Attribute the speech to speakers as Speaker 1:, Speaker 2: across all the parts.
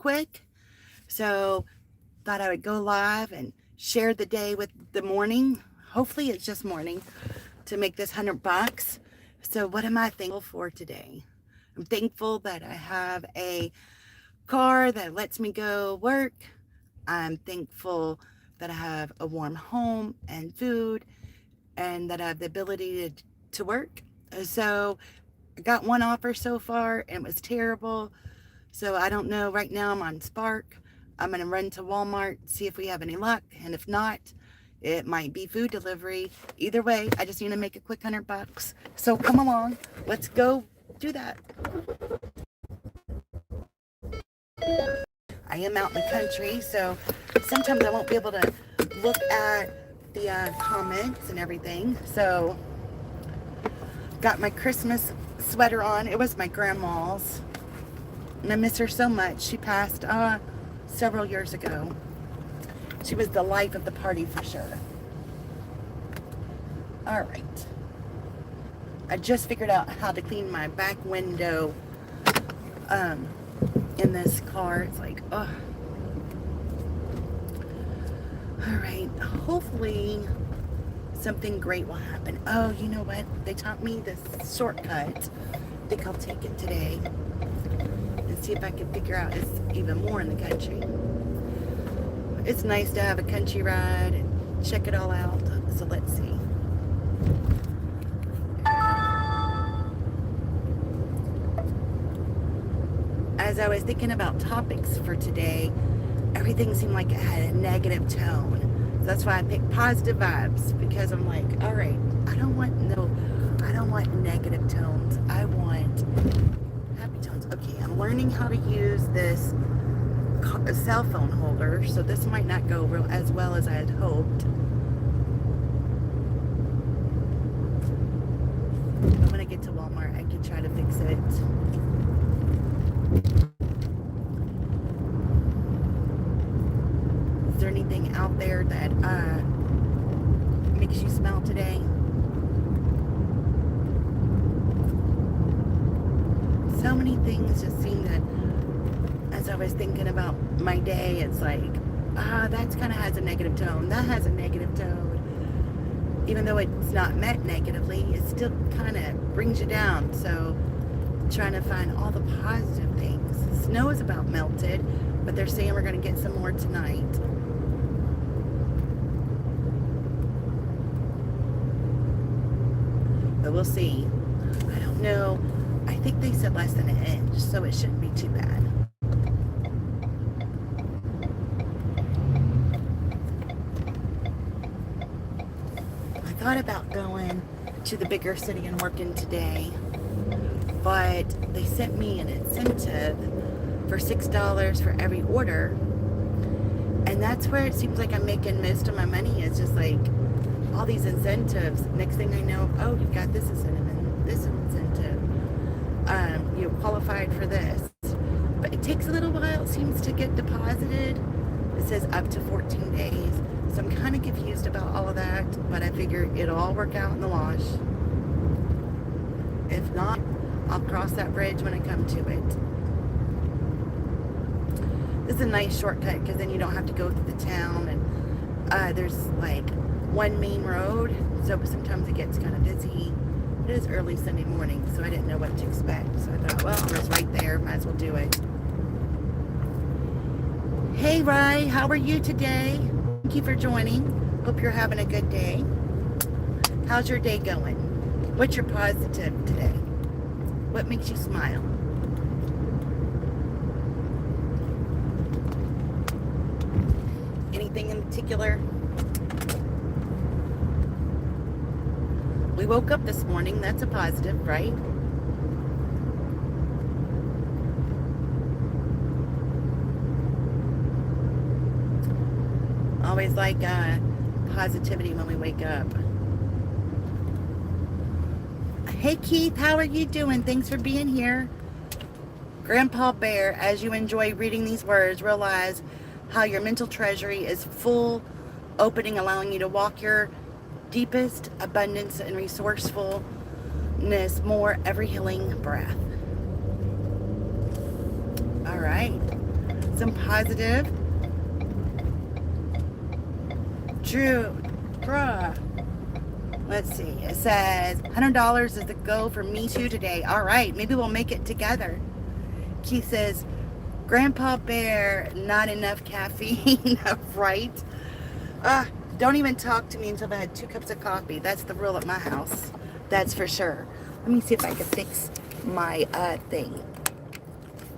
Speaker 1: quick. So thought I would go live and share the day with the morning. Hopefully it's just morning to make this $100. So what am I thankful for today? I'm thankful that I have a car that lets me go work. I'm thankful that I have a warm home and food and that I have the ability to work. So I got one offer so far and it was terrible. So I don't know. Right now I'm on Spark. I'm going to run to Walmart, see if we have any luck. And if not, it might be food delivery. Either way, I just need to make a quick $100. So come along. Let's go do that. I am out in the country, so sometimes I won't be able to look at the comments and everything. So got my Christmas sweater on. It was my grandma's. And I miss her so much. She passed several years ago. She was the life of the party for sure. All right. I just figured out how to clean my back window in this car. It's like, oh. All right. Hopefully something great will happen. Oh, you know what? They taught me this shortcut. I think I'll take it today. See if I can figure out it's even more in the country. It's nice to have a country ride and check it all out. So let's see. As I was thinking about topics for today, everything seemed like it had a negative tone. So that's why I picked positive vibes, because I'm like, all right, I don't want negative tones. I want happy tones. Okay, I'm learning how to use this cell phone holder, so this might not go as well as I had hoped. But when I get to Walmart, I can try to fix it. Is there anything out there that makes you smile today? So many things just seem that, as I was thinking about my day, it's like, that kind of has a negative tone. That has a negative tone. Even though it's not meant negatively, it still kind of brings you down. So trying to find all the positive things. Snow is about melted, but they're saying we're going to get some more tonight. But we'll see. I don't know. I think they said less than an inch, so it shouldn't be too bad. I thought about going to the bigger city and working today, but they sent me an incentive for $6 for every order, and that's where it seems like I'm making most of my money. It's just like all these incentives. Next thing I know, oh, you've got this incentive and this incentive. You qualified for this, but it takes a little while. It seems to get deposited. It says up to 14 days. So I'm kind of confused about all of that, but I figure it'll all work out in the wash. If not, I'll cross that bridge when I come to it. This is a nice shortcut because then you don't have to go through the town, and there's like one main road, so sometimes it gets kind of busy. It is early Sunday morning, so I didn't know what to expect. So I thought, well, it's right there. Might as well do it. Hey, Rye, how are you today? Thank you for joining. Hope you're having a good day. How's your day going? What's your positive today? What makes you smile? Anything in particular? We woke up this morning. That's a positive, right? Always like positivity when we wake up. Hey, Keith, how are you doing? Thanks for being here. Grandpa Bear, as you enjoy reading these words, realize how your mental treasury is full, opening, allowing you to walk your deepest abundance and resourcefulness more every healing breath. All right. some positive. True, bruh. Let's see. It says $100 is the goal for me too today. All right, maybe we'll make it together. Keith says, Grandpa Bear, not enough caffeine, right? Don't even talk to me until I've had 2 cups of coffee. That's the rule at my house. That's for sure. Let me see if I can fix my thing.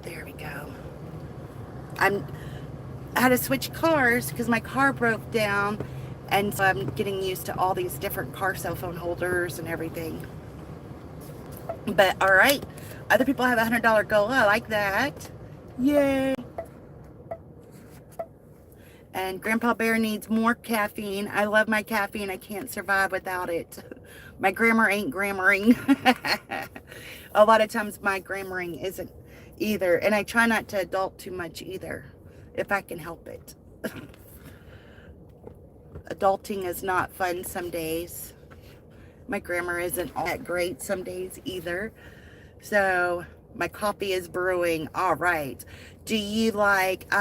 Speaker 1: There we go. I had to switch cars because my car broke down, and so I'm getting used to all these different car cell phone holders and everything. But all right, other people have a $100 goal. I like that. Yay. And Grandpa Bear needs more caffeine. I love my caffeine. I can't survive without it. My grammar ain't grammaring. A lot of times my grammaring isn't either. And I try not to adult too much either, if I can help it. Adulting is not fun some days. My grammar isn't all that great some days either. So my coffee is brewing. All right. Do you like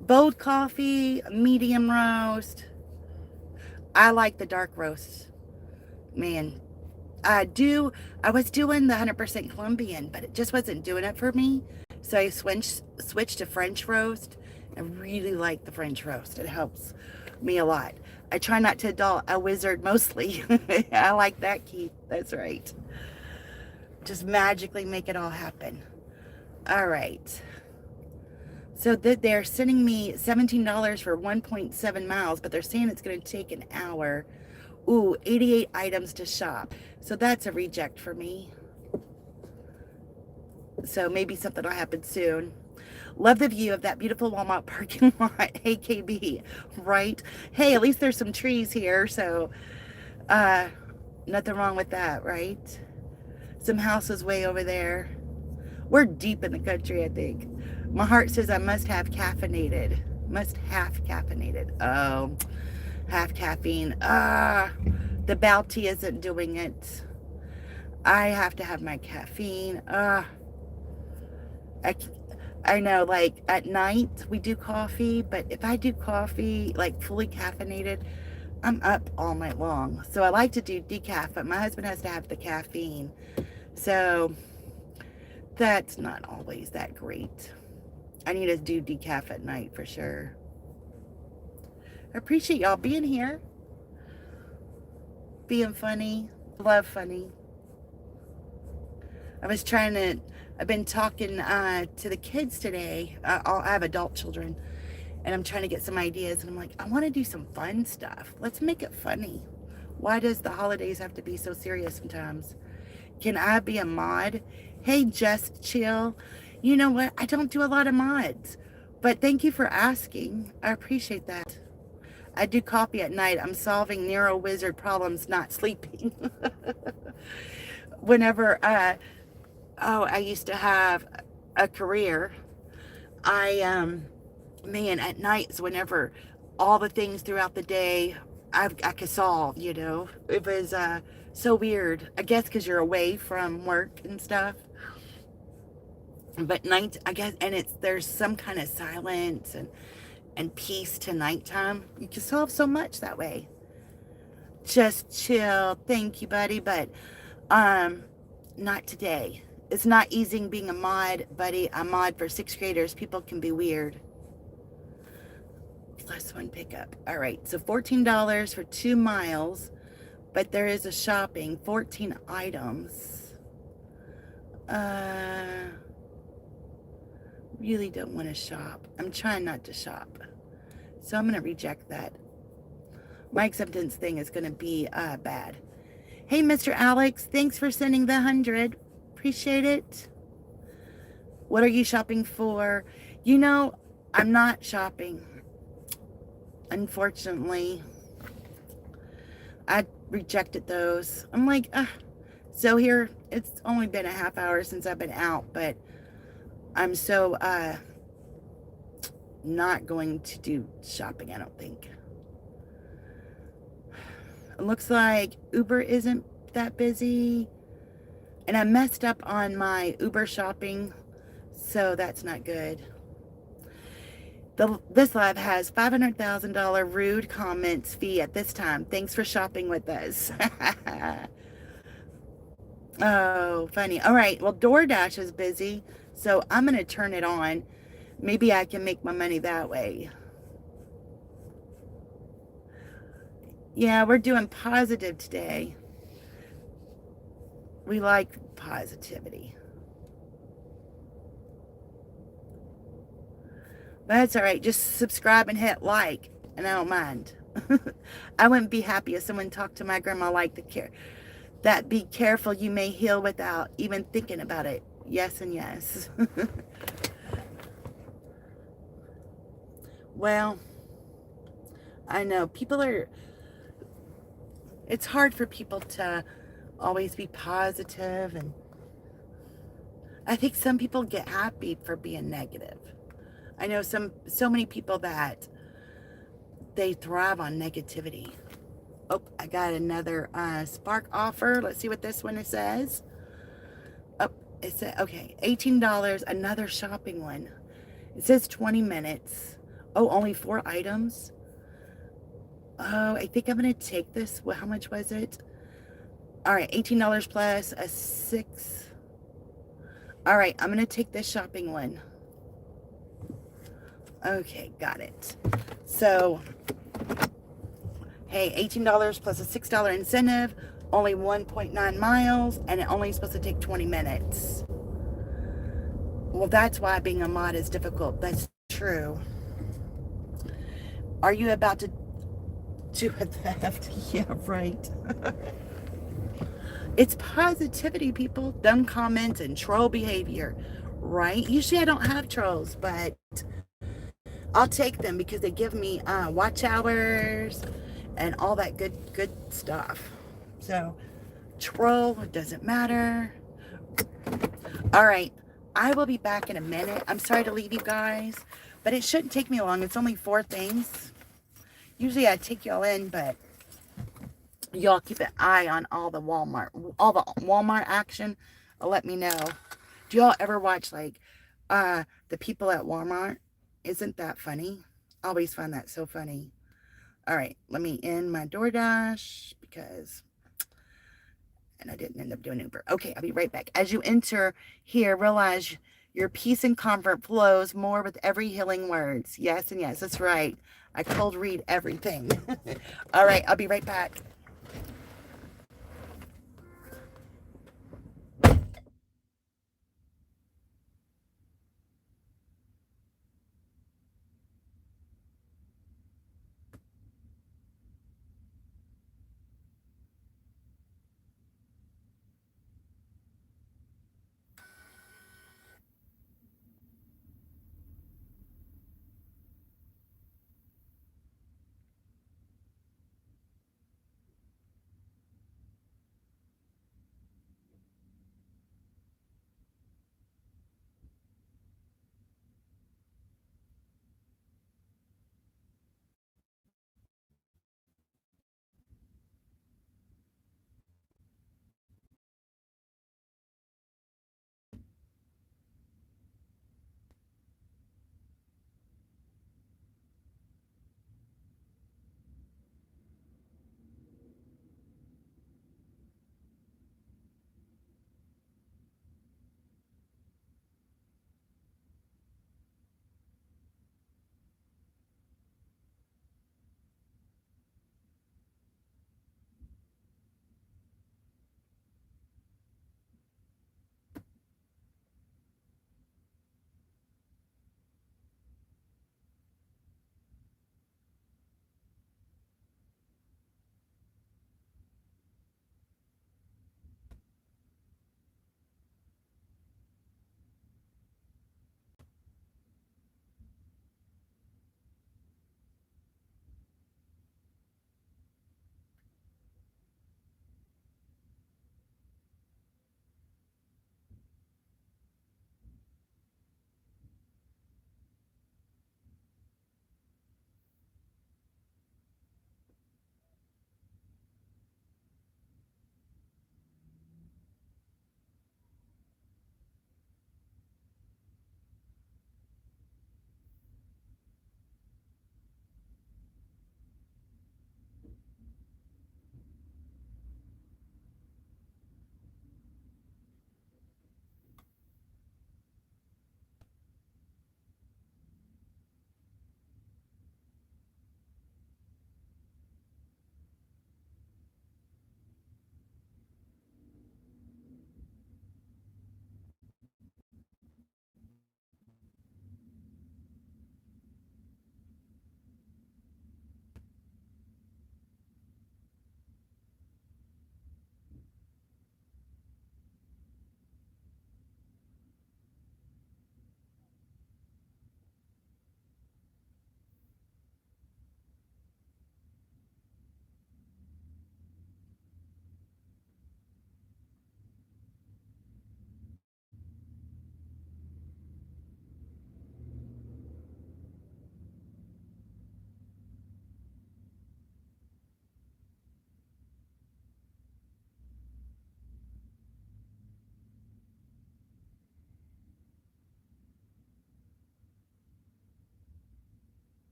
Speaker 1: bold coffee, medium roast? I like the dark roast. Man, I was doing the 100% Colombian, but it just wasn't doing it for me. So I switched to French roast. I really like the French roast. It helps me a lot. I try not to adult a wizard mostly. I like that, Keith. That's right. Just magically make it all happen. All right. So they're sending me $17 for 1.7 miles, but they're saying it's going to take an hour. Ooh, 88 items to shop. So that's a reject for me. So maybe something will happen soon. Love the view of that beautiful Walmart parking lot. Hey, KB, right? Hey, at least there's some trees here, so nothing wrong with that, right? Some houses way over there. We're deep in the country, I think. My heart says I must have caffeinated. Must have caffeinated. Oh, half caffeine. The Bounty isn't doing it. I have to have my caffeine. I know, like, at night we do coffee, but if I do coffee, like, fully caffeinated, I'm up all night long. So I like to do decaf, but my husband has to have the caffeine. So that's not always that great. I need to do decaf at night for sure. I appreciate y'all being here. Being funny. Love funny. I've been talking to the kids today. I have adult children, and I'm trying to get some ideas, and I'm like, I want to do some fun stuff. Let's make it funny. Why does the holidays have to be so serious sometimes? Can I be a mod? Hey, Just Chill. You know what? I don't do a lot of mods, but thank you for asking. I appreciate that. I do coffee at night. I'm solving Neuro Wizard problems, not sleeping. Whenever, I used to have a career. Man, at nights, whenever all the things throughout the day I could solve, you know. It was so weird. I guess because you're away from work and stuff. But night, I guess, and there's some kind of silence and peace to nighttime. You can solve so much that way. Just chill. Thank you, buddy. But not today. It's not easy being a mod, buddy. A mod for 6th graders. People can be weird. Plus 1 pickup. All right. So $14 for 2 miles. But there is a shopping. 14 items. Really don't want to shop. I'm trying not to shop. So I'm going to reject that. My acceptance thing is going to be bad. Hey, Mr. Alex. Thanks for sending the 100. Appreciate it. What are you shopping for? You know, I'm not shopping. Unfortunately. I rejected those. I'm like, so here, it's only been a half hour since I've been out, but I'm so not going to do shopping, I don't think. It looks like Uber isn't that busy. And I messed up on my Uber shopping, so that's not good. This live has $500,000 rude comments fee at this time. Thanks for shopping with us. Oh, funny. All right. Well, DoorDash is busy, so I'm going to turn it on. Maybe I can make my money that way. Yeah, we're doing positive today. We like positivity. But that's all right. Just subscribe and hit like, and I don't mind. I wouldn't be happy if someone talked to my grandma like the care that be careful, you may heal without even thinking about it. Yes and yes. Well, I know people are, it's hard for people to always be positive, and I think some people get happy for being negative. I know so many people that they thrive on negativity. Oh, I got another Spark offer. Let's see what this one says. Oh, it said, okay, $18, another shopping one. It says 20 minutes. Oh, only 4 items. Oh, I think I'm going to take this. Well, how much was it? All right, $18 plus a 6. All right, I'm going to take this shopping one. Okay, got it. So, hey, $18 plus a $6 incentive, only 1.9 miles, and it only supposed to take 20 minutes. Well, that's why being a mod is difficult. That's true. Are you about to do a theft? Yeah, right. It's positivity, people. Dumb comments and troll behavior, right? Usually I don't have trolls, but I'll take them because they give me watch hours and all that good stuff. So troll, it doesn't matter. All right, I will be back in a minute. I'm sorry to leave you guys, but it shouldn't take me long. It's only 4 things. Usually I take y'all in, but y'all keep an eye on all the Walmart action. Let me know. Do y'all ever watch like the people at Walmart? Isn't that funny? I always find that so funny. All right, let me end my DoorDash because, and I didn't end up doing Uber. Okay, I'll be right back. As you enter here, realize your peace and comfort flows more with every healing words. Yes and yes, that's right. I cold read everything. All right, I'll be right back.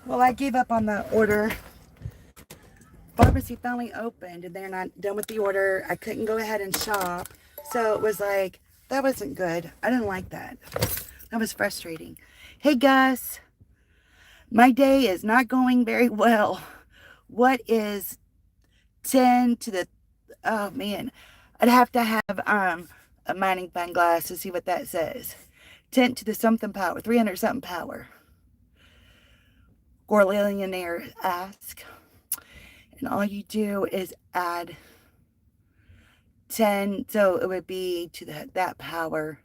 Speaker 1: Well, I gave up on the order. Pharmacy finally opened and they're not done with the order. I couldn't go ahead and shop. So it was like, that wasn't good. I didn't like that. That was frustrating. Hey, Gus. My day is not going very well. What is 10 to the... Oh, man. I'd have to have a mining fine glass to see what that says. 10 to the something power. 300 something power. Gorillionaire ask. And all you do is add 10. So it would be to that power.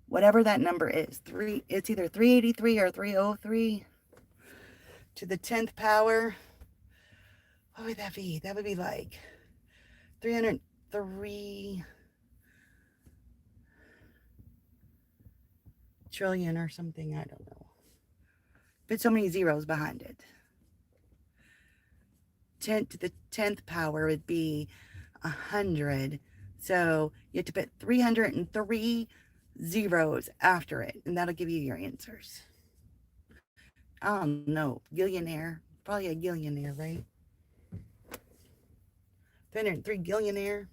Speaker 1: Whatever that number is. It's either 383 or 303. To the 10th power. What would that be? That would be like 303 trillion or something. I don't know. But so many zeros behind it. 10 to the 10th power would be 100. So you have to put 303 zeros after it. And that'll give you your answers. I don't know. Gillionaire. Probably a gillionaire, right? 303 gillionaire.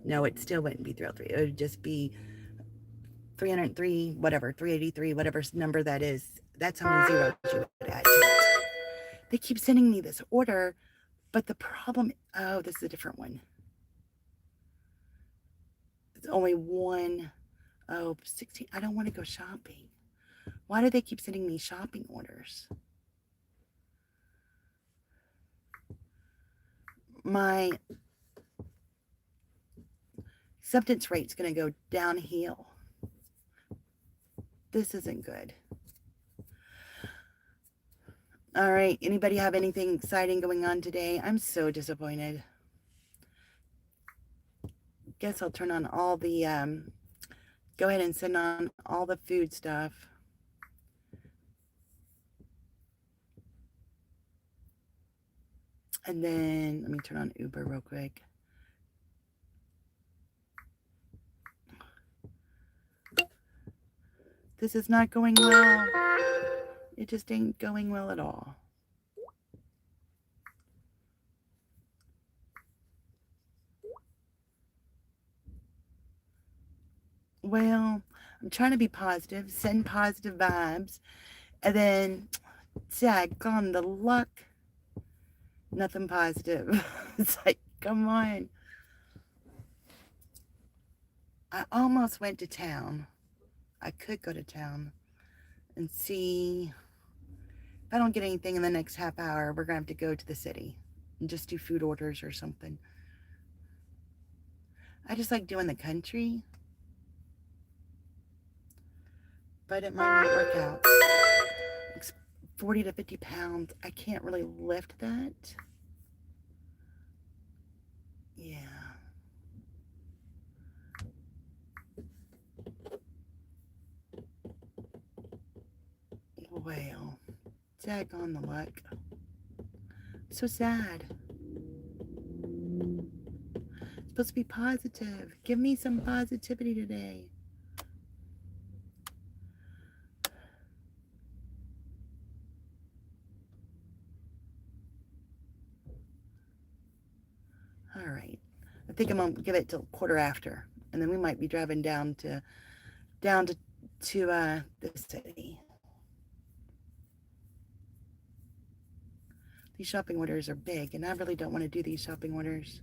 Speaker 1: No, it still wouldn't be 303. It would just be 303, whatever, 383, whatever number that is. That's how many zeros you would add to it. They keep sending me this order, but the problem... Oh, this is a different one. It's only one... Oh, 16. I don't want to go shopping. Why do they keep sending me shopping orders? My acceptance rate's going to go downhill. This isn't good. All right. Anybody have anything exciting going on today? I'm so disappointed. Guess I'll turn on all the... go ahead and send on all the food stuff. And then let me turn on Uber real quick. This is not going well. It just ain't going well at all. Well, I'm trying to be positive, send positive vibes, and then daggone the luck. Nothing positive. It's like, come on. I almost went to town. I could go to town and see. If I don't get anything in the next half hour, we're going to have to go to the city and just do food orders or something. I just like doing the country. But it might not work out. It's 40 to 50 pounds. I can't really lift that. Yeah. Well, daggone the luck. So sad. It's supposed to be positive. Give me some positivity today. All right. I think I'm going to give it till quarter after. And then we might be driving down to the city. These shopping orders are big, and I really don't want to do these shopping orders.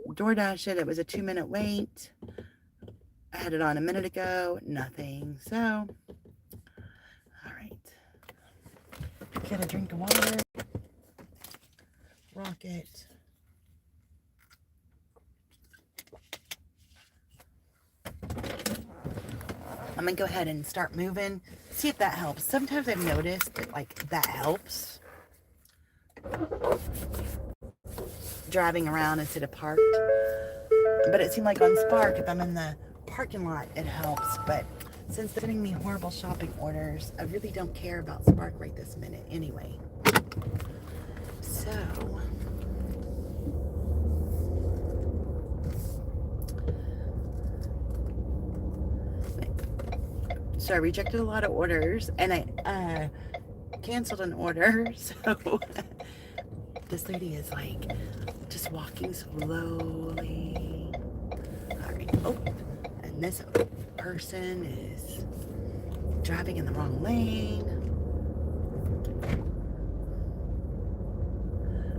Speaker 1: DoorDash it was a 2-minute wait. I had it on a minute ago. Nothing. So, all right. Get a drink of water. Rocket. I'm going to go ahead and start moving. See if that helps. Sometimes I've noticed that, like, that helps. Driving around instead of parked. But it seemed like on Spark, if I'm in the parking lot, it helps. But since they're sending me horrible shopping orders, I really don't care about Spark right this minute anyway. So... So I rejected a lot of orders, and I canceled an order. So this lady is like just walking slowly. All right. Oh, and this person is driving in the wrong lane.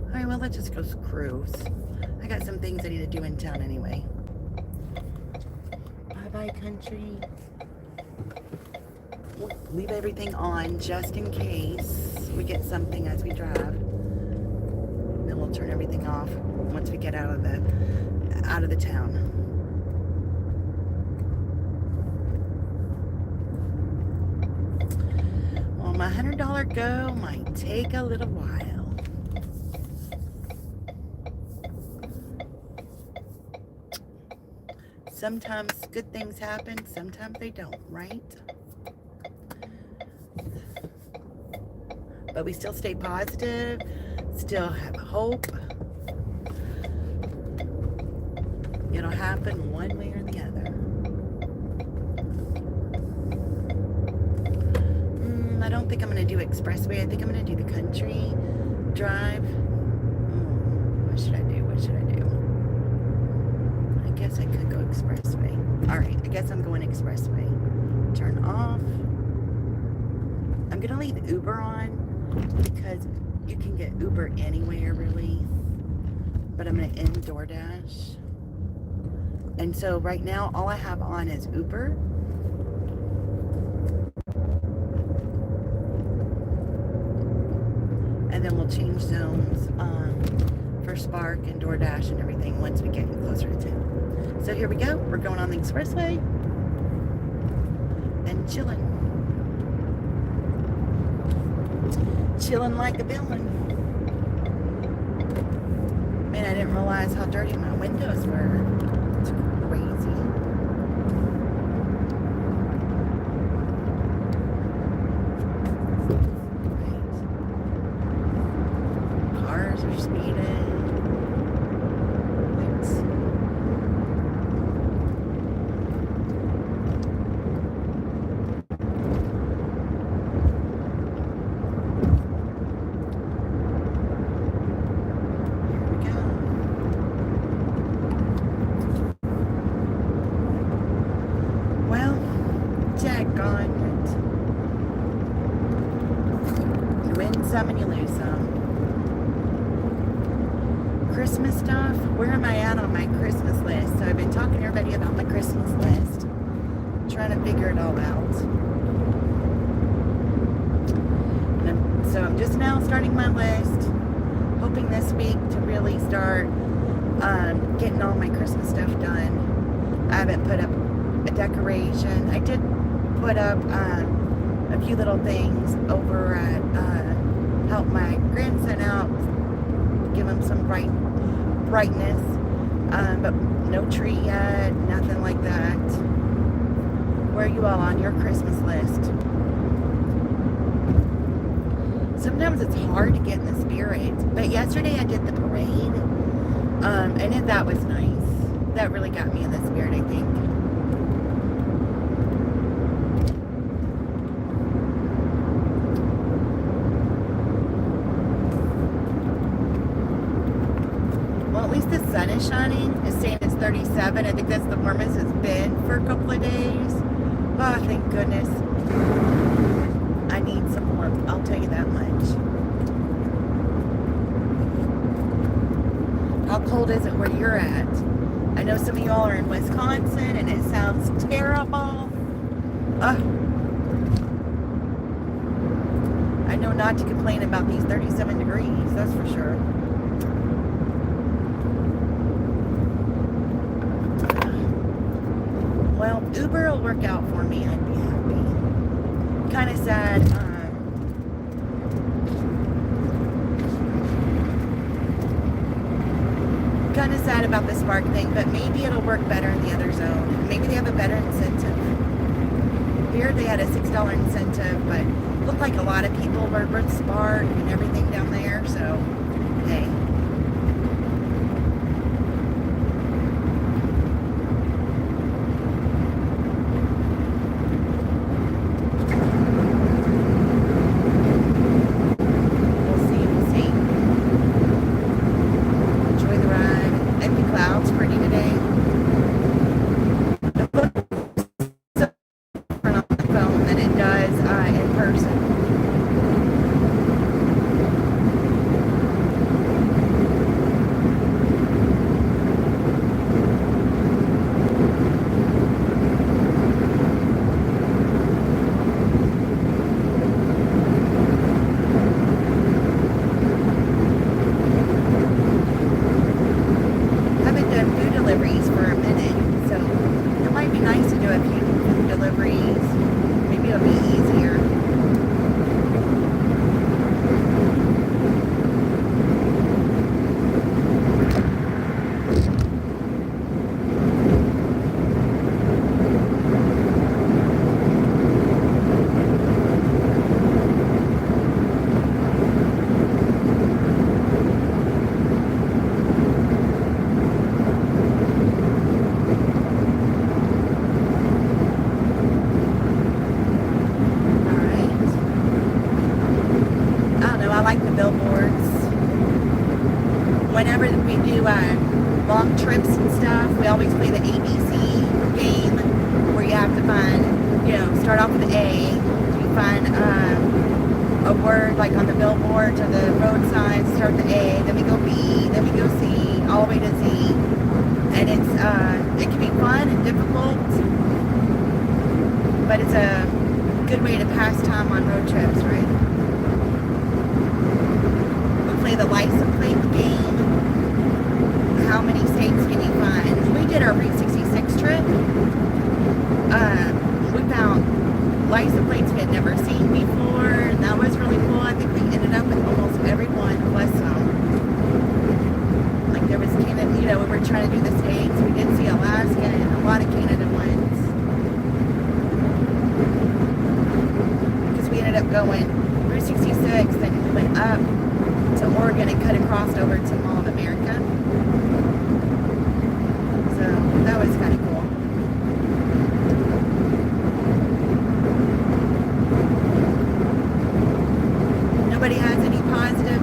Speaker 1: All right, well, let's just go cruise. I got some things I need to do in town anyway. Bye-bye, country. We'll leave everything on just in case we get something as we drive. Then we'll turn everything off once we get out of the town. Well, my $100 go might take a little while. Sometimes good things happen, sometimes they don't, right? But we still stay positive, still have hope. It'll happen one way or the other. I don't think I'm going to do expressway. I think I'm going to do the country drive. What should I do? What should I do? I guess I could go expressway. All right, I guess I'm going expressway. Turn off. I'm going to leave Uber on because you can get Uber anywhere, really. But I'm going to end DoorDash. And so right now, all I have on is Uber. And then we'll change zones for Spark and DoorDash and everything once we get closer to town. So here we go. We're going on the expressway and chilling. Chilling like a villain. Man, I didn't realize how dirty my windows were. It's crazy. Cars are speeding. Some and you lose some. Christmas stuff. Where am I at on my Christmas list? So I've been talking to everybody about my Christmas list. Trying to figure it all out. So I'm just now starting my list. Hoping this week to really start getting all my Christmas stuff done. I haven't put up a decoration. I did put up a few little things over at help my grandson out, give him some brightness, but no tree yet, nothing like that. Where are you all on your Christmas list? Sometimes it's hard to get in the spirit, but yesterday I did the parade, and that was nice. That really got me in the spirit, I think. The sun is shining. It's saying it's 37. I think that's the warmest it's been for a couple of days. Oh, thank goodness. I need some warmth. I'll tell you that much. How cold is it where you're at? I know some of y'all are in Wisconsin and it sounds terrible. I know not to complain about these 37 degrees, that's for sure. Well, Uber will work out for me. I'd be happy. Kind of sad. Kind of sad about the Spark thing, but maybe it'll work better in the other zone. Maybe they have a better incentive. Here they had a $6 incentive, but it looked like a lot of people were with Spark and everything down there. So, hey. haven't done food deliveries for a minute, so it might be nice to do a few food deliveries. Maybe it'll be easier. Whenever we do long trips and stuff, we always play the ABC game where you have to find, start off with A, you find a word like on the billboards or the road signs, start the A, then we go B, then we go C, all the way to Z. And it can be fun and difficult, but it's a good way to pass time on road trips, right? We play the license plate game. How many states can you find? We did our Route 66 trip. We found license plates we had never seen before, and that was really cool. I think we ended up with almost everyone plus some. Like there was Canada, we were trying to do the states. We did see Alaska and a lot of Canada ones. Because we ended up going Route 66, then we went up to Oregon and cut across over to Mall of America. So that was kind of cool. Nobody has any positive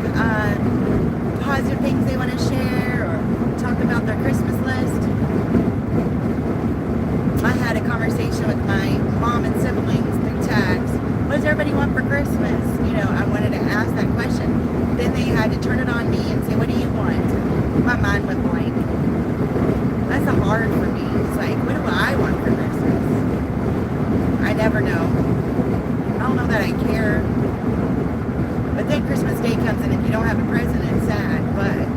Speaker 1: things they want to share or talk about their Christmas list? I had a conversation with my mom and siblings through text. What does everybody want for Christmas? I wanted to ask that question. Then they had to turn it on me and say, what do you want? My mind went blank. That's hard for me. It's like, what do I want for Christmas? I never know. I don't know that I care. But then Christmas Day comes in and you don't have a present, it's sad, but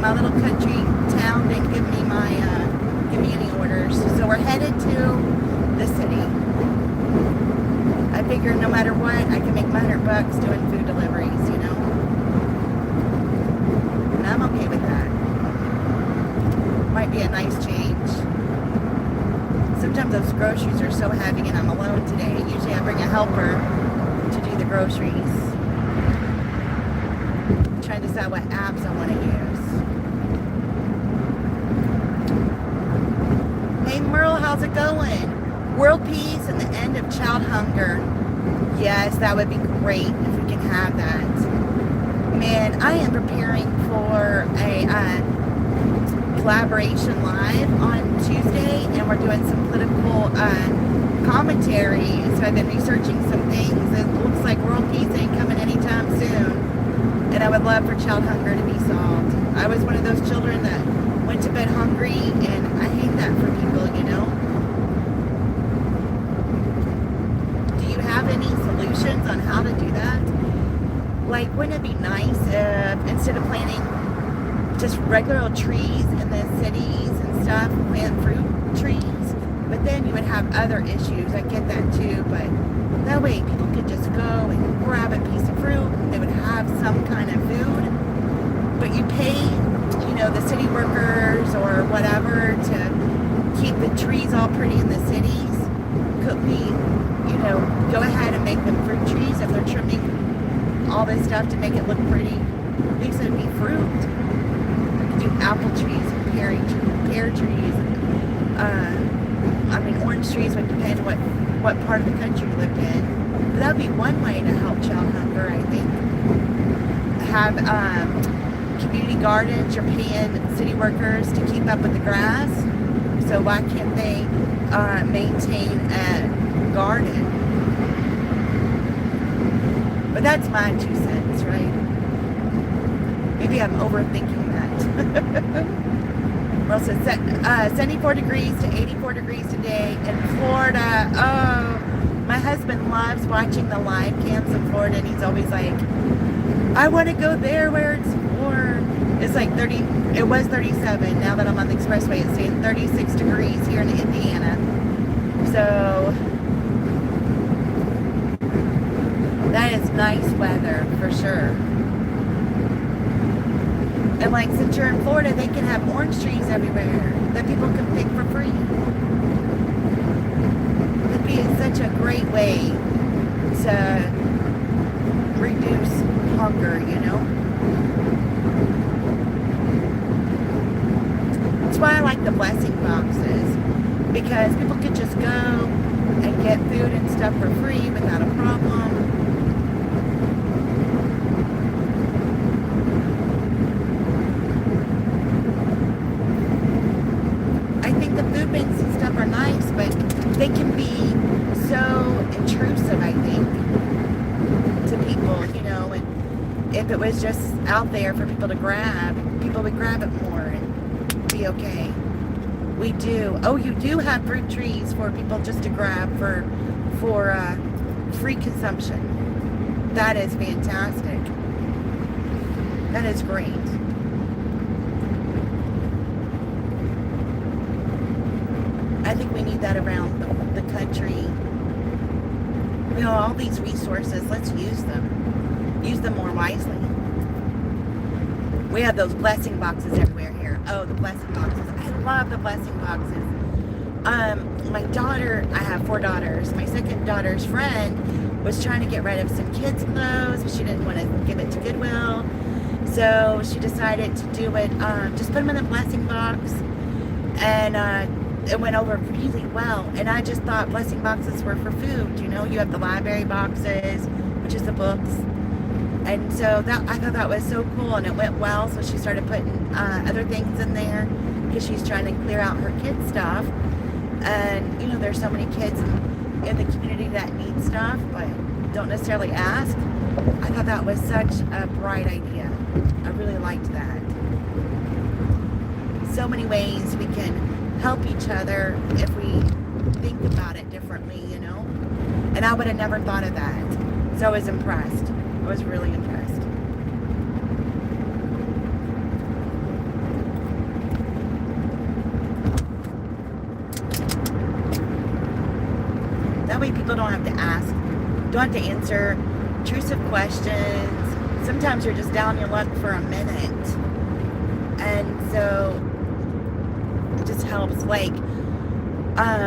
Speaker 1: my little country town didn't give me any orders, so we're headed to the city. I figure no matter what, I can make my $100 doing food deliveries, and I'm okay with that. Might be a nice change. Sometimes those groceries are so heavy and I'm alone today. Usually I bring a helper to do the groceries. I'm trying to decide what apps I want to use. Hey Merle, how's it going? World peace and the end of child hunger. Yes, that would be great if we can have that. Man, I am preparing for a collaboration live on Tuesday, and we're doing some political commentary. So I've been researching some things. It looks like world peace ain't coming anytime soon, and I would love for child hunger to be solved. I was one of those children that went to bed hungry, and I hate that for people, Do you have any solutions on how to do that? Like, wouldn't it be nice if instead of planting just regular old trees in the cities and stuff, plant fruit trees? But then you would have other issues. I get that too, but that way people could just go and grab a piece of fruit. They would have some kind of food. But you pay, the city workers or whatever to keep the trees all pretty in the cities. Could we, go ahead and make them fruit trees if they're trimming all this stuff to make it look pretty? At least it would be fruit. You could do apple trees and pear trees. Orange trees would depend what part of the country you lived in. But that would be one way to help child hunger, I think. Have community gardens. You're paying city workers to keep up with the grass. So why can't they maintain a garden? But that's my 2 cents, right? Maybe I'm overthinking that. Well, so 74 degrees to 84 degrees today in Florida. Oh, my husband loves watching the live cams in Florida, and he's always like, I want to go there where it's warm. It's like 30, it was 37. Now that I'm on the expressway, it's saying 36 degrees here in Indiana. So that is nice weather for sure. And like, since you're in Florida, they can have orange trees everywhere that people can pick for free. It'd be such a great way to reduce hunger, you know? That's why I like the blessing boxes, because people could just go and get food and stuff for free without a problem. I think the food banks and stuff are nice, but they can be so intrusive, I think, to people, you know, and if it was just out there for people to grab, people would grab it more and be okay. We do. Oh, you do have fruit trees for people just to grab for free consumption. That is fantastic. That is great. I think we need that around the country. You know, all these resources, let's use them. Use them more wisely. We have those blessing boxes everywhere here. Oh, the blessing boxes. I love the blessing boxes. My daughter, I have 4 daughters. My second daughter's friend was trying to get rid of some kids' clothes, but she didn't want to give it to Goodwill. So she decided to do it, just put them in a blessing box. And it went over really well. And I just thought blessing boxes were for food. You know, you have the library boxes, which is the books. And so that, I thought that was so cool, and it went well. So she started putting other things in there because she's trying to clear out her kids' stuff. And, you know, there's so many kids in the community that need stuff, but don't necessarily ask. I thought that was such a bright idea. I really liked that. So many ways we can help each other if we think about it differently, you know? And I would have never thought of that. So I was impressed. I was really impressed. That way people don't have to ask, don't have to answer intrusive questions. Sometimes you're just down your luck for a minute. And so it just helps. Like,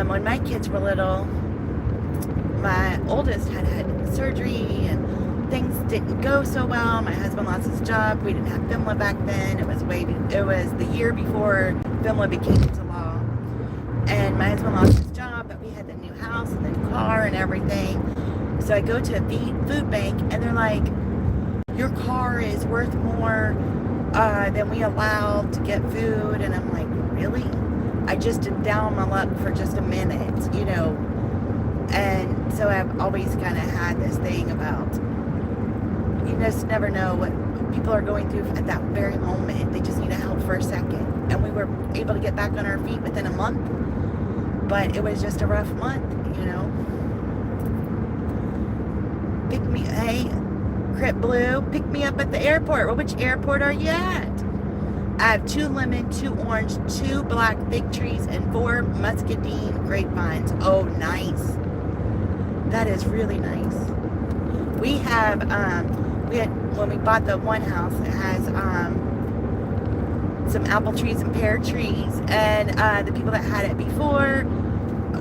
Speaker 1: when my kids were little, my oldest had surgery and things didn't go so well. My husband lost his job. We didn't have FMLA back then. It was the year before FMLA became into law. And my husband lost his job, but we had the new house and the car and everything. So I go to a food bank, and they're like, your car is worth more than we allowed to get food. And I'm like, really? I just am down my luck for just a minute, you know. And so I've always kind of had this thing about, you just never know what people are going through at that very moment. They just need help for a second. And we were able to get back on our feet within a month. But it was just a rough month, you know. Hey, Crip Blue, pick me up at the airport. Well, which airport are you at? I have 2 lemon, 2 orange, 2 black fig trees, and 4 muscadine grapevines. Oh, nice. That is really nice. We had, when we bought the one house, it has some apple trees and pear trees. And the people that had it before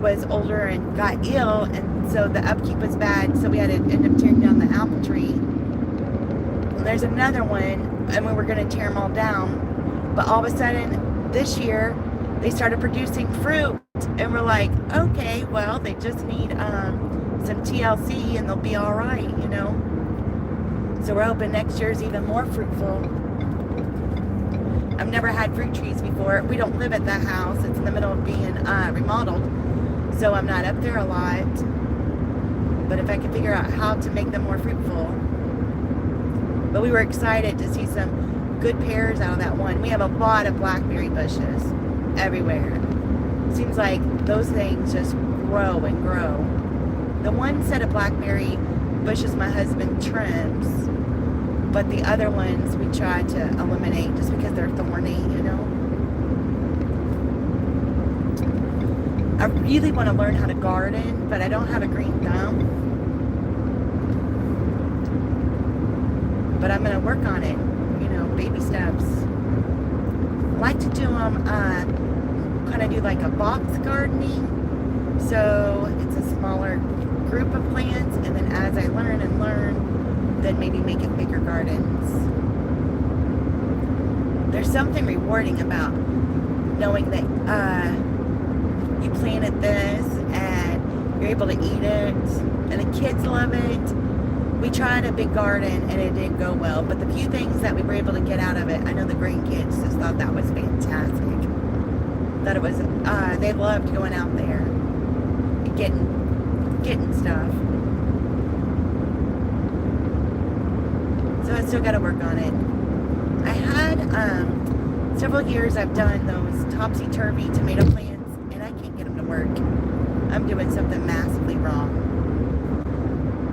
Speaker 1: was older and got ill, and so the upkeep was bad, so we had to end up tearing down the apple tree. And there's another one, and we were going to tear them all down. But all of a sudden, this year, they started producing fruit. And we're like, okay, well, they just need some TLC and they'll be all right, you know. So we're hoping next year's even more fruitful. I've never had fruit trees before. We don't live at that house. It's in the middle of being remodeled. So I'm not up there a lot. But if I can figure out how to make them more fruitful. But we were excited to see some good pears out of that one. We have a lot of blackberry bushes everywhere. Seems like those things just grow and grow. The one set of blackberry bushes my husband trims, but the other ones we try to eliminate just because they're thorny, you know. I really want to learn how to garden, but I don't have a green thumb. But I'm going to work on it, you know, baby steps. I like to do them, kind of do like a box gardening. So it's a smaller group of plants, and then as I learn and learn, then maybe make it bigger gardens. There's something rewarding about knowing that you planted this and you're able to eat it, and the kids love it. We tried a big garden and it didn't go well, but the few things that we were able to get out of it, I know the grandkids just thought that was fantastic. That it was, they loved going out there and getting stuff. So I still got to work on it. I had several years I've done those topsy-turvy tomato plants, and I can't get them to work. I'm doing something massively wrong.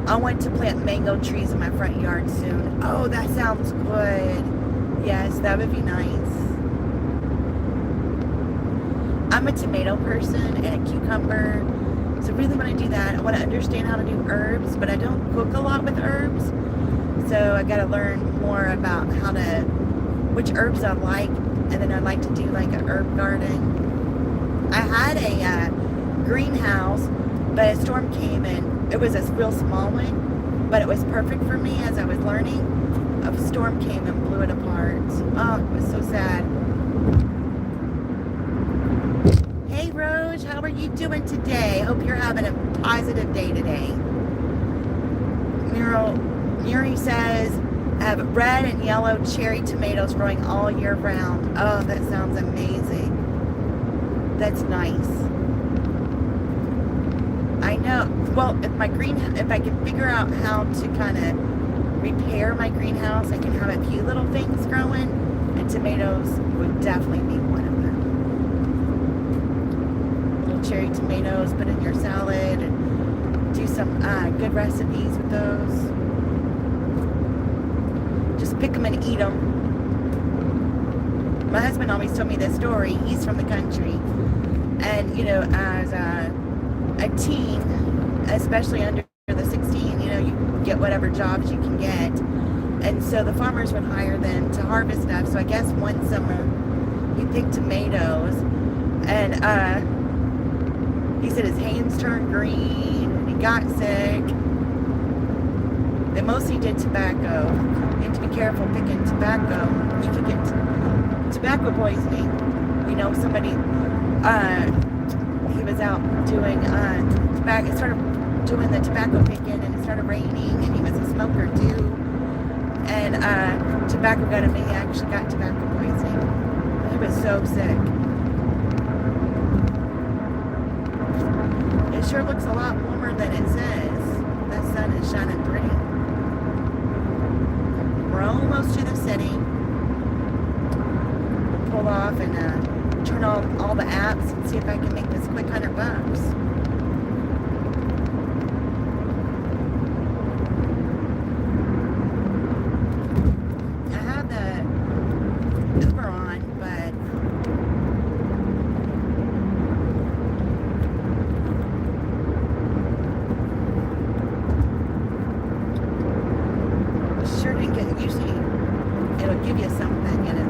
Speaker 1: I want to plant mango trees in my front yard soon. Oh, that sounds good. Yes, that would be nice. I'm a tomato person and a cucumber, so really want to do that. I want to understand how to do herbs, but I don't cook a lot with herbs, so I got to learn more about which herbs I like, and then I'd like to do like a herb garden. I had a greenhouse, but a storm came and it was a real small one, but it was perfect for me as I was learning. A storm came and blew it apart. Oh, it was so sad. Hey Rose, how are you doing today? Hope you're having a positive day today. Muri says, I have red and yellow cherry tomatoes growing all year round. Oh, that sounds amazing. That's nice. I know. Well, if I can figure out how to kind of repair my greenhouse, I can have a few little things growing, and tomatoes would definitely be one of them. Little cherry tomatoes, put in your salad, and do some good recipes with those. Just pick them and eat them. My husband always told me this story. He's from the country, and you know, as a teen, especially under the 16, you know, you get whatever jobs you can get, and so the farmers would hire them to harvest stuff. So I guess one summer he picked tomatoes, and he said his hands turned green and he got sick. They mostly did tobacco. You have to be careful picking tobacco. You can get tobacco poisoning. You know, somebody he was out doing tobacco, started doing the tobacco picking, and it started raining, and he was a smoker too, and tobacco got him, and he actually got tobacco poisoning. He was so sick. It sure looks a lot warmer than it says. That sun is shining pretty. We're almost to the city. We'll pull off and turn on all the apps and see if I can make this quick $100. I have the Uber on, but sure didn't get, usually it'll give you something, you know.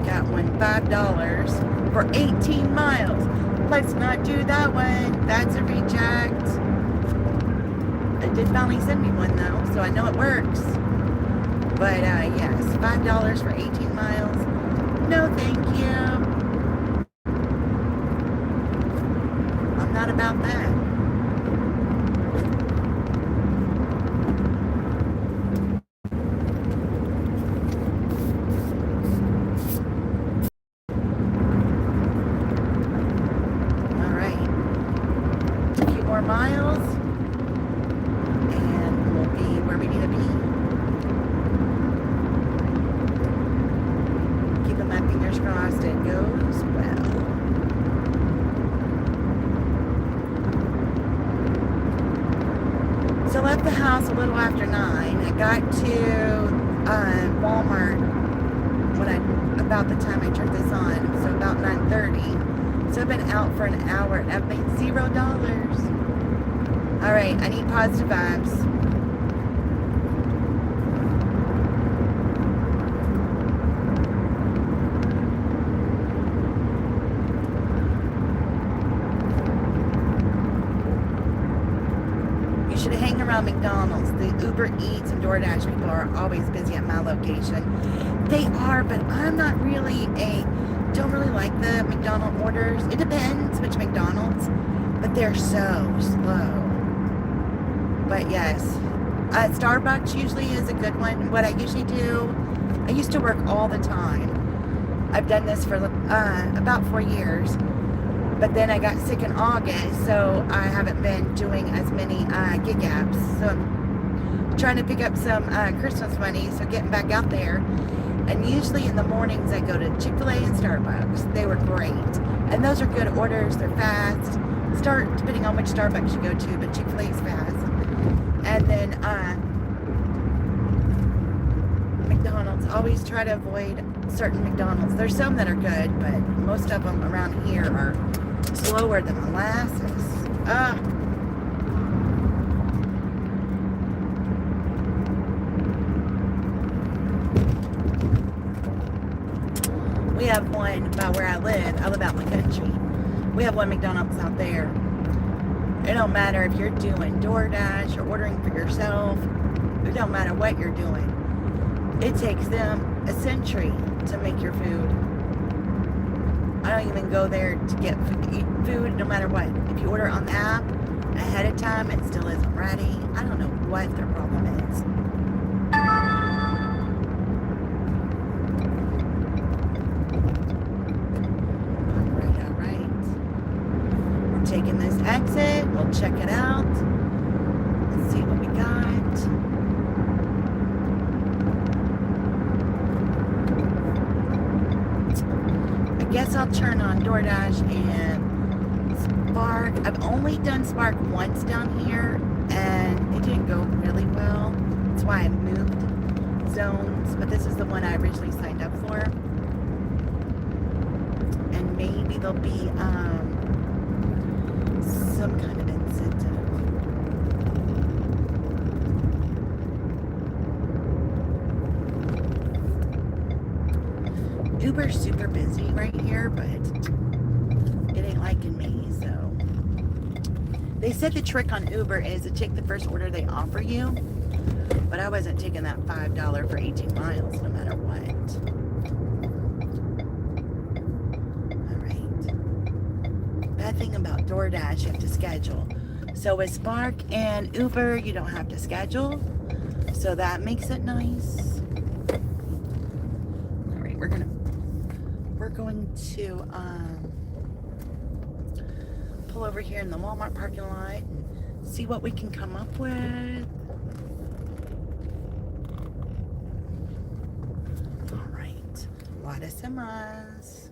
Speaker 1: Got one $5 for 18 miles. Let's not do that one. That's a reject. It did finally send me one though, so I know it works. But yes, $5 for 18 miles. No, thank you. I'm not about that. as well. So I left the house a little after 9. I got to Walmart about the time I turned this on, so about 9:30. So I've been out for an hour and I've made $0. All right, I need positive vibes. You should hang around McDonald's. The Uber Eats and DoorDash people are always busy at my location. They are, but I'm not really don't really like the McDonald's orders. It depends which McDonald's, but they're so slow. But yes, Starbucks usually is a good one. What I usually do, I used to work all the time. I've done this for about 4 years, but then I got sick in August, so I haven't been doing as many gig apps. So I'm trying to pick up some Christmas money, so getting back out there. And usually in the mornings I go to Chick-fil-A and Starbucks. They were great. And those are good orders. They're fast. Depending on which Starbucks you go to, but Chick-fil-A is fast. And then McDonald's. Always try to avoid certain McDonald's. There's some that are good, but most of them around here are slower than molasses. We have one by where I live. I live out in the country. We have one McDonald's out there. It don't matter if you're doing DoorDash or ordering for yourself. It don't matter what you're doing. It takes them a century to make your food. I don't even go there to get food no matter what. If you order on the app ahead of time, it still isn't ready. I don't know what their problem is. Taking this exit, we'll check it out. Let's see what we got. I guess I'll turn on DoorDash and Spark. I've only done Spark once down here and it didn't go really well. That's why I moved zones, but this is the one I originally signed up for. And maybe there'll be some kind of incentive. Uber's super busy right here, but it ain't liking me, so. They said the trick on Uber is to take the first order they offer you, but I wasn't taking that $5 for 18 miles no matter what. Bad thing about DoorDash, you have to schedule. So with Spark and Uber, you don't have to schedule. So that makes it nice. All right, we're going to pull over here in the Walmart parking lot and see what we can come up with. All right, a lot of semis.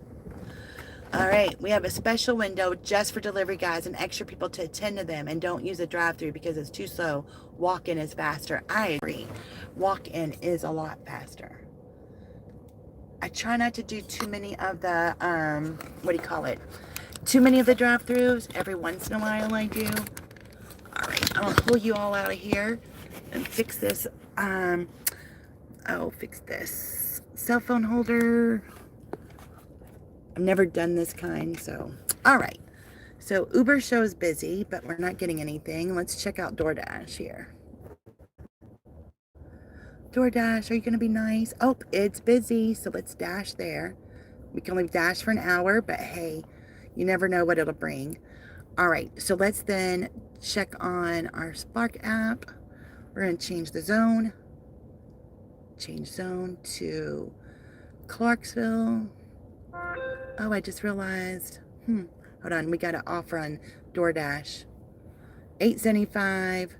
Speaker 1: All right, we have a special window just for delivery guys and extra people to attend to them, and don't use a drive-through because it's too slow. Walk-in is faster. I agree. Walk-in is a lot faster. I try not to do too many of the, too many of the drive-throughs. Every once in a while I do. All right, I'll pull you all out of here and fix this, fix this cell phone holder. I've never done this kind, so. All right. So Uber shows busy, but we're not getting anything. Let's check out DoorDash here. DoorDash, are you going to be nice? Oh, it's busy, so let's dash there. We can only dash for an hour, but hey, you never know what it'll bring. All right, so let's then check on our Spark app. We're going to change the zone. Change zone to Clarksville. Oh, I just realized. Hold on, we got an offer on DoorDash. $8.75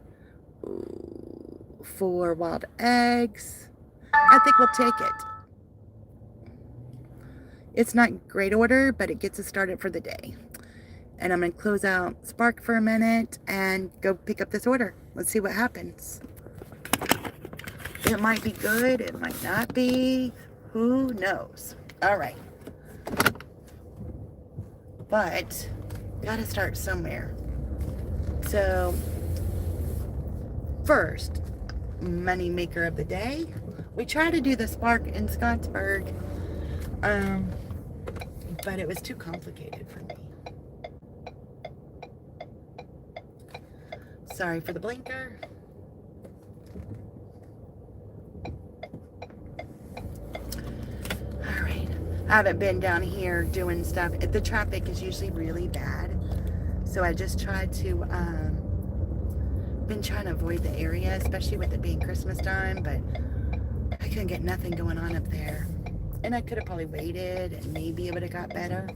Speaker 1: for wild eggs. I think we'll take it. It's not great order, but it gets us started for the day. And I'm going to close out Spark for a minute and go pick up this order. Let's see what happens. It might be good. It might not be. Who knows? All right. But got to start somewhere. So first, money maker of the day. We tried to do the Spark in Scottsburg, but it was too complicated for me. Sorry for the blinker. All right. I haven't been down here doing stuff. The traffic is usually really bad. So I just tried to, been trying to avoid the area, especially with it being Christmas time, but I couldn't get nothing going on up there. And I could have probably waited and maybe it would have got better.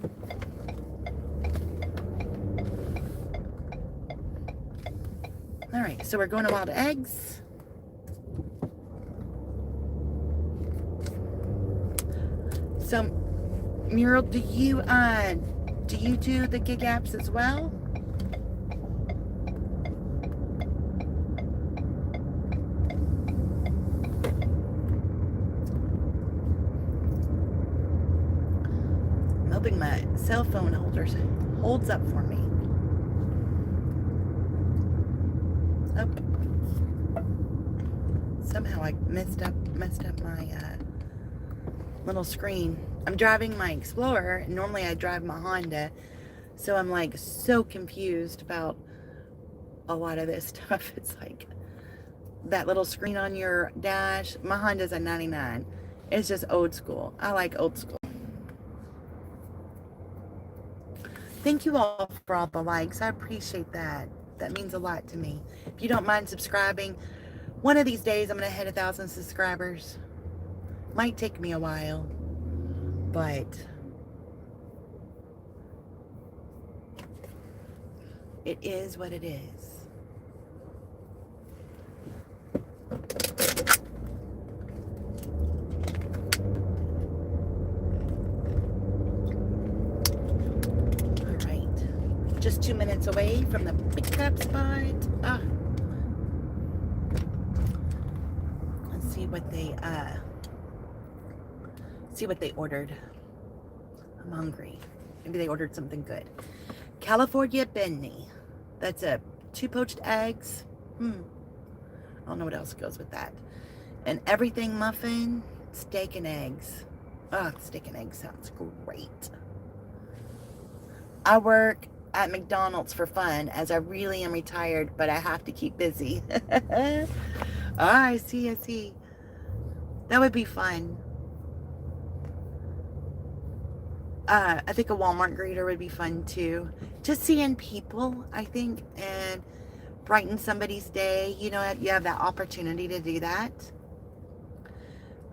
Speaker 1: All right, so we're going to Wild Eggs. So, Muriel, do you do the gig apps as well? I'm hoping my cell phone holds up for me. Oh. Somehow I messed up my little screen. I'm driving my Explorer, and normally I drive my Honda, so I'm like so confused about a lot of this stuff. It's like that little screen on your dash. My Honda's a 99. It's just old school. I like old school. Thank you all for all the likes. I appreciate that. That means a lot to me. If you don't mind subscribing, one of these days I'm going to hit 1,000 subscribers. Might take me a while, but it is what it is. All right, just 2 minutes away from the pickup spot. Let's see what they ordered. I'm hungry. Maybe they ordered something good. California Benny. That's 2 poached eggs. I don't know what else goes with that. An everything muffin, steak and eggs. Steak and eggs sounds great. I work at McDonald's for fun, as I really am retired, but I have to keep busy. I see. That would be fun. I think a Walmart greeter would be fun too. Just seeing people, I think, and brighten somebody's day. You know, you have that opportunity to do that.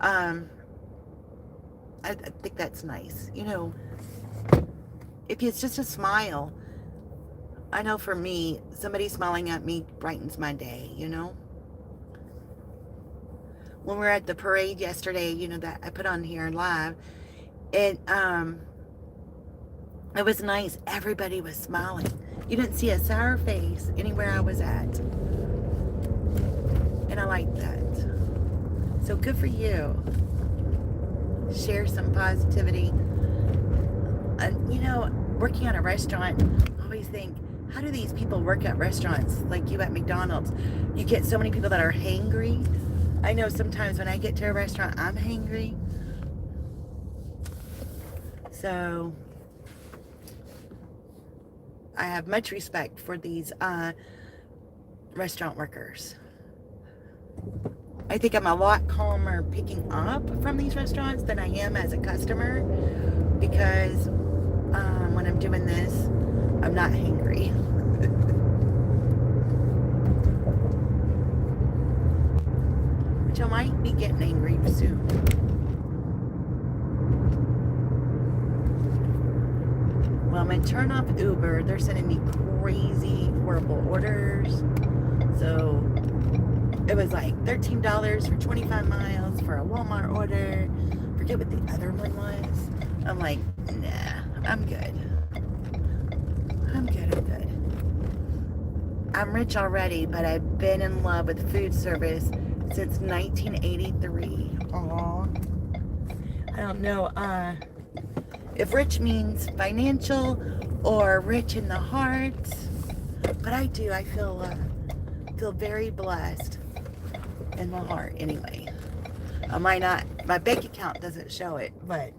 Speaker 1: I think that's nice. You know, if it's just a smile, I know for me, somebody smiling at me brightens my day, you know. When we were at the parade yesterday, you know, that I put on here live, it was nice. Everybody was smiling. You didn't see a sour face anywhere I was at. And I like that. So good for you. Share some positivity. You know, working at a restaurant, I always think, how do these people work at restaurants like you at McDonald's? You get so many people that are hangry. I know sometimes when I get to a restaurant, I'm hangry. So I have much respect for these restaurant workers. I think I'm a lot calmer picking up from these restaurants than I am as a customer, because when I'm doing this, I'm not hangry. Which I might be getting angry soon. Well, I'm going to turn off Uber. They're sending me crazy, horrible orders. So it was like $13 for 25 miles for a Walmart order. Forget what the other one was. I'm like, nah, I'm good. I'm good, I'm good. I'm rich already, but I've been in love with food service since 1983. Aw. I don't know if rich means financial or rich in the heart, but I do. I feel very blessed in my heart anyway. I might not, my bank account doesn't show it, but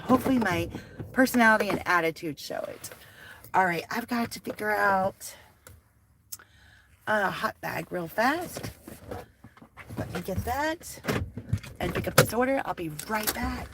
Speaker 1: hopefully my personality and attitude show it. All right, I've got to figure out a hot bag real fast. Let me get that and pick up this order. I'll be right back.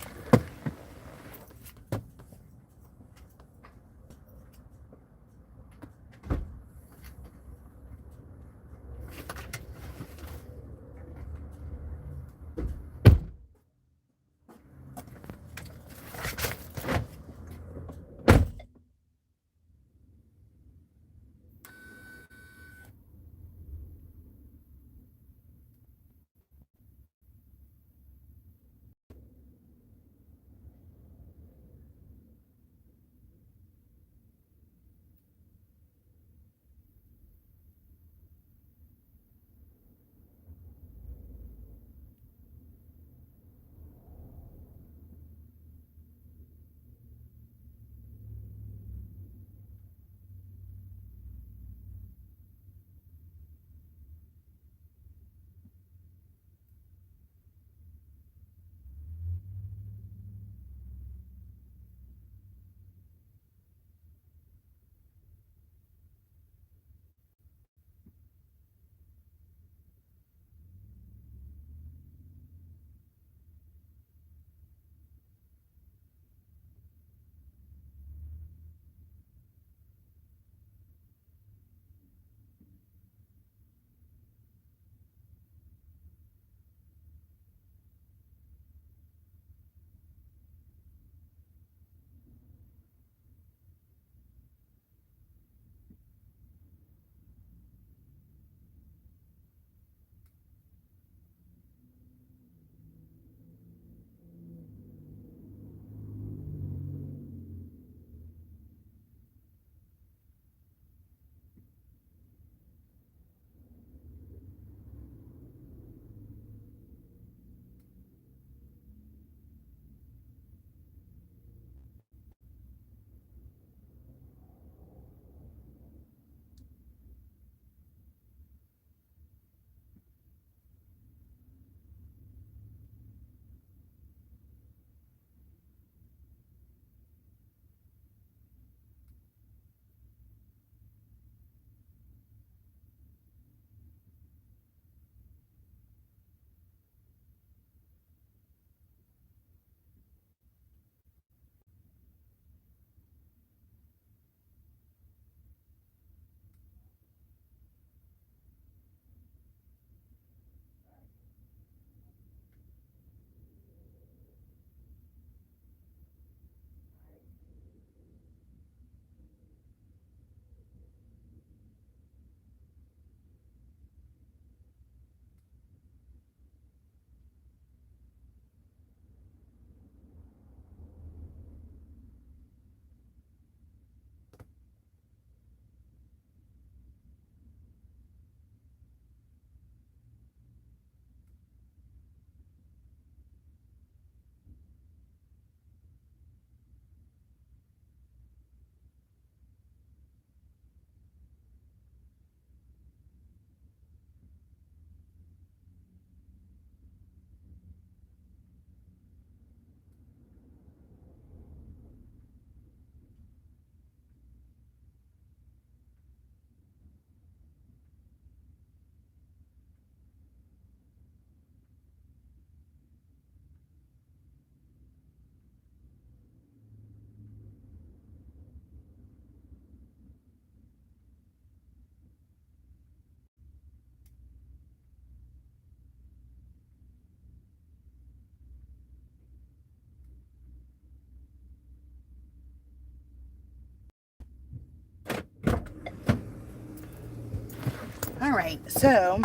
Speaker 1: All right, so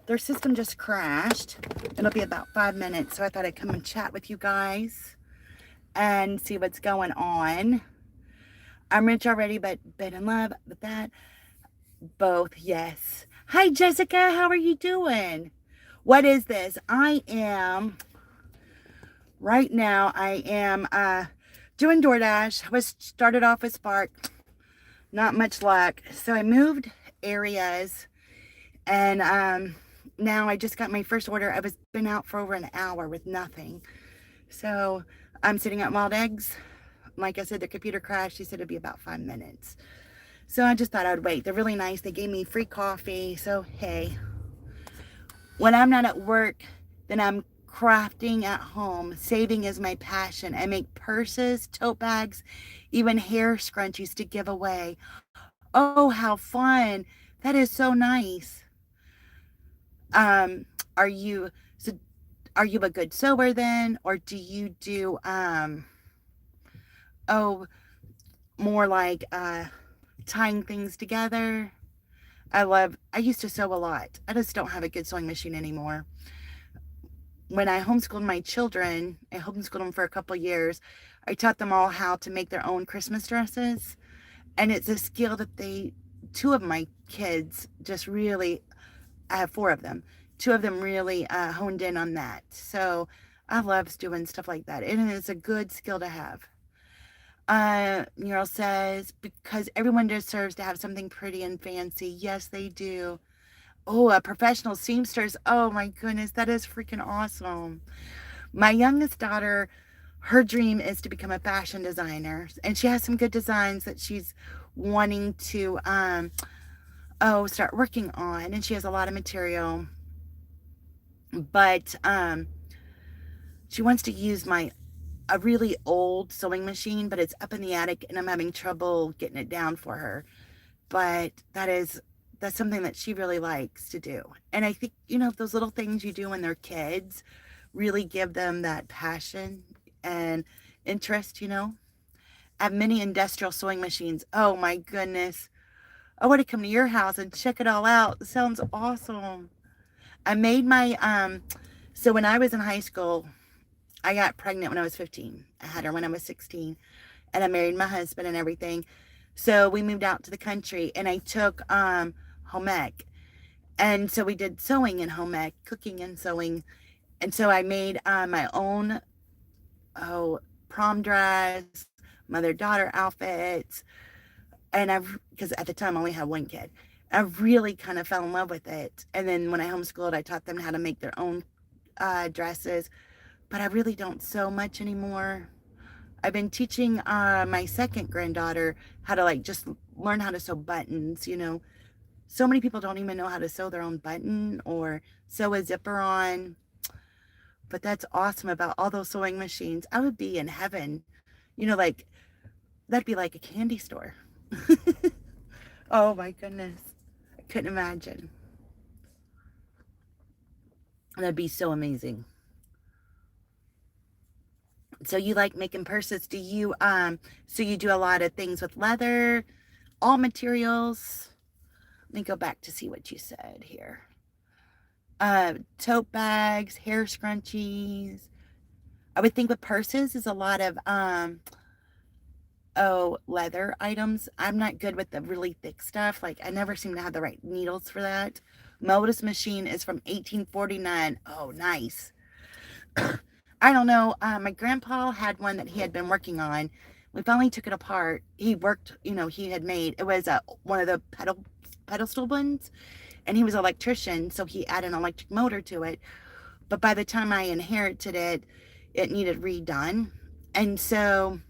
Speaker 1: their system just crashed. It'll be about 5 minutes, so I thought I'd come and chat with you guys. and see what's going on. I'm rich already, but been in love with that. Both, yes. Hi, Jessica. How are you doing? What is this? Right now, I am doing DoorDash. I was started off with Spark. Not much luck. So I moved areas, and now I just got my first order. I was been out for over an hour with nothing. So I'm sitting at Wild Eggs. Like I said, the computer crashed. She said it'd be about 5 minutes. So I just thought I'd wait. They're really nice. They gave me free coffee. So, hey, when I'm not at work, then I'm crafting at home. Saving is my passion. I make purses, tote bags, even hair scrunchies to give away. Oh, how fun. That is so nice. Um, are you so are you a good sewer then? Or do you do oh more like tying things together? I used to sew a lot. I just don't have a good sewing machine anymore. When I homeschooled my children, I homeschooled them for a couple years. I taught them all how to make their own Christmas dresses. And it's a skill that two of my kids just really, I have four of them. Two of them really honed in on that. So I love doing stuff like that. And it's a good skill to have. Mural says, because everyone deserves to have something pretty and fancy. Yes, they do. Oh, a professional seamstress. Oh my goodness, that is freaking awesome. My youngest daughter, her dream is to become a fashion designer. And she has some good designs that she's wanting to start working on. And she has a lot of material. But she wants to use a really old sewing machine, but it's up in the attic and I'm having trouble getting it down for her. But that's something that she really likes to do. And I think, those little things you do when they're kids really give them that passion and interest. I have many industrial sewing machines. Oh my goodness. I want to come to your house and check it all out. It sounds awesome. I made so when I was in high school, I got pregnant when I was 15. I had her when I was 16, and I married my husband and everything. So we moved out to the country, and I took home ec. And so we did sewing in home ec, cooking and sewing. And so I made my own prom dress, mother-daughter outfits. And because at the time I only had one kid, I really kind of fell in love with it. And then when I homeschooled, I taught them how to make their own dresses. But I really don't sew much anymore. I've been teaching my second granddaughter how to just learn how to sew buttons. So many people don't even know how to sew their own button or sew a zipper on. But that's awesome about all those sewing machines. I would be in heaven. That'd be like a candy store. Oh my goodness. I couldn't imagine. That'd be so amazing. So you like making purses? Do you so you do a lot of things with leather, all materials? Let me go back to see what you said here. Tote bags, hair scrunchies. I would think with purses is a lot of leather items. I'm not good with the really thick stuff. I never seem to have the right needles for that. Modus machine is from 1849. Oh, nice. I don't know. My grandpa had one that he had been working on. We finally took it apart. He worked, he had made, it was one of the pedestal ones, and he was an electrician, so he added an electric motor to it. But by the time I inherited it, it needed redone. And so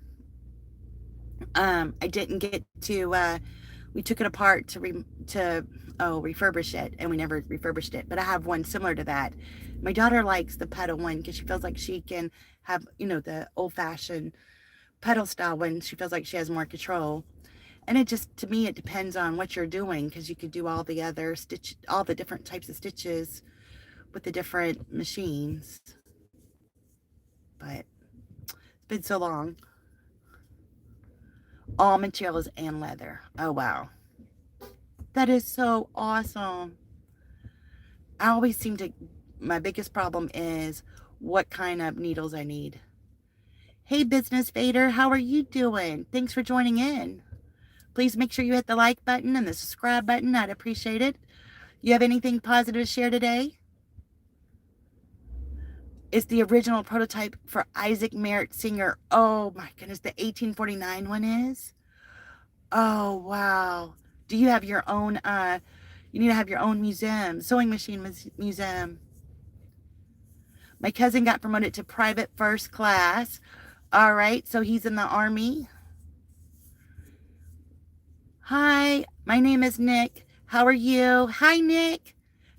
Speaker 1: I didn't get to, we took it apart to refurbish it, and we never refurbished it. But I have one similar to that. My daughter likes the pedal one because she feels like she can have, the old-fashioned pedal style one. She feels like she has more control. And to me, it depends on what you're doing, because you could do all the different types of stitches with the different machines. But it's been so long. All materials and leather. Oh, wow. That is so awesome. My biggest problem is what kind of needles I need. Hey, Business Vader, how are you doing? Thanks for joining in. Please make sure you hit the like button and the subscribe button. I'd appreciate it. You have anything positive to share today? It's the original prototype for Isaac Merritt Singer. Oh my goodness, the 1849 one is? Oh, wow. Do you have your own, you need to have your own museum, sewing machine museum. My cousin got promoted to private first class. All right, so he's in the Army. Hi, my name is Nick. How are you? Hi, Nick.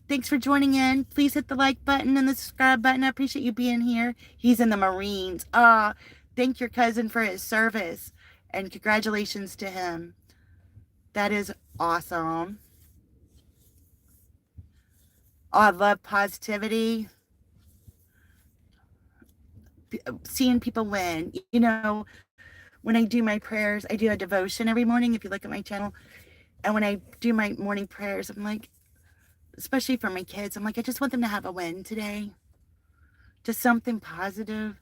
Speaker 1: Thanks for joining in. Please hit the like button and the subscribe button. I appreciate you being here. He's in the Marines. Thank your cousin for his service and congratulations to him. That is awesome. Oh, I love positivity. Seeing people win. You know, when I do my prayers, I do a devotion every morning. If you look at my channel, and when I do my morning prayers, I'm like, especially for my kids, I'm like, I just want them to have a win today. Just something positive.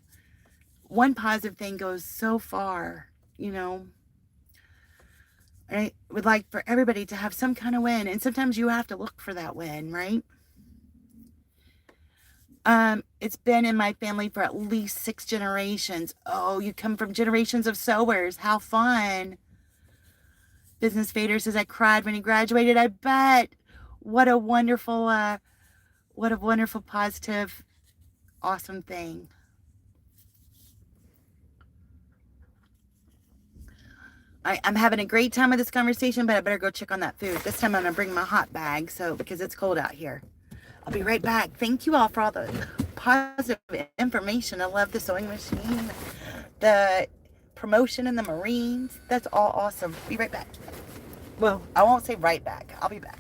Speaker 1: One positive thing goes so far, you know. I would like for everybody to have some kind of win. And sometimes you have to look for that win, right? It's been in my family for at least 6 generations. Oh, you come from generations of sewers. How fun. Business Vader says I cried when he graduated. I bet. What a wonderful, positive, awesome thing. I'm having a great time with this conversation, but I better go check on that food. This time I'm going to bring my hot bag, because it's cold out here. I'll be right back. Thank you all for all the positive information. I love the sewing machine, the promotion in the Marines. That's all awesome. Be right back. Well, I won't say right back. I'll be back.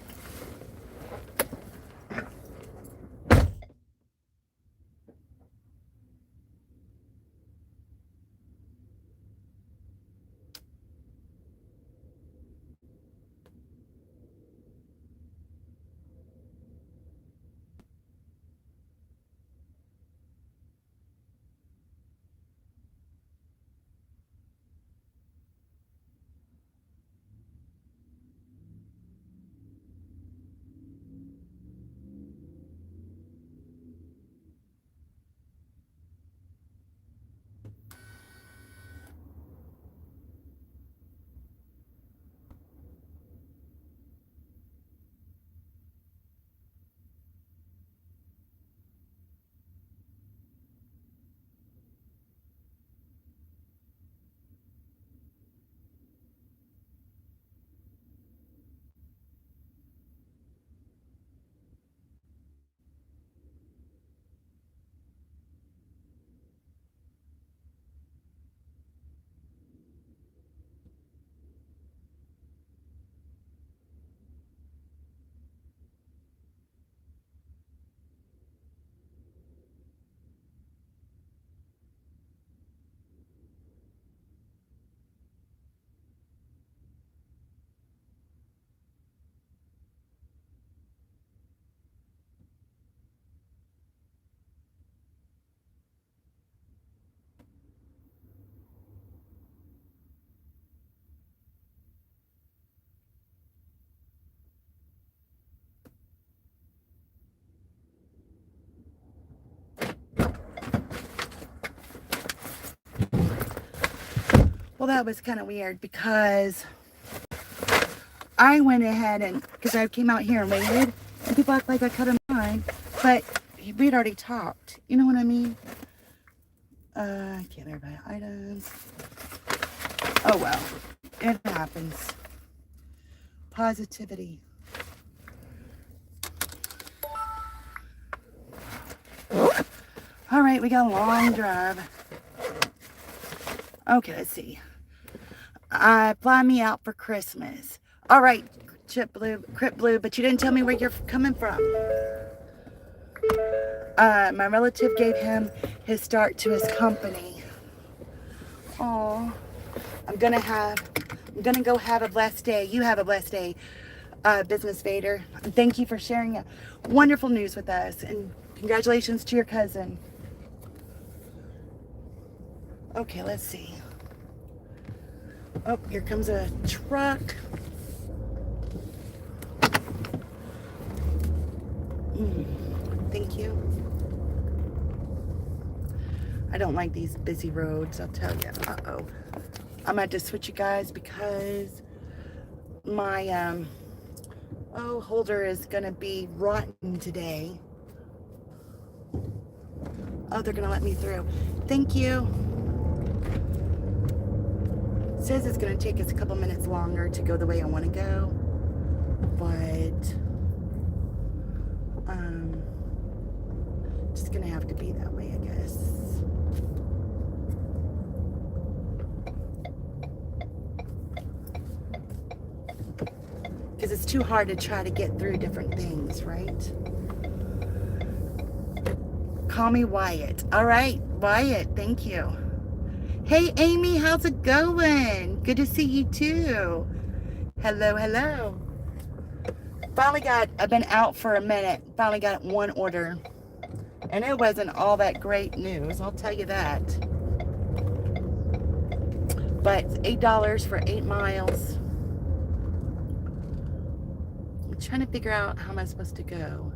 Speaker 1: Well, that was kind of weird because I went ahead and, because I came out here and waited, and people act like I cut him line, but we'd already talked. You know what I mean? I can't verify items. Oh, well. It happens. Positivity. All right, we got a long drive. Okay, let's see. Fly me out for Christmas. All right, Crypt Blue, but you didn't tell me where you're coming from. My relative gave him his start to his company. Oh, I'm gonna go have a blessed day. You have a blessed day, Business Vader. And thank you for sharing wonderful news with us. And congratulations to your cousin. Okay, let's see. Oh, here comes a truck. Thank you. I don't like these busy roads, I'll tell you. Uh-oh. I'm going to switch you guys because my holder is going to be rotten today. Oh, they're going to let me through. Thank you. It says it's going to take us a couple minutes longer to go the way I want to go. But just going to have to be that way, I guess. Because it's too hard to try to get through different things, right? Call me Wyatt. All right, Wyatt, thank you. Hey, Amy, how's it going? Good to see you too. Hello, hello. I've been out for a minute. Finally got one order. And it wasn't all that great news, I'll tell you that. But it's $8 for 8 miles. I'm trying to figure out how am I supposed to go.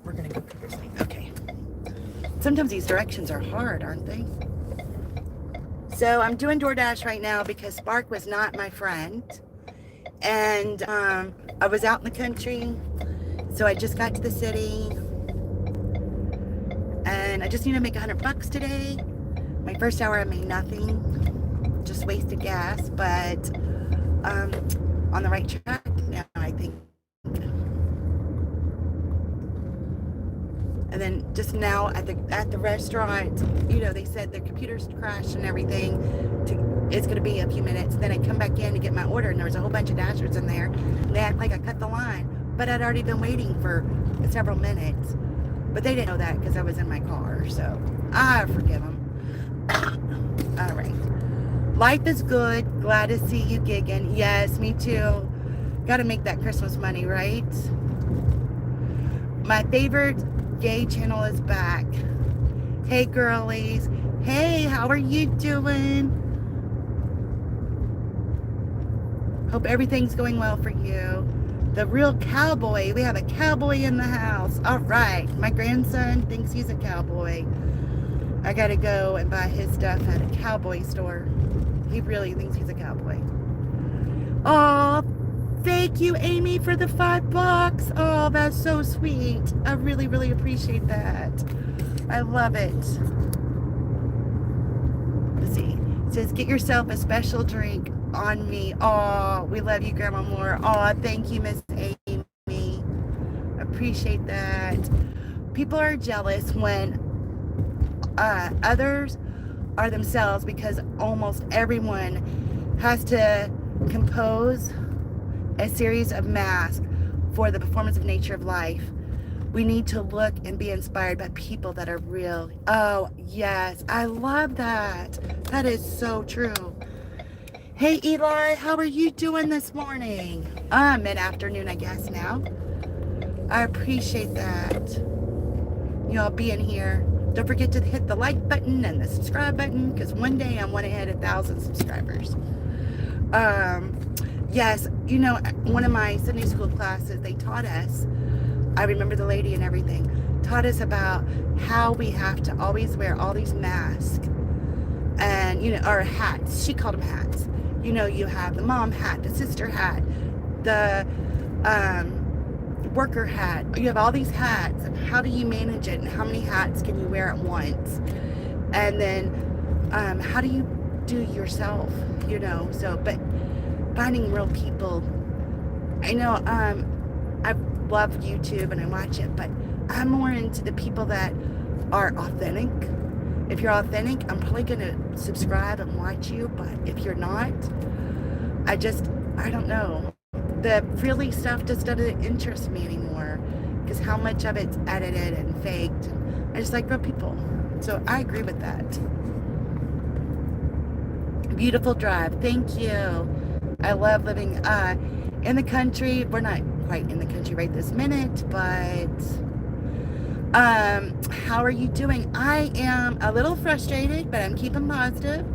Speaker 1: We're gonna go Coopersley. Okay. Sometimes these directions are hard, aren't they? So I'm doing DoorDash right now because Spark was not my friend. And I was out in the country. So I just got to the city. And I just need to make $100 today. My first hour I made nothing. Just wasted gas. But on the right track now, I think. And then just now at the restaurant, you know, they said their computers crashed and everything. It's going to be a few minutes. Then I come back in to get my order, and there was a whole bunch of Dashers in there. And they act like I cut the line, but I'd already been waiting for several minutes. But they didn't know that because I was in my car, so I forgive them. All right. Life is good. Glad to see you gigging. Yes, me too. Got to make that Christmas money, right? My favorite gay channel is back. Hey girlies. Hey, how are you doing? Hope everything's going well for you. The real cowboy. We have a cowboy in the house. All right. My grandson thinks he's a cowboy. I gotta go and buy his stuff at a cowboy store. He really thinks he's a cowboy. Oh, thank you, Amy, for the $5. Oh, that's so sweet. I really, really appreciate that. I love it. Let's see. It says, get yourself a special drink on me. Oh, we love you, Grandma Moore. Oh, thank you, Miss Amy. Appreciate that. People are jealous when others are themselves because almost everyone has to compose a series of masks for the performance of nature of life. We need to look and be inspired by people that are real. Oh, yes. I love that. That is so true. Hey, Eli, how are you doing this morning? Mid-afternoon, I guess, now. I appreciate that. Y'all being here. Don't forget to hit the like button and the subscribe button because one day I want to hit 1,000 subscribers. Yes, you know, one of my Sunday school classes, they taught us, I remember the lady and everything, taught us about how we have to always wear all these masks and, you know, or hats. She called them hats. You know, you have the mom hat, the sister hat, the worker hat. You have all these hats, and how do you manage it, and how many hats can you wear at once? And then how do you do yourself, you know? So, but finding real people. I know I love YouTube and I watch it, but I'm more into the people that are authentic. If you're authentic, I'm probably gonna subscribe and watch you, but if you're not, I don't know. The frilly stuff just doesn't interest me anymore because how much of it's edited and faked. I just like real people. So I agree with that. Beautiful drive. Thank you. I love living in the country. We're not quite in the country right this minute, but how are you doing? I am a little frustrated, but I'm keeping positive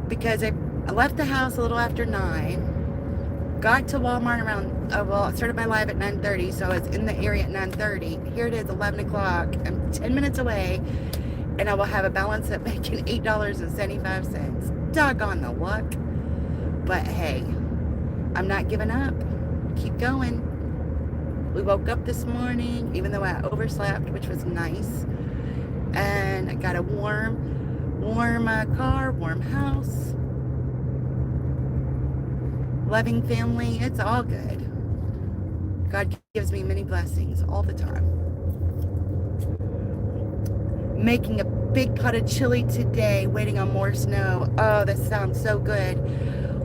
Speaker 1: because I left the house a little after 9, got to Walmart around, well, I started my live at 9:30, so I was in the area at 9:30. Here it is, 11 o'clock. I'm 10 minutes away, and I will have a balance of making $8.75. Doggone the luck. But hey, I'm not giving up. Keep going. We woke up this morning, even though I overslept, which was nice. And I got a warm car, warm house, loving family. It's all good. God gives me many blessings all the time. Making a big pot of chili today, waiting on more snow. Oh, this sounds so good.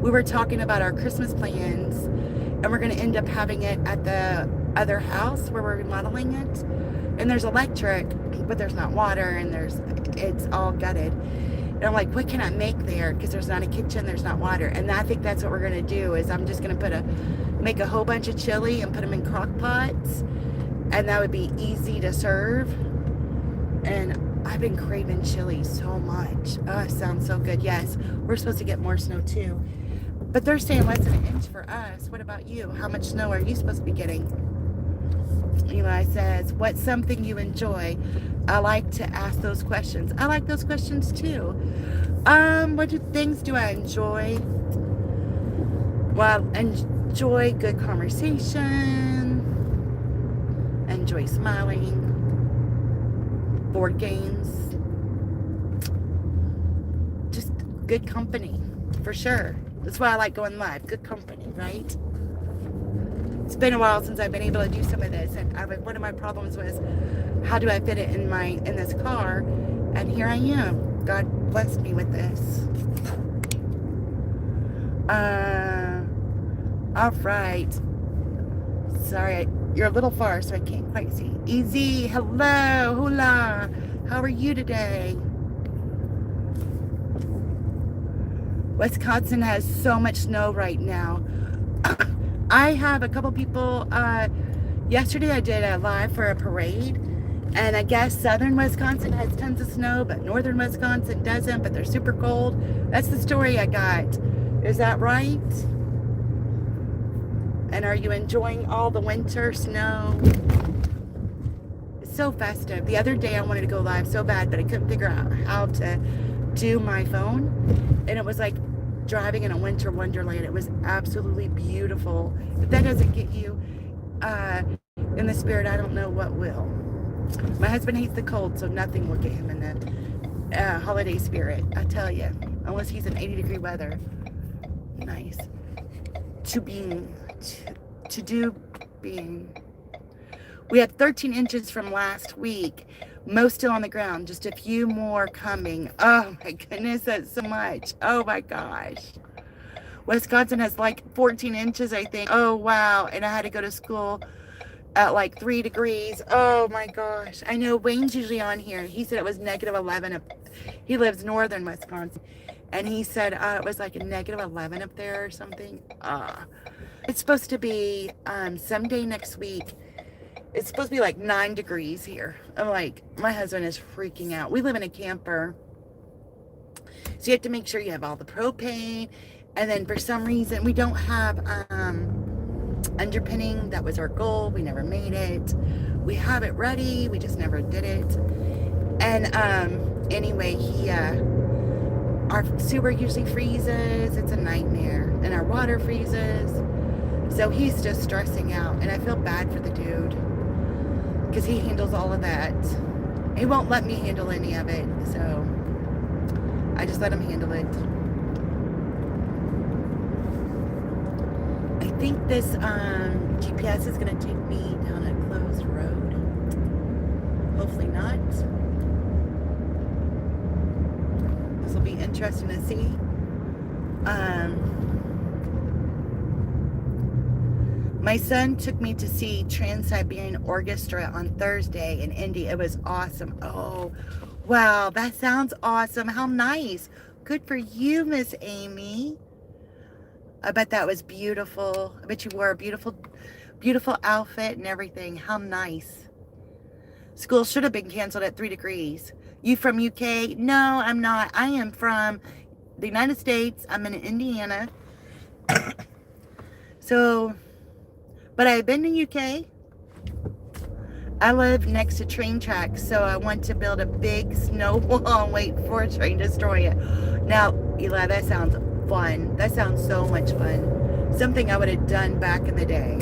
Speaker 1: We were talking about our Christmas plans, and we're going to end up having it at the other house where we're remodeling it. And there's electric, but there's not water, and it's all gutted. And I'm like, what can I make there? Because there's not a kitchen, there's not water. And I think that's what we're going to do, is I'm just going to make a whole bunch of chili and put them in crock pots. And that would be easy to serve. And I've been craving chili so much. Oh, it sounds so good. Yes, we're supposed to get more snow too. But they're saying less than an inch for us. What about you? How much snow are you supposed to be getting? Eli says, what's something you enjoy? I like to ask those questions. I like those questions too. What things do I enjoy? Well, enjoy good conversation. Enjoy smiling. Board games. Just good company, for sure. That's why I like going live. Good company, right? It's been a while since I've been able to do some of this, and one of my problems was, how do I fit it in this car? And here I am. God blessed me with this. All right. Sorry, you're a little far, so I can't quite see. Easy, hello, hola. How are you today? Wisconsin has so much snow right now. I have a couple people, yesterday I did a live for a parade, and I guess southern Wisconsin has tons of snow, but northern Wisconsin doesn't, but they're super cold. That's the story I got. Is that right? And are you enjoying all the winter snow? It's so festive. The other day I wanted to go live so bad, but I couldn't figure out how to do my phone, and it was like driving in a winter wonderland. It was absolutely beautiful. If that doesn't get you in the spirit, I don't know what will. My husband hates the cold, so nothing will get him in the holiday spirit, I tell you, unless he's in 80-degree weather. Nice. To do being. We had 13 inches from last week. Most still on the ground, just a few more coming. Oh my goodness, that's so much. Oh my gosh. Wisconsin has like 14 inches, I think. Oh wow, and I had to go to school at like 3 degrees. Oh my gosh. I know Wayne's usually on here. He said it was -11. He lives northern Wisconsin, and he said it was like a -11 up there or something. It's supposed to be someday next week. It's supposed to be like 9 degrees here. I'm like, my husband is freaking out. We live in a camper, so you have to make sure you have all the propane. And then for some reason, we don't have underpinning. That was our goal. We never made it. We have it ready. We just never did it. And anyway, our sewer usually freezes. It's a nightmare. And our water freezes. So he's just stressing out. And I feel bad for the dude, because he handles all of that. He won't let me handle any of it, so I just let him handle it. I think this GPS is going to take me down a closed road. Hopefully not. This will be interesting to see. My son took me to see Trans-Siberian Orchestra on Thursday in Indy. It was awesome. Oh, wow, that sounds awesome. How nice. Good for you, Miss Amy. I bet that was beautiful. I bet you wore a beautiful Beautiful outfit and everything. How nice. School should have been canceled at 3 degrees. You from UK? No, I'm not. I am from the United States. I'm in Indiana. So, but I've been to UK. I live next to train tracks, so I want to build a big snow wall and wait for a train to destroy it. Now, Eli, that sounds fun. That sounds so much fun. Something I would have done back in the day.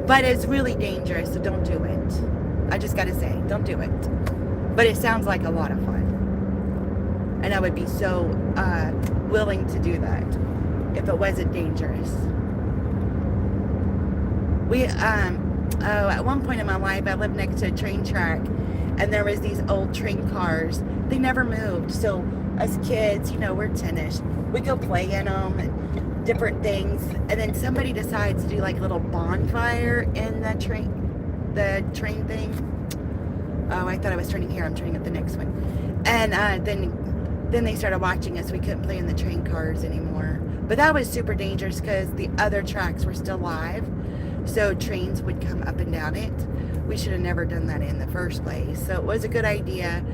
Speaker 1: But it's really dangerous, so don't do it. I just gotta say, don't do it. But it sounds like a lot of fun. And I would be so willing to do that if it wasn't dangerous. At one point in my life, I lived next to a train track, and there was these old train cars. They never moved. So as kids, we're 10-ish. We go play in them and different things. And then somebody decides to do like a little bonfire in the train thing. Oh, I thought I was turning here. I'm turning up the next one. And then they started watching us. We couldn't play in the train cars anymore. But that was super dangerous because the other tracks were still live. So trains would come up and down it. We should have never done that in the first place. So it was a good idea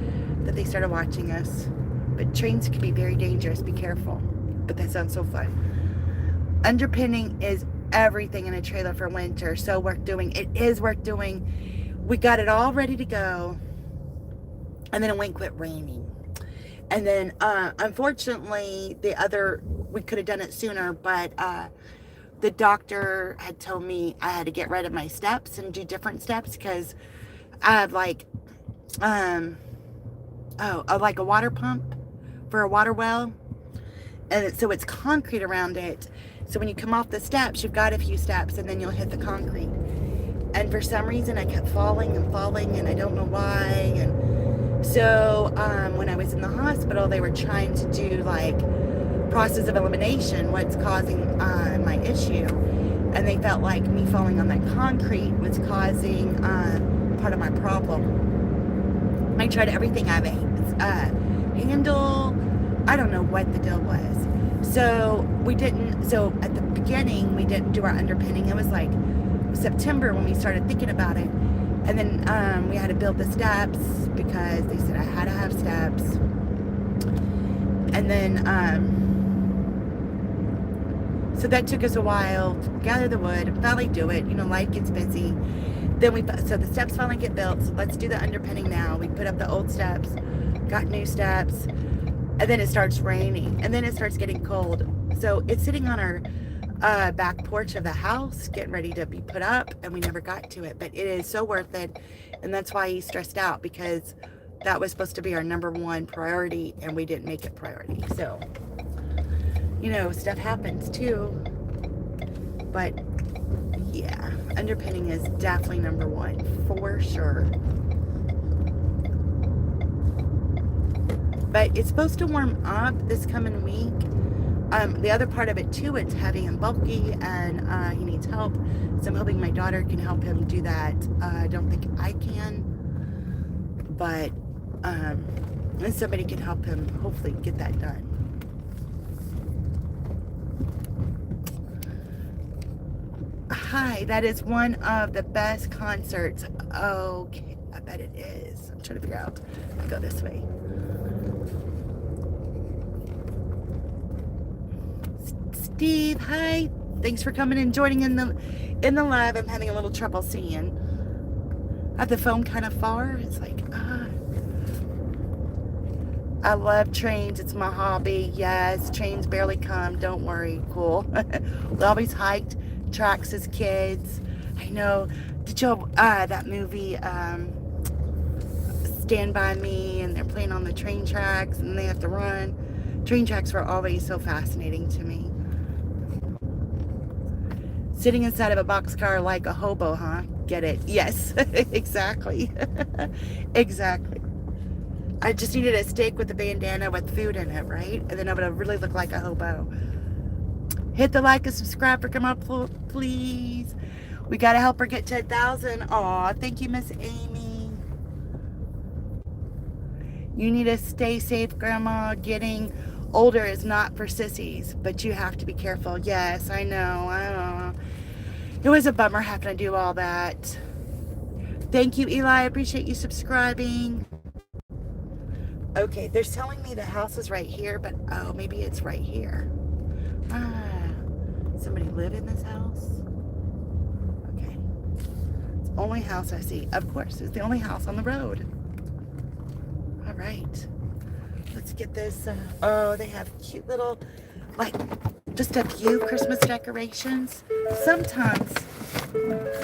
Speaker 1: that they started watching us. But trains can be very dangerous. Be careful. But that sounds so fun. Underpinning is everything in a trailer for winter. So it is worth doing. We got it all ready to go. And then it went quit raining. And then unfortunately we could have done it sooner, but the doctor had told me I had to get rid of my steps and do different steps because I have like a water pump for a water well. And so it's concrete around it. So when you come off the steps, you've got a few steps and then you'll hit the concrete. And for some reason I kept falling and I don't know why. And so when I was in the hospital, they were trying to do like process of elimination, what's causing my issue, and they felt like me falling on that concrete was causing part of my problem. I tried everything. I have a handle. I don't know what the deal was. So at the beginning we didn't do our underpinning. It was like September when we started thinking about it, and then we had to build the steps because they said I had to have steps. And then so that took us a while to gather the wood and finally do it. Life gets busy. So the steps finally get built. So let's do the underpinning now. We put up the old steps, got new steps, and then it starts raining, and then it starts getting cold. So it's sitting on our back porch of the house, getting ready to be put up, and we never got to it. But it is so worth it, and that's why he's stressed out, because that was supposed to be our number one priority, and we didn't make it priority. So stuff happens too. But yeah, underpinning is definitely number one for sure. But it's supposed to warm up this coming week. The other part of it too, it's heavy and bulky, and he needs help. So I'm hoping my daughter can help him do that. I don't think I can, but and somebody can help him hopefully get that done. Hi, that is one of the best concerts. Okay, I bet it is. I'm trying to figure out how to go this way. Steve, hi. Thanks for coming and joining in the live. I'm having a little trouble seeing. I have the phone kind of far. It's like, I love trains. It's my hobby. Yes, trains barely come. Don't worry. Cool. We always hiked tracks as kids. I know. Did y'all that movie Stand By Me, and they're playing on the train tracks and they have to run? Train tracks were always so fascinating to me. Sitting inside of a boxcar like a hobo, huh? Get it? Yes. Exactly. Exactly. I just needed a steak with a bandana with food in it, right? And then I would have really looked like a hobo. Hit the like and subscribe for come up, please. We got to help her get 10,000. Aw, thank you, Miss Amy. You need to stay safe, Grandma. Getting older is not for sissies, but you have to be careful. Yes, I know. It was a bummer having to do all that. Thank you, Eli. I appreciate you subscribing. Okay, they're telling me the house is right here, but oh, maybe it's right here. Somebody live in this house? Okay. It's the only house I see. Of course, it's the only house on the road. All right. Let's get this. Oh, they have cute little, like, just a few Christmas decorations. Sometimes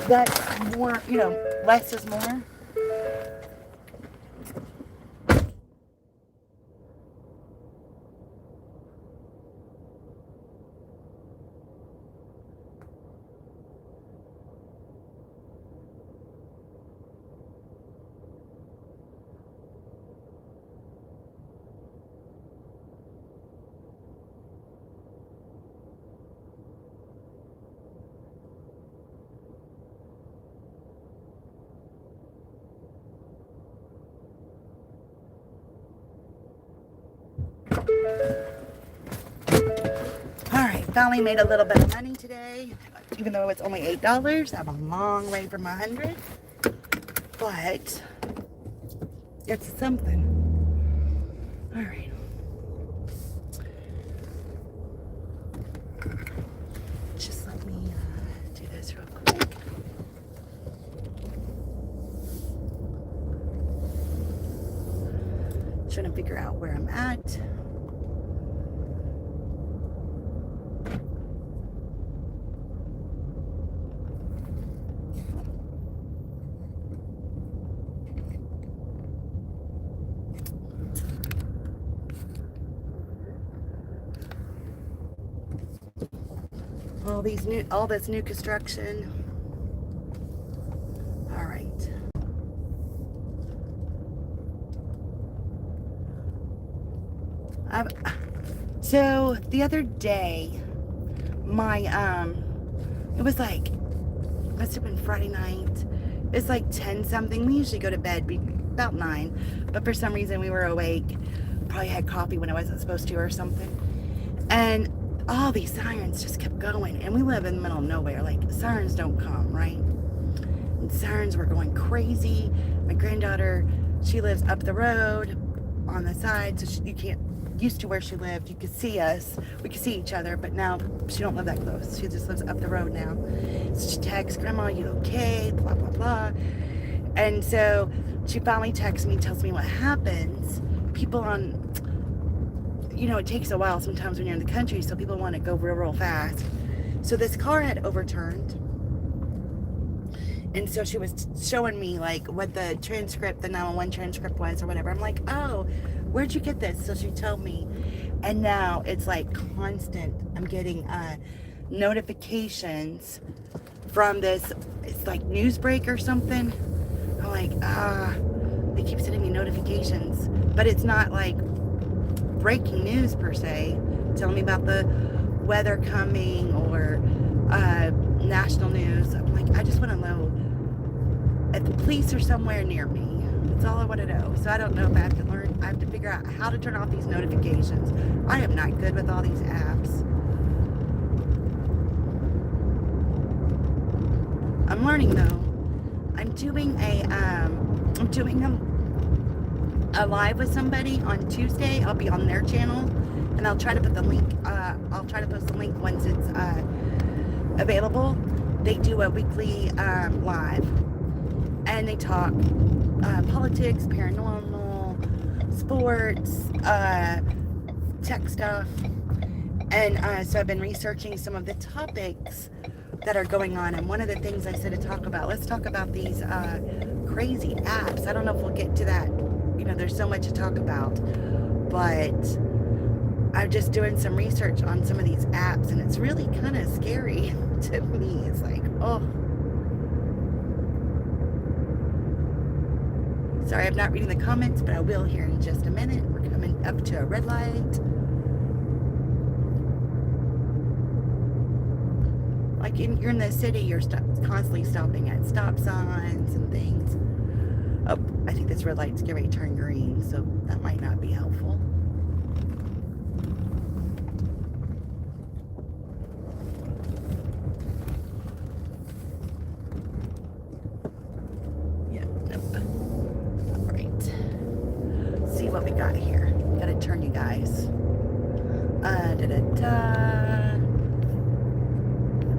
Speaker 1: that's more, less is more. Alright, finally made a little bit of money today. Even though it's only $8, I'm a long way from 100. But it's something. Alright. Just let me do this real quick. Trying to figure out where I'm at. All this new construction. All right. So the other day, it was like, must have been Friday night. It's like 10 something. We usually go to bed about 9, but for some reason we were awake. Probably had coffee when I wasn't supposed to or something. And all these sirens just kept going, and we live in the middle of nowhere. Like, sirens don't come, right? And sirens were going crazy. My granddaughter, she lives up the road on the side, so you can't, used to where she lived, you could see us, we could see each other, but now she don't live that close. She just lives up the road now. So she texts, Grandma, you okay? Blah, blah, blah. And so she finally texts me, tells me what happens. People on, it takes a while sometimes when you're in the country, so people want to go real, real fast. So this car had overturned. And so she was showing me, like, what the transcript, the 911 transcript was or whatever. I'm like, oh, where'd you get this? So she told me. And now it's, like, constant. I'm getting notifications from this, it's like Newsbreak or something. I'm like, they keep sending me notifications. But it's not, like, breaking news per se, telling me about the weather coming or national news. I'm like, I just want to know if the police are somewhere near me. That's all I want to know. So I don't know if I have to learn. I have to figure out how to turn off these notifications. I am not good with all these apps. I'm learning though. I'm doing a live with somebody on Tuesday. I'll be on their channel, and I'll try to put the link. I'll try to post the link once it's available. They do a weekly live, and they talk politics, paranormal, sports, tech stuff, and so I've been researching some of the topics that are going on. And one of the things I said to talk about, let's talk about these crazy apps. I don't know if we'll get to that. There's so much to talk about, but I'm just doing some research on some of these apps, and it's really kind of scary to me. It's like, oh. Sorry, I'm not reading the comments, but I will here in just a minute. We're coming up to a red light. Like, you're in the city, you're constantly stopping at stop signs and things. Oh, I think this red light's getting ready to turn green, so that might not be helpful. got here? Gotta turn, you guys.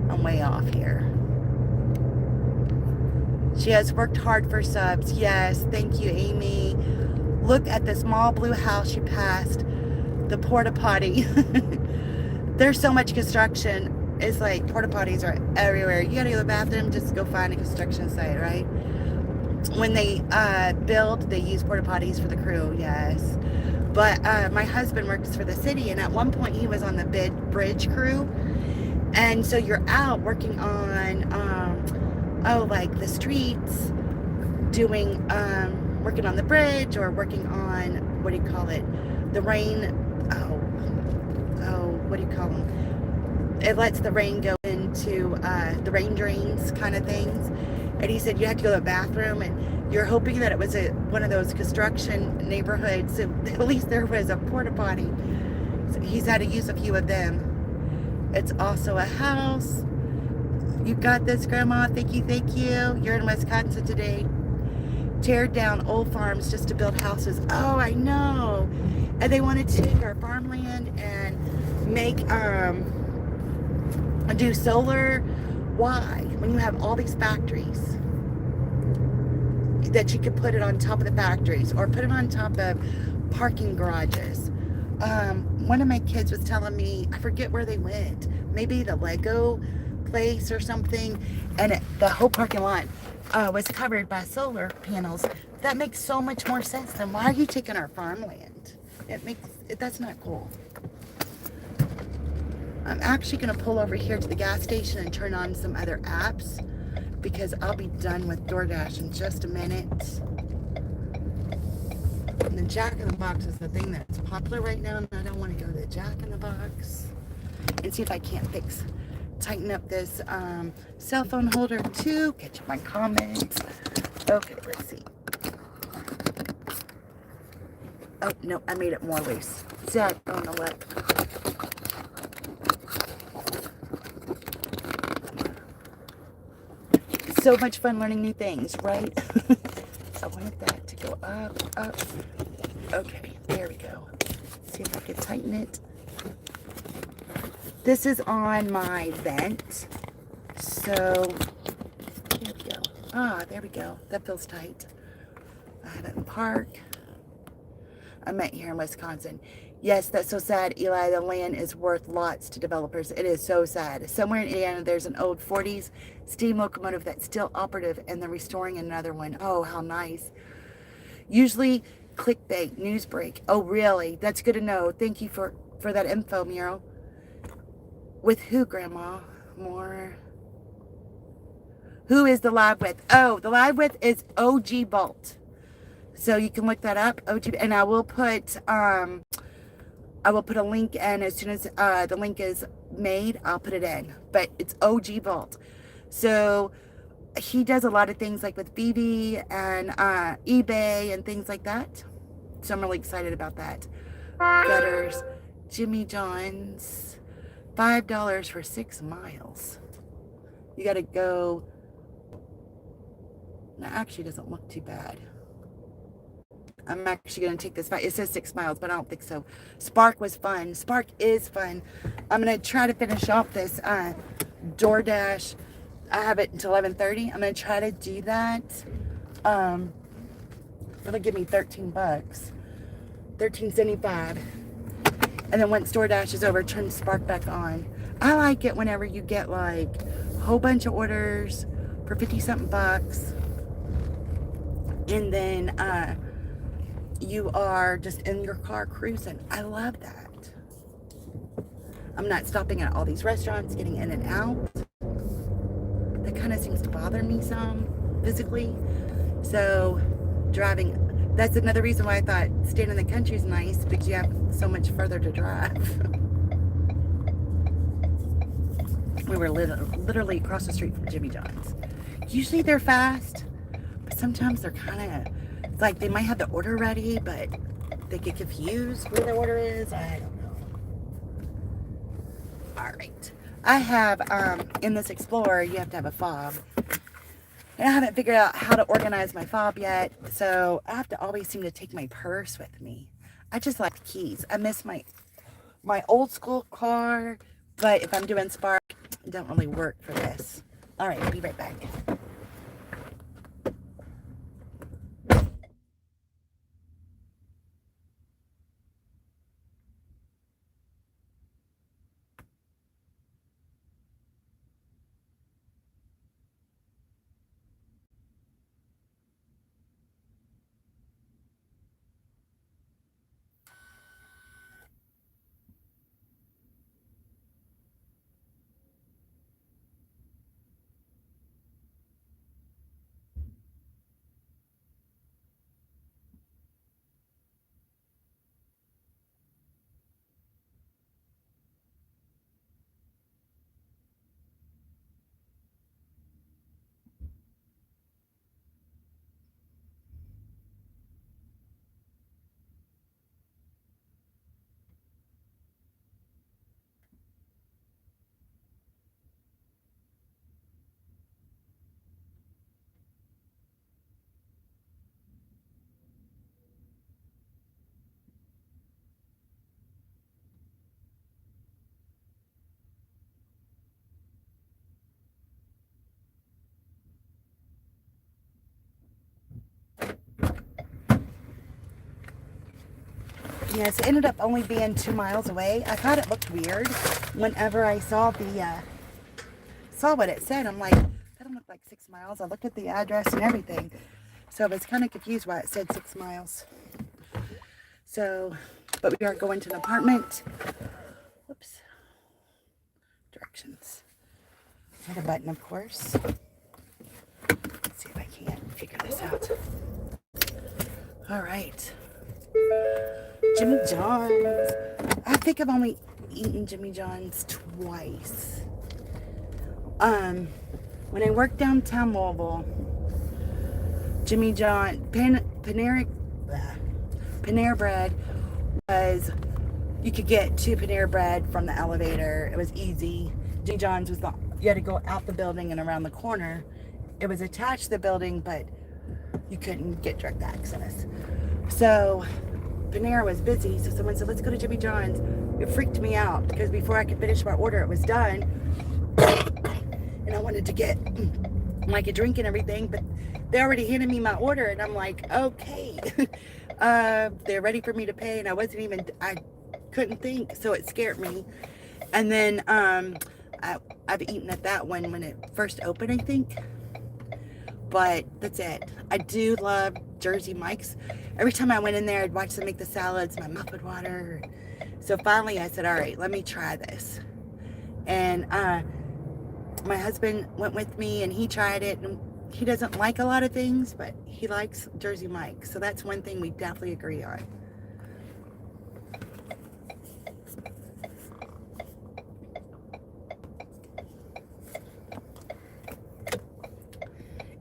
Speaker 1: I'm way off here. She has worked hard for subs. Yes, thank you, Amy. Look at the small blue house you passed. The porta potty. There's so much construction. It's like porta potties are everywhere. You gotta go to the bathroom, just go find a construction site, right? When they build, they use porta potties for the crew, yes. But my husband works for the city, and at one point he was on the bridge crew. And so you're out working on, like the streets, doing, working on the bridge, or working on, what do you call it? The rain, what do you call them? It lets the rain go into the rain drains kind of things. And he said you had to go to the bathroom, and you're hoping that it was one of those construction neighborhoods, so at least there was a porta potty. So he's had to use a few of them. It's also a house. You got this, Grandma. Thank you, thank you. You're in Wisconsin today. Tear down old farms just to build houses. Oh, I know. And they wanted to take our farmland and make do solar. Why? When you have all these factories, that you could put it on top of the factories or put it on top of parking garages. One of my kids was telling me, I forget where they went, maybe the Lego place or something, and the whole parking lot was covered by solar panels. That makes so much more sense than why are you taking our farmland? That's not cool. I'm actually going to pull over here to the gas station and turn on some other apps, because I'll be done with DoorDash in just a minute. And the Jack in the Box is the thing that's popular right now, and I don't want to go to the Jack in the Box. And see if I can't tighten up this cell phone holder too. Catch up my comments. Okay, let's see. Oh, no, I made it more loose. Zach on the left. So much fun learning new things, right? I wanted that to go up. Okay, there we go. See if I can tighten it. This is on my vent. So, there we go. Ah, there we go. That feels tight. I have it in park. I met here in Wisconsin. Yes, that's so sad, Eli. The land is worth lots to developers. It is so sad. Somewhere in Indiana, there's an old 40s steam locomotive that's still operative, and they're restoring another one. Oh, how nice. Usually clickbait, news break. Oh, really? That's good to know. Thank you for that info, Muriel. With who, Grandma? More. Who is the live with? Oh, the live with is OG Bolt. So you can look that up, OG, and I will put a link in as soon as the link is made. I'll put it in, but it's OG Vault. So he does a lot of things like with Vivi and eBay and things like that. So I'm really excited about that. Gutters, Jimmy John's, $5 for 6 miles. You got to go. That actually doesn't look too bad. I'm actually going to take this. It says 6 miles, but I don't think so. Spark was fun. Spark is fun. I'm going to try to finish off this DoorDash. I have it until 11:30. I'm going to try to do that. It'll give me $13. $13.75. And then once DoorDash is over, turn Spark back on. I like it whenever you get like a whole bunch of orders for 50-something bucks. And then you are just in your car cruising. I love that. I'm not stopping at all these restaurants, getting in and out. That kind of seems to bother me some physically. So driving, that's another reason why I thought staying in the country is nice, because you have so much further to drive. We were literally across the street from Jimmy John's. Usually they're fast, but sometimes they're kind of, it's like they might have the order ready, but they get confused where the order is. I don't know. All right. I have, in this Explorer, you have to have a fob. And I haven't figured out how to organize my fob yet, so I have to always seem to take my purse with me. I just like keys. I miss my old school car, but if I'm doing Spark, it don't really work for this. All right, I'll be right back. Yes, it ended up only being 2 miles away. I thought it looked weird whenever I saw saw what it said. I'm like, that don't look like 6 miles. I looked at the address and everything. So I was kind of confused why it said 6 miles. So, but we are going to an apartment. Whoops. Directions. Another button, of course. Let's see if I can't figure this out. All right. Jimmy John's. I think I've only eaten Jimmy John's twice. When I worked downtown Louisville, Jimmy John Panera Bread was, you could get 2 Panera Bread from the elevator. It was easy. Jimmy John's was you had to go out the building and around the corner. It was attached to the building, but you couldn't get direct access. So Panera was busy, so someone said, let's go to Jimmy John's. It freaked me out because before I could finish my order, it was done. And I wanted to get like a drink and everything, but they already handed me my order, and I'm like, okay. They're ready for me to pay, and I couldn't think, so it scared me. And then I've eaten at that one when it first opened, I think. But that's it. I do love Jersey Mike's. Every time I went in there, I'd watch them make the salads, my mouth would water. So finally I said, all right, let me try this. And my husband went with me and he tried it. And he doesn't like a lot of things, but he likes Jersey Mike's. So that's one thing we definitely agree on.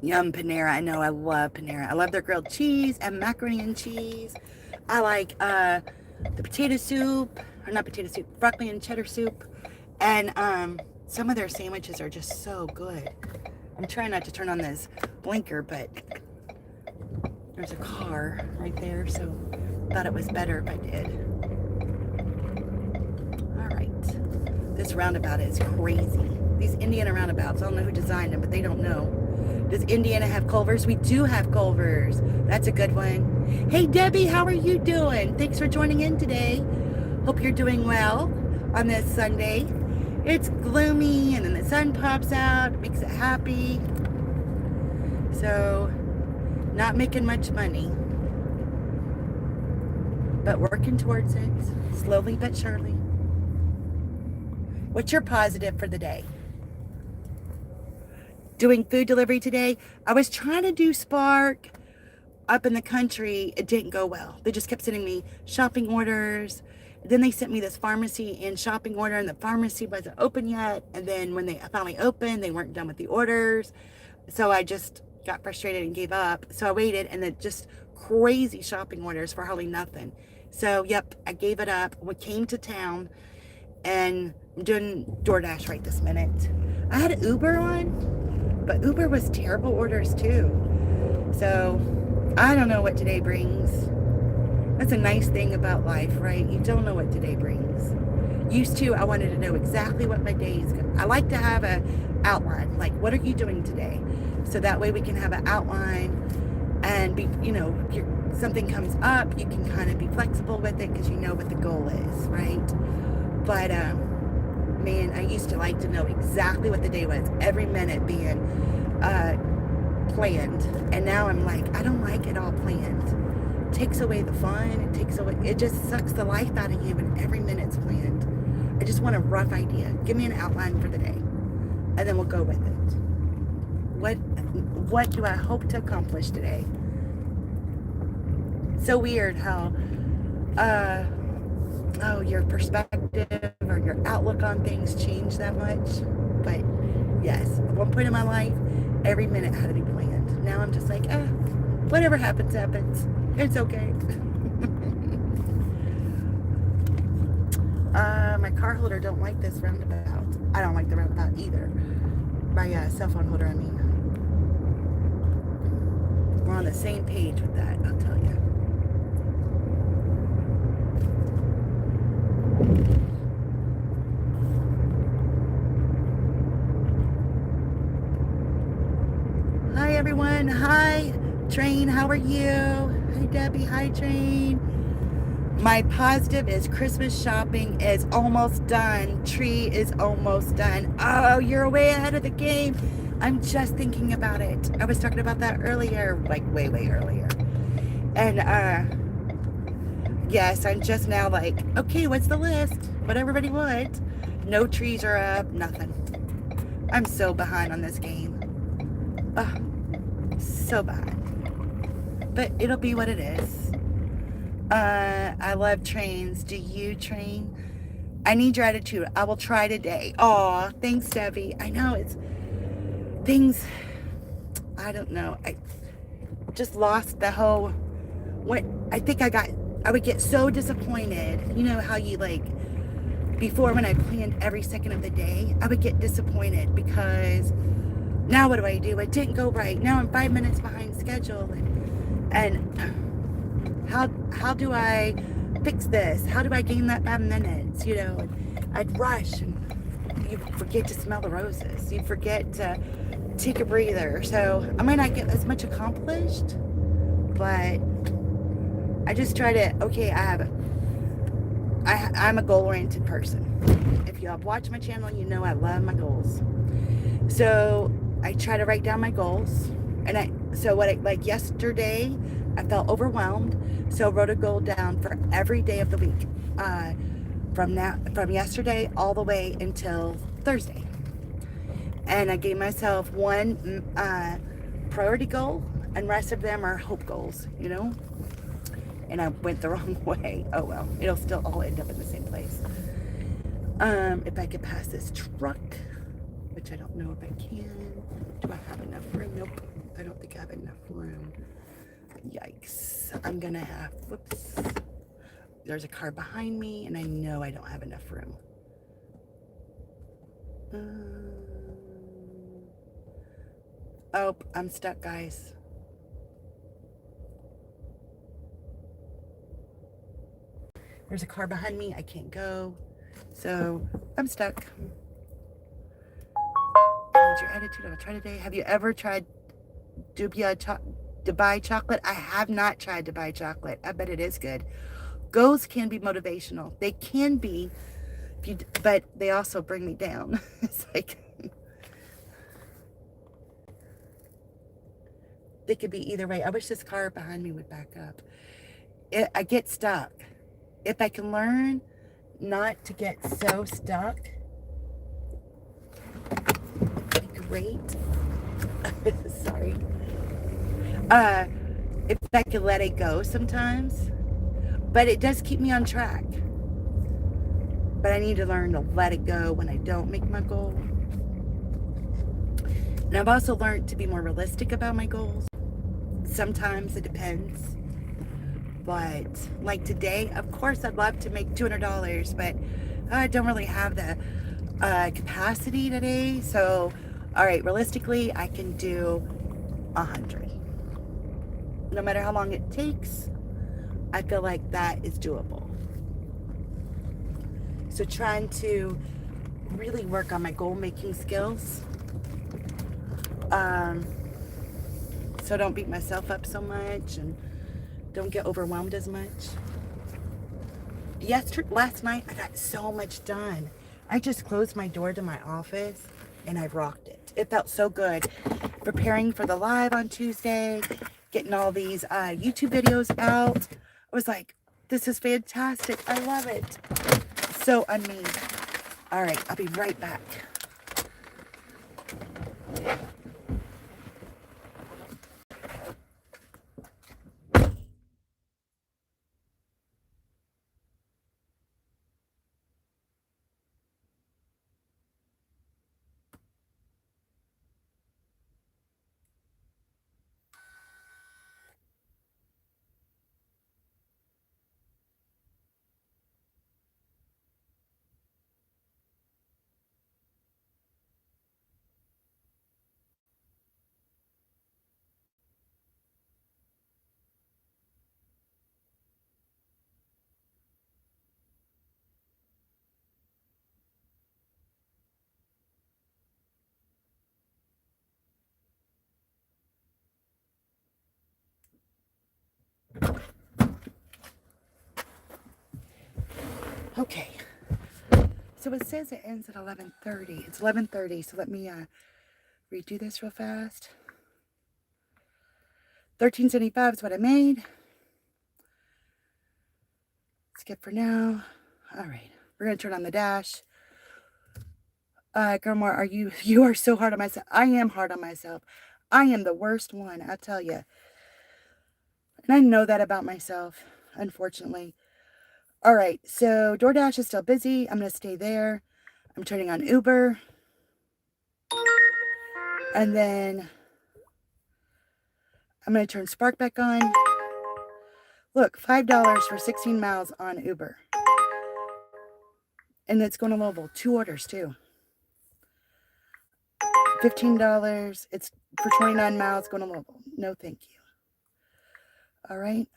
Speaker 1: Yum, Panera. I know, I love Panera. I love their grilled cheese and macaroni and cheese. I like the potato soup, or not potato soup, broccoli and cheddar soup. And some of their sandwiches are just so good. I'm trying not to turn on this blinker, but there's a car right there, so I thought it was better if I did. All right. This roundabout is crazy. These Indiana roundabouts, I don't know who designed them, but they don't know. Does Indiana have Culvers? We do have Culvers. That's a good one. Hey, Debbie, how are you doing? Thanks for joining in today. Hope you're doing well on this Sunday. It's gloomy, and then the sun pops out. It makes it happy. So, not making much money, but working towards it, slowly but surely. What's your positive for the day? Doing food delivery today. I was trying to do Spark up in the country. It didn't go well. They just kept sending me shopping orders. Then they sent me this pharmacy and shopping order, and the pharmacy wasn't open yet. And then when they finally opened, they weren't done with the orders. So I just got frustrated and gave up. So I waited, and then just crazy shopping orders for hardly nothing. So, yep, I gave it up. We came to town, and I'm doing DoorDash right this minute. I had Uber on, but Uber was terrible orders too. So I don't know what today brings. That's a nice thing about life, right? You don't know what today brings. Used to, I wanted to know exactly what my day is going to. I like to have a outline, like what are you doing today? So that way we can have an outline and be, if something comes up, you can kind of be flexible with it because you know what the goal is, right? But man, I used to like to know exactly what the day was, every minute being planned. And now I'm like, I don't like it all planned. It takes away the fun. It just sucks the life out of you when every minute's planned. I just want a rough idea. Give me an outline for the day, and then we'll go with it. What do I hope to accomplish today? So weird how your perspective or your outlook on things change that much. But yes, at one point in my life, every minute had to be planned. Now I'm just like, whatever happens, happens. It's okay. My car holder don't like this roundabout. I don't like the roundabout either. My cell phone holder, I mean. We're on the same page with that, I'll tell you. Hi everyone. Hi Train, how are you? Hi Debbie. Hi Train. My positive is Christmas shopping is almost done. Tree is almost done. Oh, you're way ahead of the game. I'm just thinking about it. I was talking about that earlier, like way earlier. And yes, I'm just now like, okay, what's the list? What everybody wants? No trees are up, nothing. I'm so behind on this game. So behind. But it'll be what it is. I love trains. Do you train? I need your attitude. I will try today. Aw, thanks, Debbie. I know it's things. I don't know. I just lost the whole. What I think I would get so disappointed. You know how you like before when I planned every second of the day, I would get disappointed because now what do I do? It didn't go right. Now I'm 5 minutes behind schedule, and how do I fix this? How do I gain that 5 minutes? And I'd rush, and you forget to smell the roses. You forget to take a breather. So I might not get as much accomplished, but I just try to, okay, I'm a goal-oriented person. If you have watched my channel, you know I love my goals. So I try to write down my goals. Like yesterday, I felt overwhelmed. So I wrote a goal down for every day of the week. From yesterday all the way until Thursday. And I gave myself one priority goal, and the rest of them are hope goals, And I went the wrong way. Oh well, it'll still all end up in the same place. If I could pass this truck, which I don't know if I can. Do I have enough room? Nope, I don't think I have enough room. Yikes. I'm gonna have, whoops. There's a car behind me, and I know I don't have enough room. Oh, I'm stuck, guys. There's a car behind me. I can't go. So I'm stuck. What's your attitude? I'll try today. Have you ever tried Dubai chocolate? I have not tried Dubai chocolate. I bet it is good. Goals can be motivational. They can be, but they also bring me down. It's like they could be either way. I wish this car behind me would back up. I get stuck. If I can learn not to get so stuck, it'd be great. Sorry. If I could let it go sometimes, but it does keep me on track. But I need to learn to let it go when I don't make my goal. And I've also learned to be more realistic about my goals. Sometimes it depends. But like today, of course, I'd love to make $200, but I don't really have the capacity today. So, all right, realistically, I can do 100. No matter how long it takes, I feel like that is doable. So trying to really work on my goal making skills. So I don't beat myself up so much and don't get overwhelmed as much. Last night I got so much done. I just closed my door to my office and I rocked it. It felt so good. Preparing for the live on Tuesday, getting all these YouTube videos out. I was like, this is fantastic. I love it. So amazing. All right, I'll be right back. Okay. So it says it ends at 11:30. It's 11:30, so let me redo this real fast. $13.75 is what I made. Skip for now. All right, we're gonna turn on the dash. Grandma, you are so hard on myself. I am hard on myself. I am the worst one, I tell you. And I know that about myself, unfortunately. All right, so DoorDash is still busy. I'm gonna stay there. I'm turning on Uber. And then I'm gonna turn Spark back on. Look, $5 for 16 miles on Uber. And it's going to Louisville. 2 orders too. $15. It's for 29 miles going to Louisville. No, thank you. All right.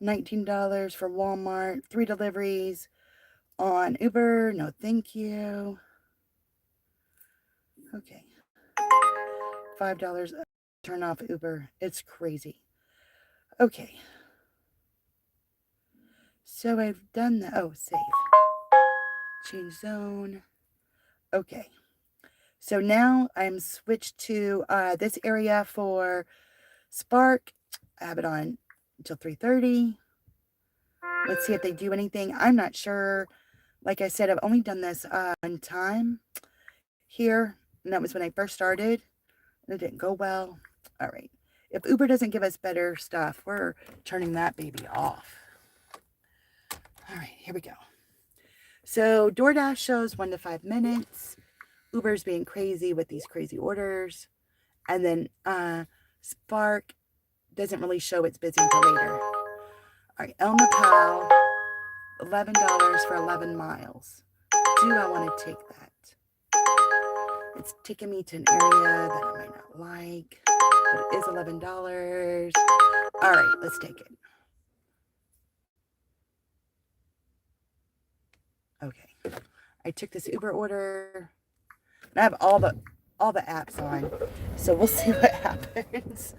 Speaker 1: $19 for Walmart. 3 deliveries on Uber. No, thank you. Okay. $5. Turn off Uber. It's crazy. Okay. So I've done that. Oh, save. Change zone. Okay. So now I'm switched to this area for Spark. I have it on until 3:30. Let's see if they do anything. I'm not sure. Like I said, I've only done this one time here, and that was when I first started. And it didn't go well. All right. If Uber doesn't give us better stuff, we're turning that baby off. All right, here we go. So DoorDash shows 1 to 5 minutes. Uber's being crazy with these crazy orders. And then Spark doesn't really show it's busy until later. All right, El Nopal, $11 for 11 miles. Do I want to take that? It's taking me to an area that I might not like, but it is $11. All right, let's take it. Okay, I took this Uber order. And I have all the apps on, so we'll see what happens.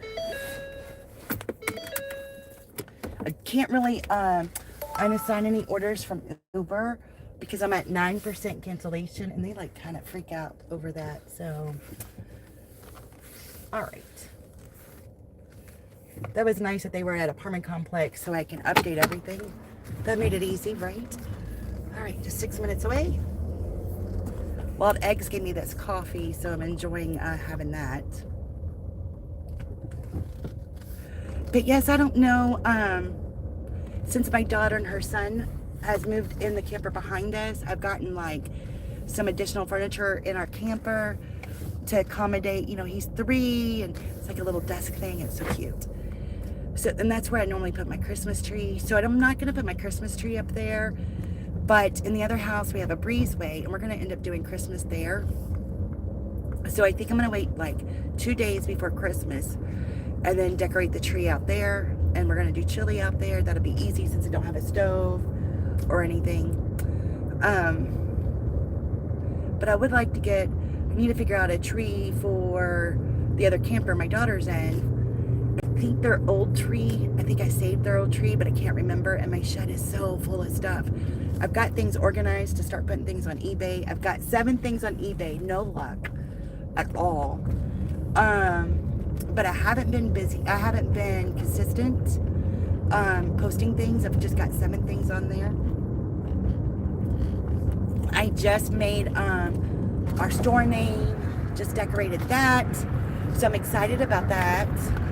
Speaker 1: I can't really unassign any orders from Uber because I'm at 9% cancellation, and they like kind of freak out over that. So, all right. That was nice that they were at apartment complex, so I can update everything. That made it easy, right? All right, just 6 minutes away. Wild Eggs gave me this coffee, so I'm enjoying having that. But yes, I don't know, since my daughter and her son has moved in the camper behind us, I've gotten like some additional furniture in our camper to accommodate, you know, he's 3 and it's like a little desk thing. It's so cute. So, and that's where I normally put my Christmas tree. So I'm not going to put my Christmas tree up there. But in the other house, we have a breezeway, and we're going to end up doing Christmas there. So I think I'm going to wait like 2 days before Christmas and then decorate the tree out there. And we're going to do chili out there. That'll be easy since I don't have a stove or anything. But I would like to I need to figure out a tree for the other camper my daughter's in. I think their old tree, I think I saved their old tree, but I can't remember. And my shed is so full of stuff. I've got things organized to start putting things on eBay. I've got 7 things on eBay. No luck at all. But I haven't been busy. I haven't been consistent posting things. I've just got 7 things on there. I just made our store name, just decorated that. So I'm excited about that.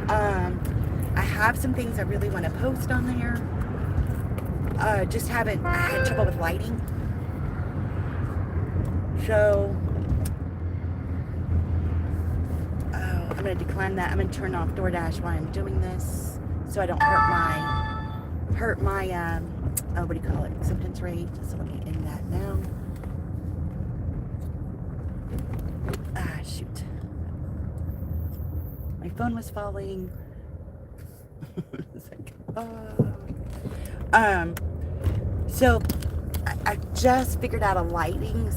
Speaker 1: I have some things I really want to post on there. I had trouble with lighting. So, I'm going to decline that. I'm going to turn off DoorDash while I'm doing this so I don't hurt my what do you call it, acceptance rate. So let me end that now. Shoot. My phone was falling. So I just figured out a lighting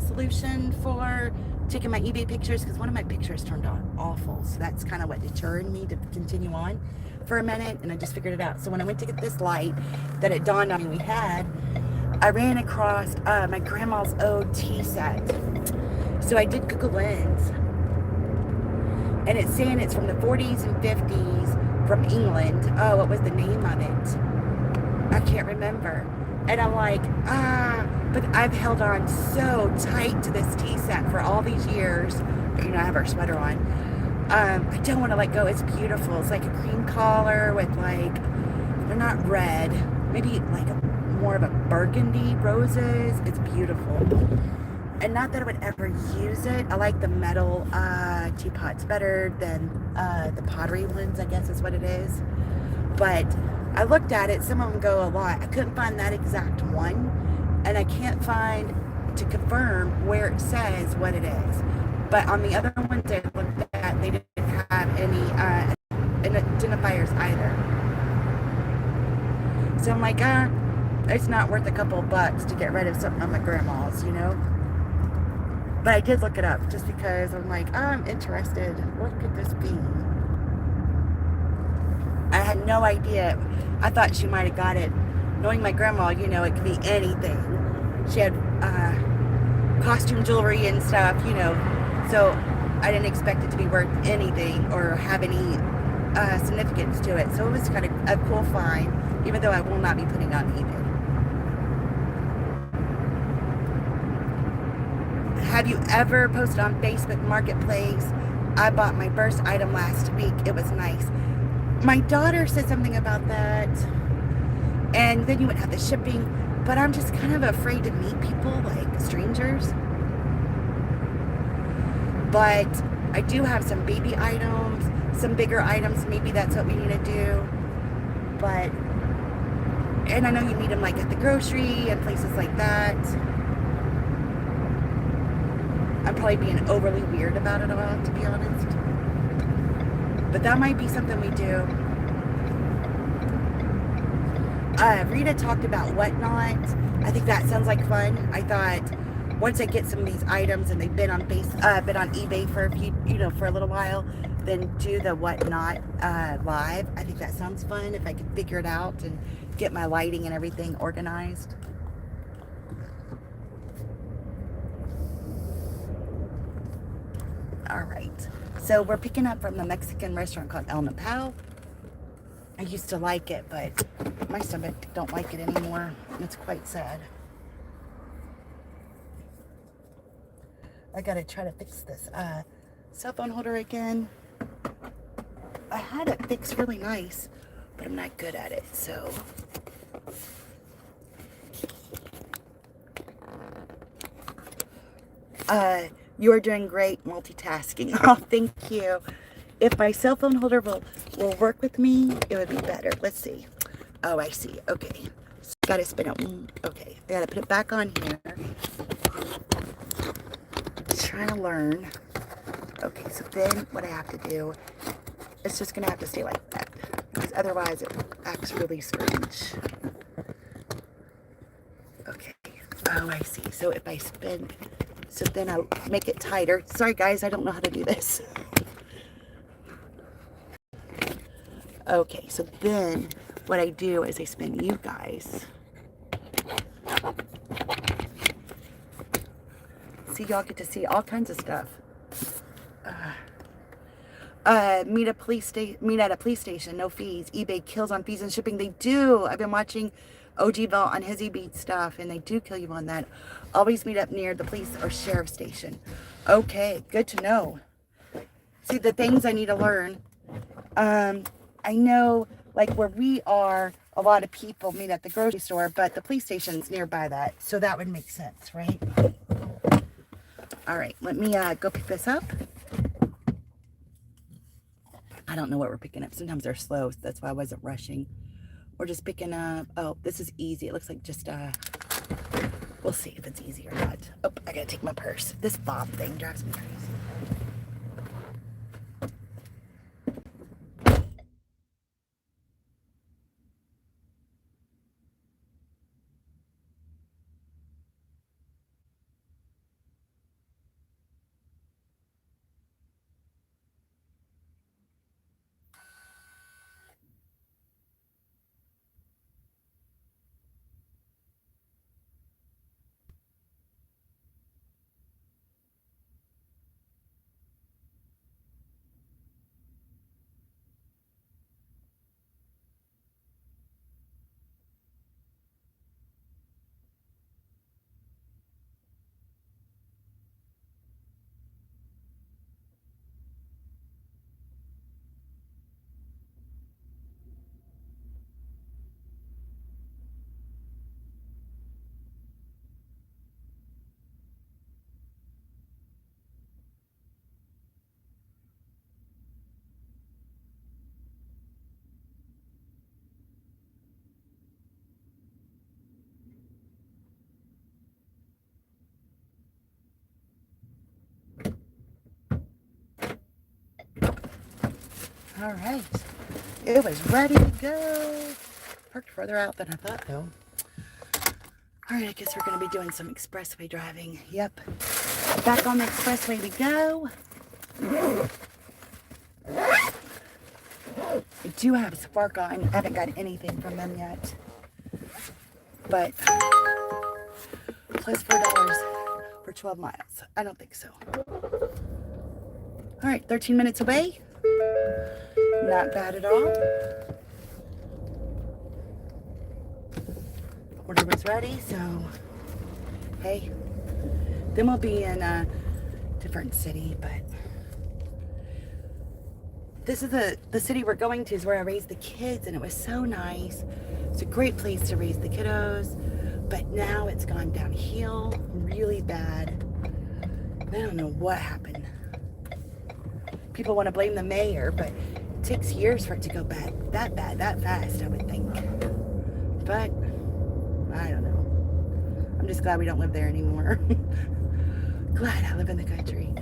Speaker 1: solution for taking my eBay pictures, because one of my pictures turned out awful. So that's kind of what deterred me to continue on for a minute, and I just figured it out. So when I went to get this light that it dawned on me we had, I ran across my grandma's old tea set. So I did Google Lens, and it's saying it's from the 40s and 50s from England. Oh, what was the name of it? I can't remember. And I'm like, but I've held on so tight to this tea set for all these years. You know, I have our sweater on. I don't want to let go. It's beautiful. It's like a cream collar with like, they're not red, maybe like more of a burgundy roses. It's beautiful. And not that I would ever use it. I like the metal teapots better than the pottery ones, I guess is what it is. But I looked at it. Some of them go a lot. I couldn't find that exact one. And I can't find to confirm where it says what it is. But on the other ones I looked at, they didn't have any identifiers either. So I'm like, it's not worth a couple of bucks to get rid of something on my grandma's, you know? But I did look it up just because I'm like, I'm interested. What could this be? I had no idea. I thought she might have got it. Knowing my grandma, you know, it could be anything. She had costume jewelry and stuff, you know. So I didn't expect it to be worth anything or have any significance to it. So it was kind of a cool find, even though I will not be putting it on eBay. Have you ever posted on Facebook Marketplace? I bought my first item last week. It was nice. My daughter said something about that. And then you would have the shipping. But I'm just kind of afraid to meet people, like strangers. But I do have some baby items, some bigger items. Maybe that's what we need to do. But, and I know you need them like at the grocery and places like that. I'm probably being overly weird about it all, to be honest. But that might be something we do. Rita talked about Whatnot. I think that sounds like fun. I thought once I get some of these items and they've been on eBay for a few, you know, for a little while, then do the Whatnot live. I think that sounds fun if I can figure it out and get my lighting and everything organized. All right, so we're picking up from the Mexican restaurant called El Nopal. I used to like it, but my stomach don't like it anymore. It's quite sad. I gotta try to fix this cell phone holder again. I had it fixed really nice, but I'm not good at it, so. You are doing great multitasking. Oh, thank you. If my cell phone holder will work with me, it would be better. Let's see. Oh, I see. Okay. So I gotta spin it. Okay. I gotta put it back on here. trying to learn. Okay, so then what I have to do, it's just going to have to stay like that. Because otherwise it acts really strange. Okay. Oh, I see. So if I spin, so then I'll make it tighter. Sorry, guys, I don't know how to do this. Okay, so then what I do is I spin you guys. See, y'all get to see all kinds of stuff. Meet at a police station, no fees. eBay kills on fees and shipping. They do. I've been watching OGville on his eBay stuff, and they do kill you on that. Always meet up near the police or sheriff station. Okay, good to know. See, the things I need to learn. I know, like where we are, a lot of people meet at the grocery store, but the police station's nearby that, so that would make sense, right? All right, let me go pick this up. I don't know what we're picking up. Sometimes they're slow, so that's why I wasn't rushing. We're just picking up, oh, this is easy. It looks like just, we'll see if it's easy or not. Oh, I gotta take my purse. This fob thing drives me crazy. All right, it was ready to go. Parked further out than I thought, though. All right, I guess we're going to be doing some expressway driving. Yep, back on the expressway we go. I do have Spark on. I haven't got anything from them yet. But plus $4 for 12 miles. I don't think so. All right, 13 minutes away. Not bad at all. Order was ready, so hey. Then we'll be in a different city, but this is the city we're going to is where I raised the kids, and it was so nice. It's a great place to raise the kiddos, but now it's gone downhill really bad. I don't know what happened. People want to blame the mayor, but it takes years for it to go bad, that fast, I would think. But I don't know. I'm just glad we don't live there anymore. Glad I live in the country.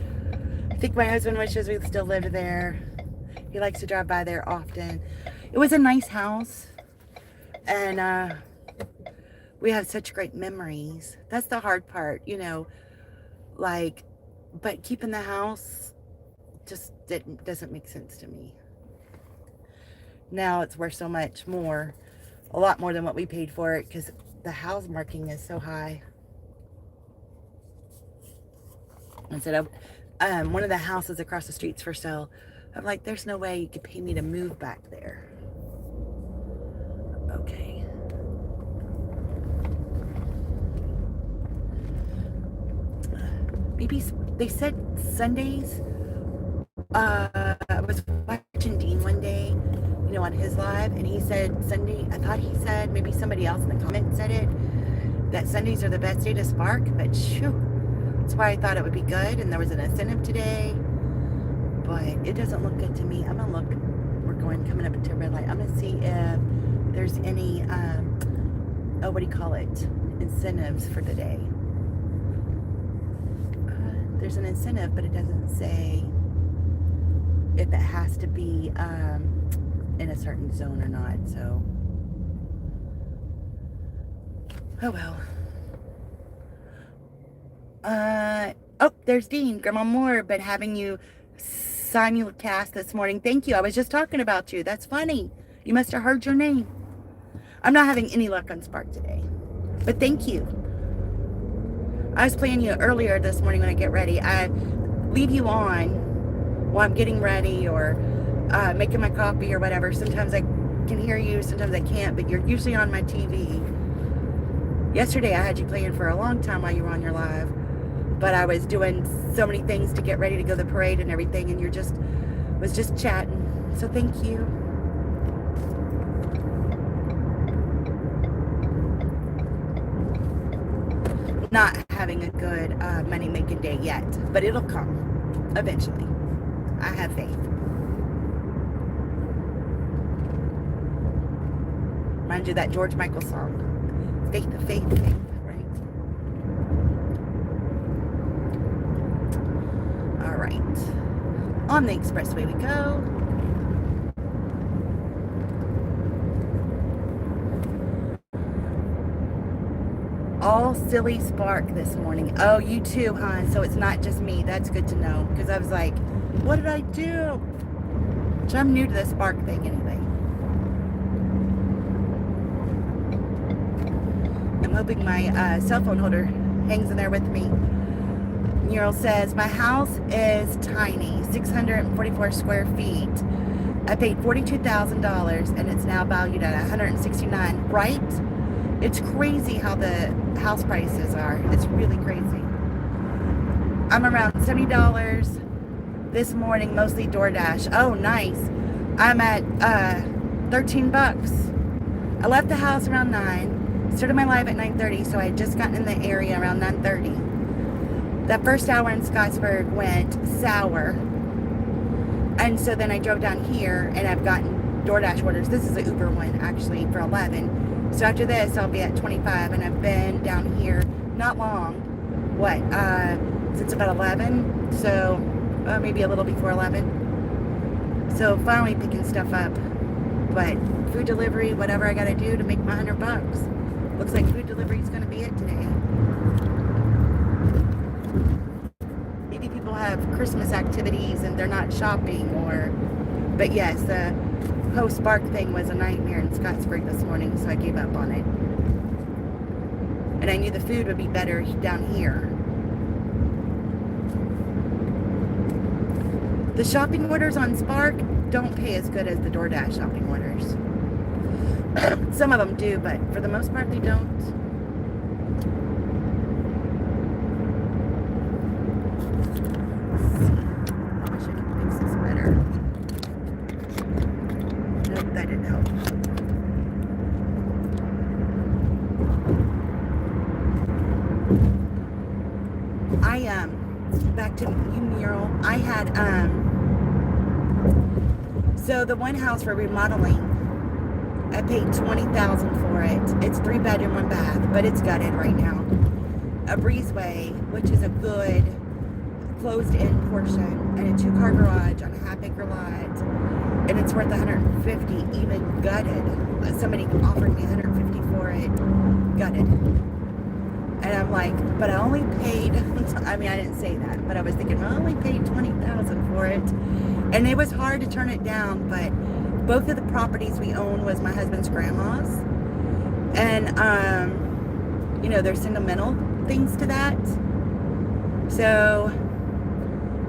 Speaker 1: I think my husband wishes we still lived there. He likes to drive by there often. It was a nice house, and we have such great memories. That's the hard part, you know, like, but keeping the house just doesn't make sense to me. Now it's worth so much more, a lot more than what we paid for it, because the house marking is so high. Instead of one of the houses across the street's for sale. I'm like, there's no way you could pay me to move back there. Okay. Maybe they said Sundays. I was watching Dean one day, you know, on his live, and he said Sunday, I thought he said, maybe somebody else in the comments said it, that Sundays are the best day to spark, but shoo, that's why I thought it would be good, and there was an incentive today, but it doesn't look good to me. I'm gonna look, coming up into a red light. I'm gonna see if there's any, what do you call it, incentives for the day. There's an incentive, but it doesn't say if it has to be in a certain zone or not. So, oh well. Oh, there's Dean. Grandma Moore, been having you simulcast this morning. Thank you. I was just talking about you. That's funny. You must have heard your name. I'm not having any luck on Spark today, but thank you. I was playing you earlier this morning when I get ready. I leave you on while I'm getting ready or making my coffee or whatever. Sometimes I can hear you, sometimes I can't, but you're usually on my TV. Yesterday I had you playing for a long time while you were on your live, but I was doing so many things to get ready to go to the parade and everything, and was just chatting. So thank you. Not having a good money-making day yet, but it'll come eventually. I have faith. Reminds you of that George Michael song. Faith, faith, faith, right? All right. On the expressway we go. All silly Spark this morning. Oh, you too, huh? So it's not just me. That's good to know. Because I was like, what did I do? So I'm new to the Spark thing anyway. I'm hoping my cell phone holder hangs in there with me. Neural says, my house is tiny, 644 square feet. I paid $42,000 and it's now valued at $169,000, right? It's crazy how the house prices are. It's really crazy. I'm around $70 this morning, mostly DoorDash. Oh, nice. I'm at 13 bucks. I left the house around 9. Started my live at 9:30, so I had just gotten in the area around 9:30. That first hour in Scottsburg went sour. And so then I drove down here and I've gotten DoorDash orders. This is an Uber one actually for 11. So after this I'll be at 25, and I've been down here not long. Since about 11. So maybe a little before 11. So finally picking stuff up. But food delivery, whatever I gotta do to make my $100. Looks like food delivery is gonna be it today. Maybe people have Christmas activities and they're not shopping, but yes, the whole Spark thing was a nightmare in Scottsburg this morning, so I gave up on it. And I knew the food would be better down here. The shopping orders on Spark don't pay as good as the DoorDash shopping orders. Some of them do, but for the most part they don't. I wish I could fix this better. Nope, that didn't help. Back to you, Mural. I had so the one house we're remodeling, I paid $20,000 for it. It's 3-bedroom, 1 bath, but it's gutted right now. A breezeway, which is a good closed-in portion, and a 2-car garage on a half-acre lot, and it's worth $150, even gutted. Somebody offered me $150 for it, gutted. And I'm like, but I only paid, I mean, I didn't say that, but I was thinking, I only paid $20,000 for it. And it was hard to turn it down, but both of the properties we own was my husband's grandma's. And, there's sentimental things to that. So,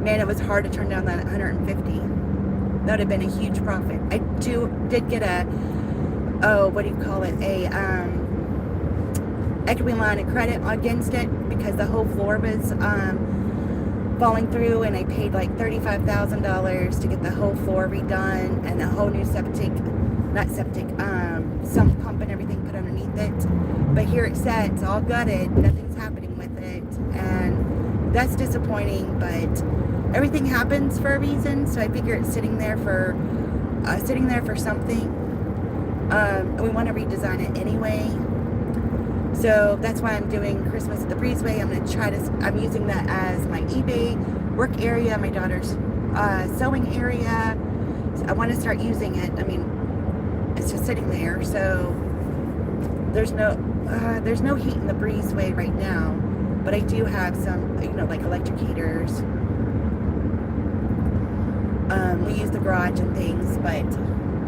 Speaker 1: man, it was hard to turn down that $150. That would have been a huge profit. I did get equity line of credit against it because the whole floor was falling through, and I paid like $35,000 to get the whole floor redone and a whole new sump pump and everything put underneath it. But here it sits all gutted, nothing's happening with it, and that's disappointing, but everything happens for a reason, so I figure it's sitting there for something. We want to redesign it anyway. So that's why I'm doing Christmas at the Breezeway. I'm going to try to, I'm using that as my eBay work area, my daughter's sewing area. So I want to start using it. I mean, it's just sitting there. So there's no heat in the Breezeway right now, but I do have some, you know, like electric heaters. We use the garage and things, but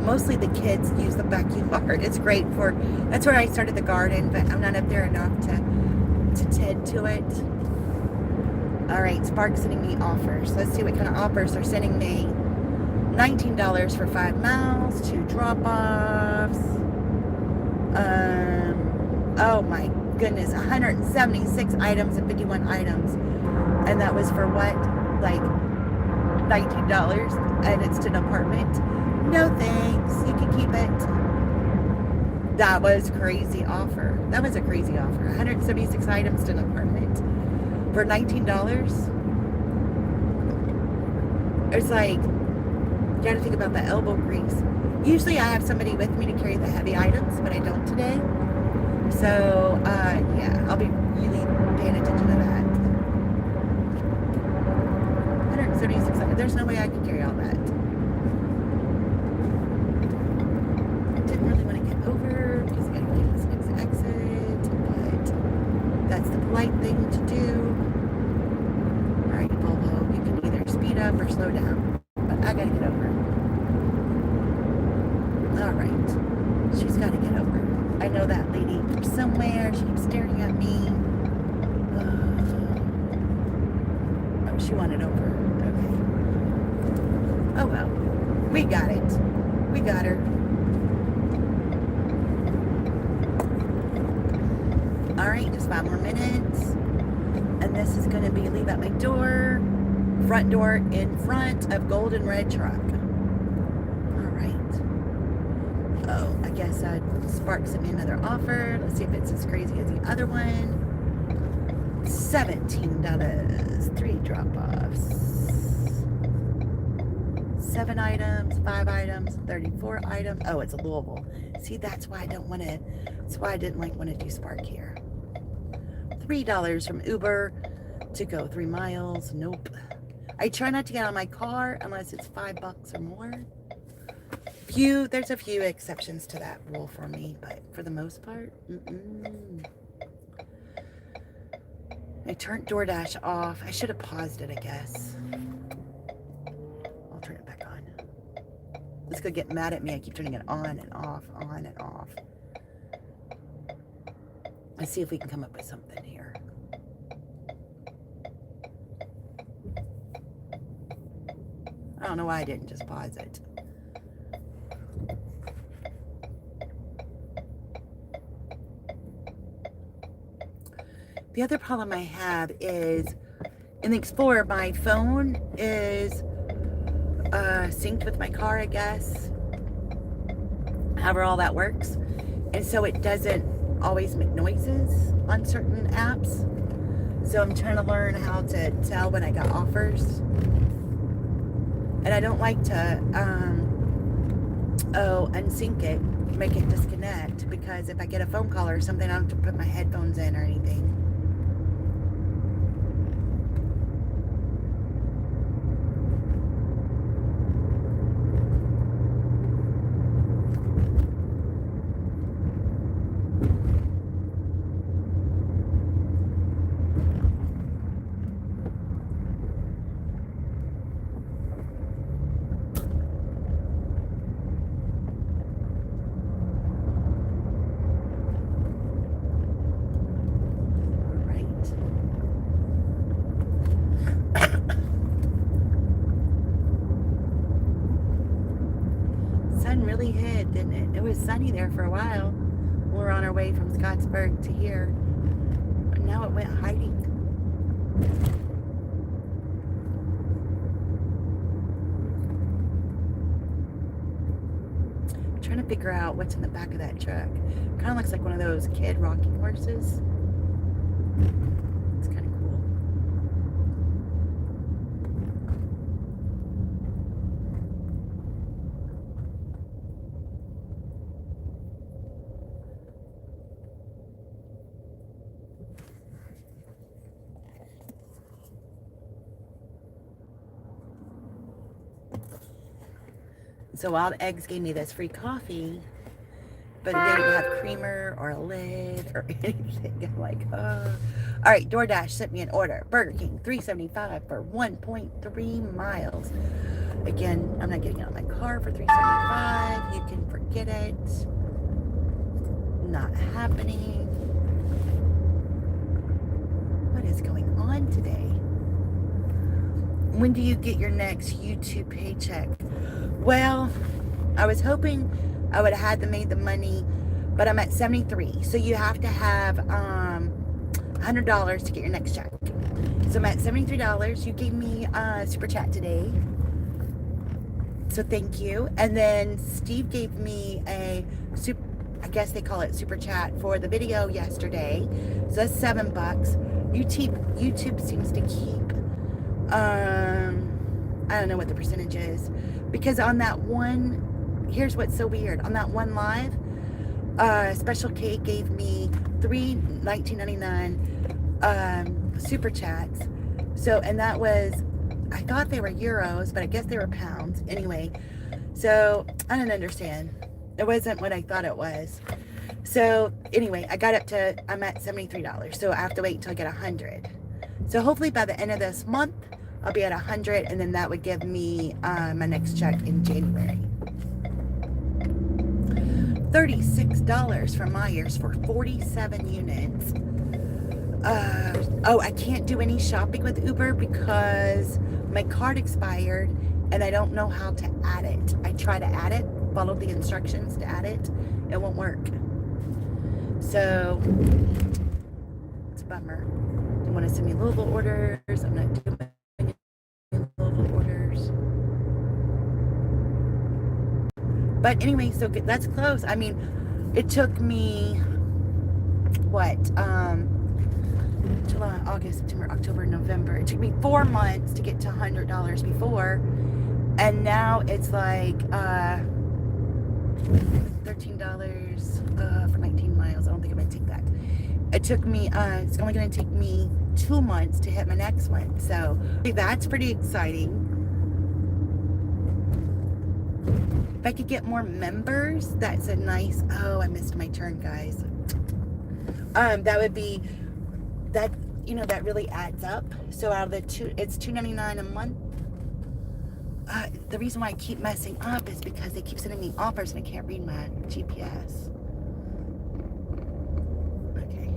Speaker 1: mostly the kids use the backyard. It's great for, that's where I started the garden, but I'm not up there enough to tend to it. All right, Spark's sending me offers. Let's see what kind of offers they're sending me. $19 for 5 miles, 2 drop-offs. Oh my goodness, 176 items and 51 items. And that was for what? Like $19, and it's to an apartment. No thanks, you can keep it. That was crazy offer. That was a crazy offer. 176 items to an apartment for $19. It's like, you gotta think about the elbow grease. Usually I have somebody with me to carry the heavy items, but I don't today. So, yeah, I'll be really paying attention to that. 176 items. There's no way I can carry all that. I didn't really want to get over because I gotta get this next exit, but that's the polite thing to do. Alright, Volvo, you can either speed up or slow down, but I gotta get over. Alright, she's gotta get over. I know that lady from somewhere. She keeps staring at me. Oh, she wanted over. Okay. Oh well. We got it. We got her. Alright, just 5 more minutes. And this is going to be leave at my door. Front door in front of golden red truck. Oh, I guess Spark sent me another offer. Let's see if it's as crazy as the other one. $17, 3 drop-offs. 7 items, 5 items, 34 items. Oh, it's a Louisville. See, that's why I don't want to, that's why I didn't want to do Spark here. $3 from Uber to go 3 miles. Nope. I try not to get out of my car unless it's $5 or more. There's a few exceptions to that rule for me, but for the most part, I turned DoorDash off. I should have paused it, I guess. I'll turn it back on. It's gonna get mad at me. I keep turning it on and off, on and off. Let's see if we can come up with something here. I don't know why I didn't just pause it. The other problem I have is in the Explorer, my phone is synced with my car, I guess. However all that works. And so it doesn't always make noises on certain apps. So I'm trying to learn how to tell when I got offers. And I don't like to unsync it, make it disconnect, because if I get a phone call or something, I don't have to put my headphones in or anything. Really hid, didn't it? It was sunny there for a while. We were on our way from Scottsburg to here. But now it went hiding. I'm trying to figure out what's in the back of that truck. Kind of looks like one of those kid rocking horses. It's kind of cool. So Wild Eggs gave me this free coffee, but it didn't have creamer or a lid or anything. I'm like, oh. All right, DoorDash sent me an order. Burger King, $3.75 for 1.3 miles. Again, I'm not getting out of my car for $3.75. You can forget it. Not happening. What is going on today? When do you get your next YouTube paycheck? Well, I was hoping I would have made the money, but I'm at 73. So you have to have $100 to get your next check. So I'm at $73. You gave me a super chat today, so thank you. And then Steve gave me I guess they call it super chat for the video yesterday. So that's $7. YouTube seems to keep I don't know what the percentage is, because on that one, here's what's so weird. On that one live, Special K gave me 3 $19.99 super chats. So, and that was, I thought they were euros, but I guess they were pounds. Anyway, so I didn't understand. It wasn't what I thought it was. So anyway, I'm at $73. So I have to wait until I get 100. So hopefully by the end of this month, I'll be at 100, and then that would give me my next check in January. $36 from Myers for 47 units. I can't do any shopping with Uber because my card expired and I don't know how to add it. I try to add it, follow the instructions to add it. It won't work. So it's a bummer. You want to send me Louisville orders? I'm not doing Louisville orders. But anyway, so that's close. I mean, it took me July, August, September, October, November. It took me 4 months to get to $100 before, and now it's like $13 for 19 miles. I don't think I'm gonna take that. It took me, it's only gonna take me 2 months to hit my next one. So that's pretty exciting. If I could get more members, that's a nice, I missed my turn, guys. That would be, that really adds up. So out of the it's $2.99 a month. The reason why I keep messing up is because they keep sending me offers and I can't read my GPS. Okay.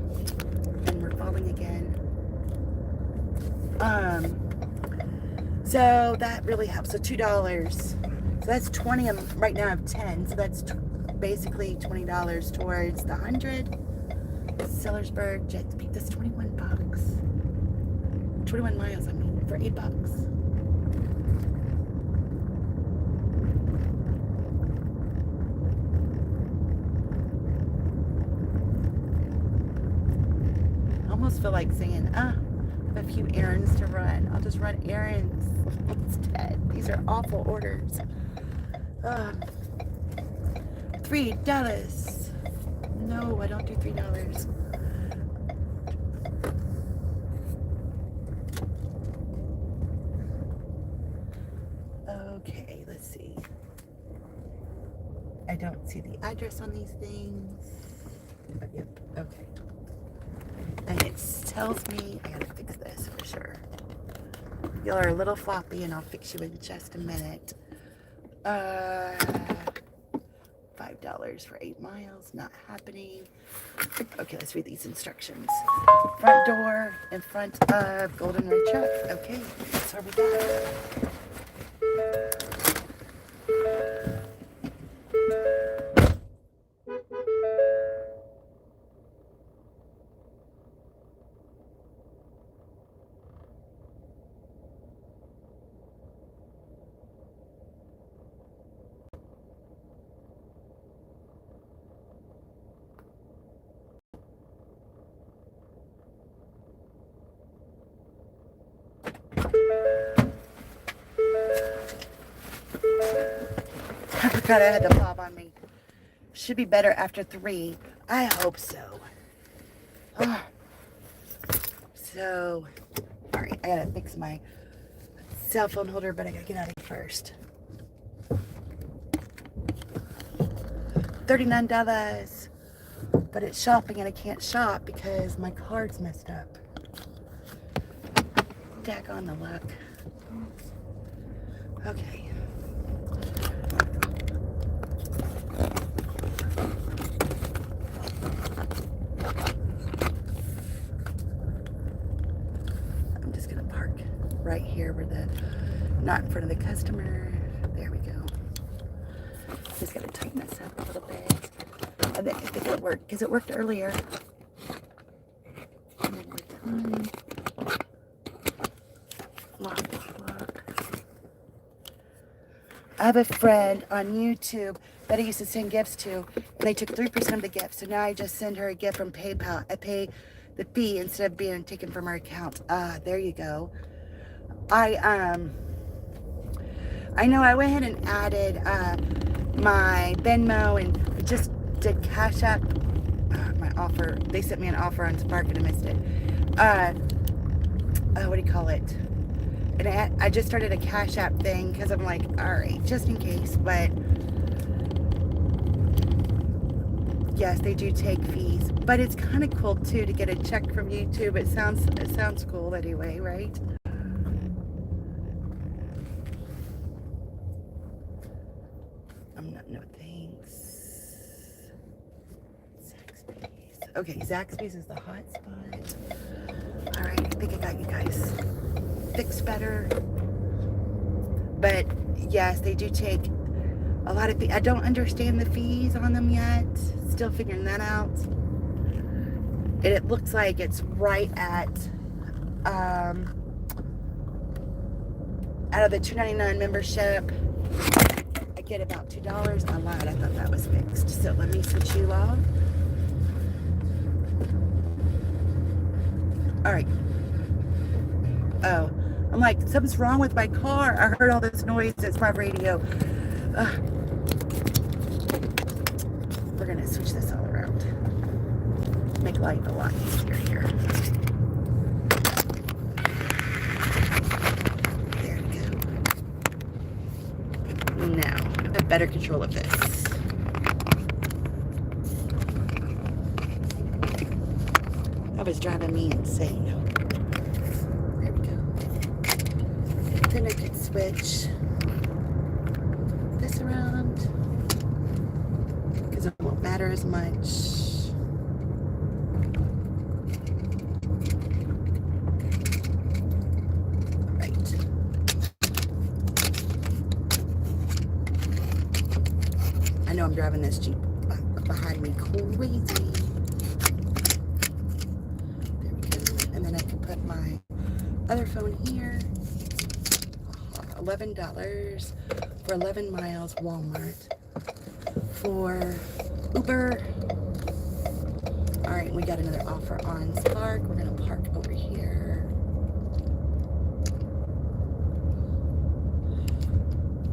Speaker 1: And we're falling again. So that really helps. So $2. So that's 20. Right now I have 10. So that's basically $20 towards the 100. Sellersburg, Jets Peak. That's 21 bucks. 21 miles, I mean, for $8. I almost feel like saying, I have a few errands to run. I'll just run errands instead. These are awful orders. $3. No, I don't do $3. Okay, let's see. I don't see the address on these things. Yep, okay. And it tells me I gotta fix this for sure. Y'all are a little floppy and I'll fix you in just a minute. $5 for 8 miles, not happening. Okay, let's read these instructions. Front door in front of Golden Red Truck. Okay, that's where we got. I forgot I had the fob on me. Should be better after 3. I hope so. So, alright, I gotta fix my cell phone holder, but I gotta get out of here first. $39. But it's shopping and I can't shop because my card's messed up. Daggone the luck. Okay. I'm just gonna park right here where not in front of the customer. There we go. Just gotta tighten this up a little bit. I think it'll work because it worked earlier. One more time. Lock. I have a friend on YouTube that I used to send gifts to, and they took 3% of the gift. So now I just send her a gift from PayPal. I pay the fee instead of being taken from her account. There you go. I know I went ahead and added my Venmo and just did Cash App. My offer. They sent me an offer on Spark and I missed it. What do you call it? And I just started a Cash App thing because I'm like, all right, just in case. But yes, they do take fees. But it's kind of cool too to get a check from YouTube. It sounds cool anyway, right? No thanks. Zaxby's. Okay, Zaxby's is the hot spot. All right, I think I got you guys fixed better. But yes, they do take a lot of fees. I don't understand the fees on them yet. Still figuring that out. And it looks like it's right at out of the $2.99 membership, I get about $2. I lied. I thought that was fixed. So let me switch you off. All right. Oh, I'm like, something's wrong with my car. I heard all this noise. It's my radio. We're going to switch this all around. Make life a lot easier here. There we go. Now, I have better control of this. That was driving me insane. There we go. Then I could switch this around because it won't matter as much. Right. I know I'm driving this Jeep behind me crazy. And then I can put my other phone here. $11 for 11 miles, Walmart. For Uber. All right, we got another offer on Spark. We're gonna park over here.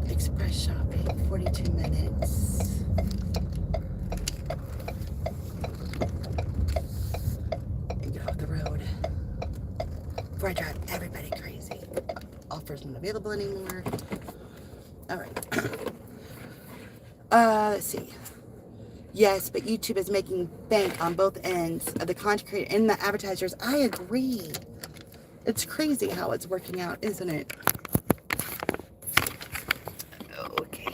Speaker 1: Express shopping, 42 minutes. And get off the road before I drive everybody crazy. Offers not available anymore. All right. Let's see. Yes, but YouTube is making bank on both ends of the content creator and the advertisers. I agree. It's crazy how it's working out, isn't it? Okay.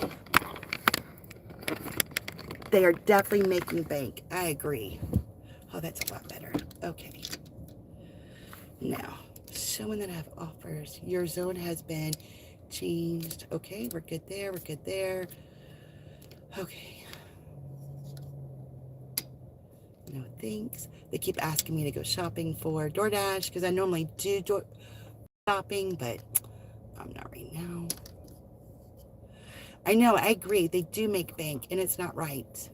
Speaker 1: They are definitely making bank. I agree. Oh, that's a lot better. Okay. Now, showing that I have offers. Your zone has been changed. Okay, we're good there. We're good there. Okay. No thanks. They keep asking me to go shopping for DoorDash because I normally do shopping, but I'm not right now. I know, I agree. They do make bank and it's not right.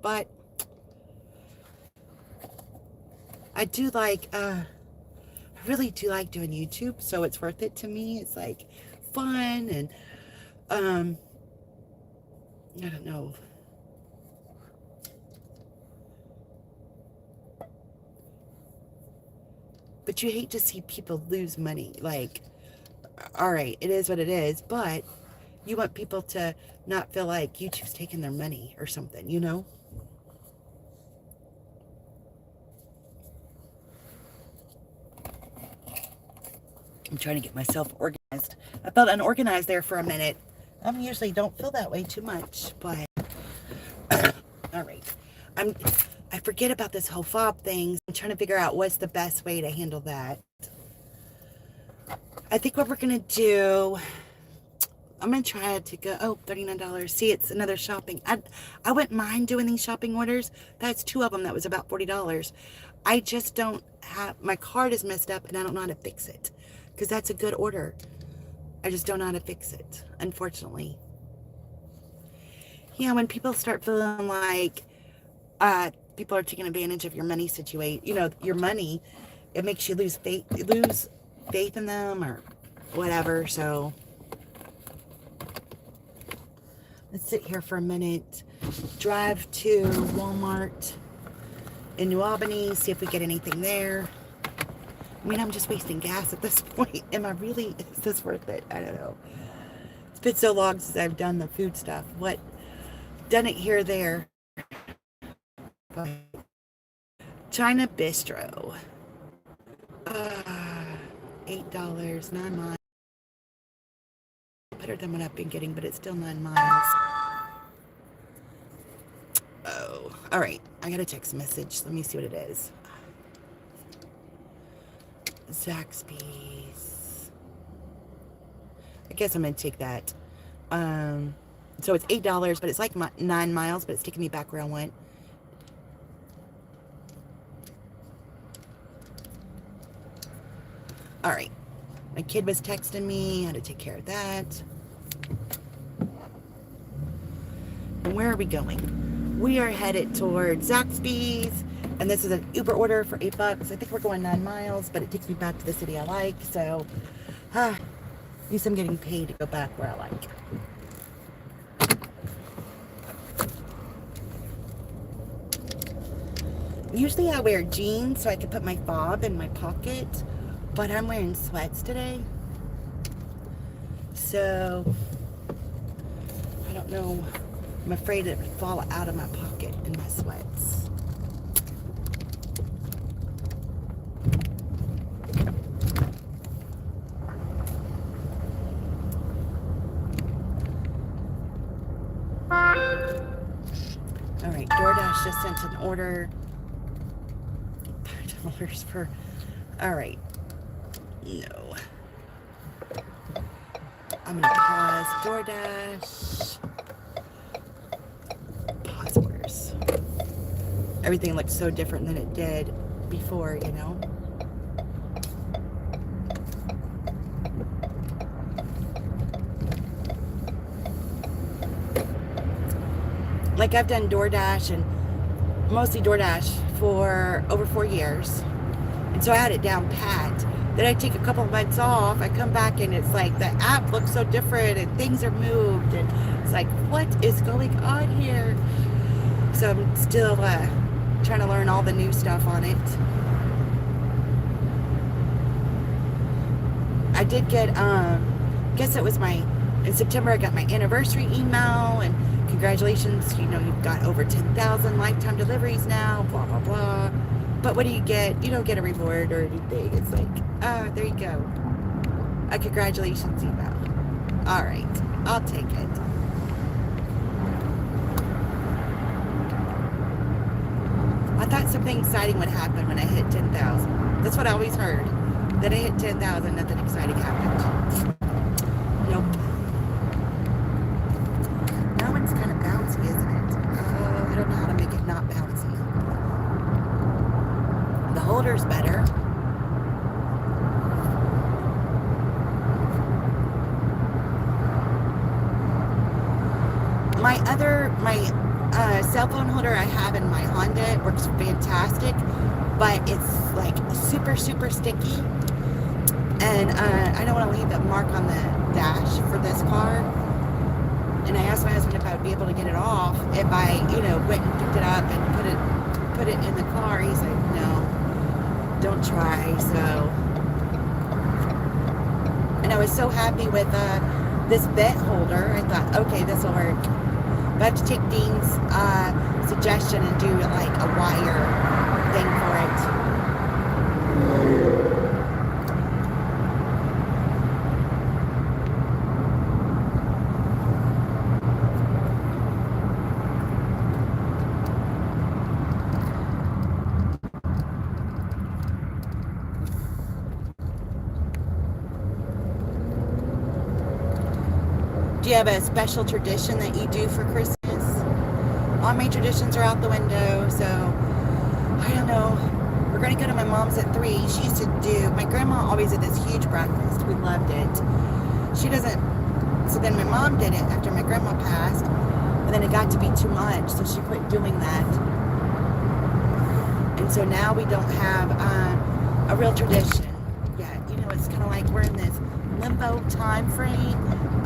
Speaker 1: But I do like, I really do like doing YouTube, so it's worth it to me. It's like fun and, I don't know. But you hate to see people lose money. Like, all right, it is what it is, but You want people to not feel like YouTube's taking their money or something, you know? I'm trying to get myself organized. I felt unorganized there for a minute. I usually don't feel that way too much, but all right. I forget about this whole fob thing. I'm trying to figure out what's the best way to handle that. I think what we're gonna do, I'm gonna try to go, oh, $39. See, it's another shopping. I wouldn't mind doing these shopping orders. That's 2 of them. That was about $40. I just don't have, my card is messed up and I don't know how to fix it. Because that's a good order. I just don't know how to fix it, unfortunately. Yeah, when people start feeling like people are taking advantage of your money situation, you know, your money, it makes you lose faith in them or whatever. So let's sit here for a minute, drive to Walmart in New Albany, see if we get anything there. I mean, I'm just wasting gas at this point. Am I really, is this worth it? I don't know. It's been so long since I've done the food stuff. Done it here or there. But China Bistro. $8, 9 miles. Better than what I've been getting, but it's still 9 miles. Oh, all right. I got a text message. Let me see what it is. Zaxby's. I guess I'm gonna take that. So it's $8, but it's like 9 miles, but it's taking me back where I went. All right. My kid was texting me. I had to take care of that. And where are we going? We are headed towards Zaxby's. And this is an Uber order for $8. I think we're going 9 miles, but it takes me back to the city I like. So, at least I'm getting paid to go back where I like. Usually I wear jeans so I can put my fob in my pocket, but I'm wearing sweats today. So, I don't know. I'm afraid it would fall out of my pocket in my sweats. All right, DoorDash just sent an order. $5 for, all right. No. I'm gonna pause DoorDash. Pause orders. Everything looks so different than it did before, you know? Like I've done DoorDash and mostly DoorDash for over 4 years. And so I had it down pat. Then I take a couple of months off. I come back and it's like the app looks so different and things are moved. And it's like, what is going on here? So I'm still trying to learn all the new stuff on it. I did get, guess it was in September I got my anniversary email and congratulations, you know, you've got over 10,000 lifetime deliveries now, blah, blah, blah. But what do you get? You don't get a reward or anything. It's like, there you go. A congratulations email. All right, I'll take it. I thought something exciting would happen when I hit 10,000. That's what I always heard. That I hit 10,000, nothing exciting happened. Nope. That one's kind of bouncy, isn't it? I don't know how to make it not bouncy. The holder's better. My cell phone holder I have in my Honda, it works fantastic, but it's like super, super sticky. And I don't want to leave a mark on the dash for this car. And I asked my husband if I would be able to get it off if I, you know, went and picked it up and put it in the car. He's like, no, don't try. So, and I was so happy with this vet holder. I thought, okay, this will work. But I have to take Dean's suggestion and do like a wire thing for it. Do you have a special tradition that you do for Christmas? All my traditions are out the window, so I don't know. We're going to go to my mom's at 3. She used to do, my grandma always did this huge breakfast. We loved it. She doesn't, so then my mom did it after my grandma passed, and then it got to be too much, so she quit doing that. And so now we don't have a real tradition yet. You know, it's kind of like we're in this limbo time frame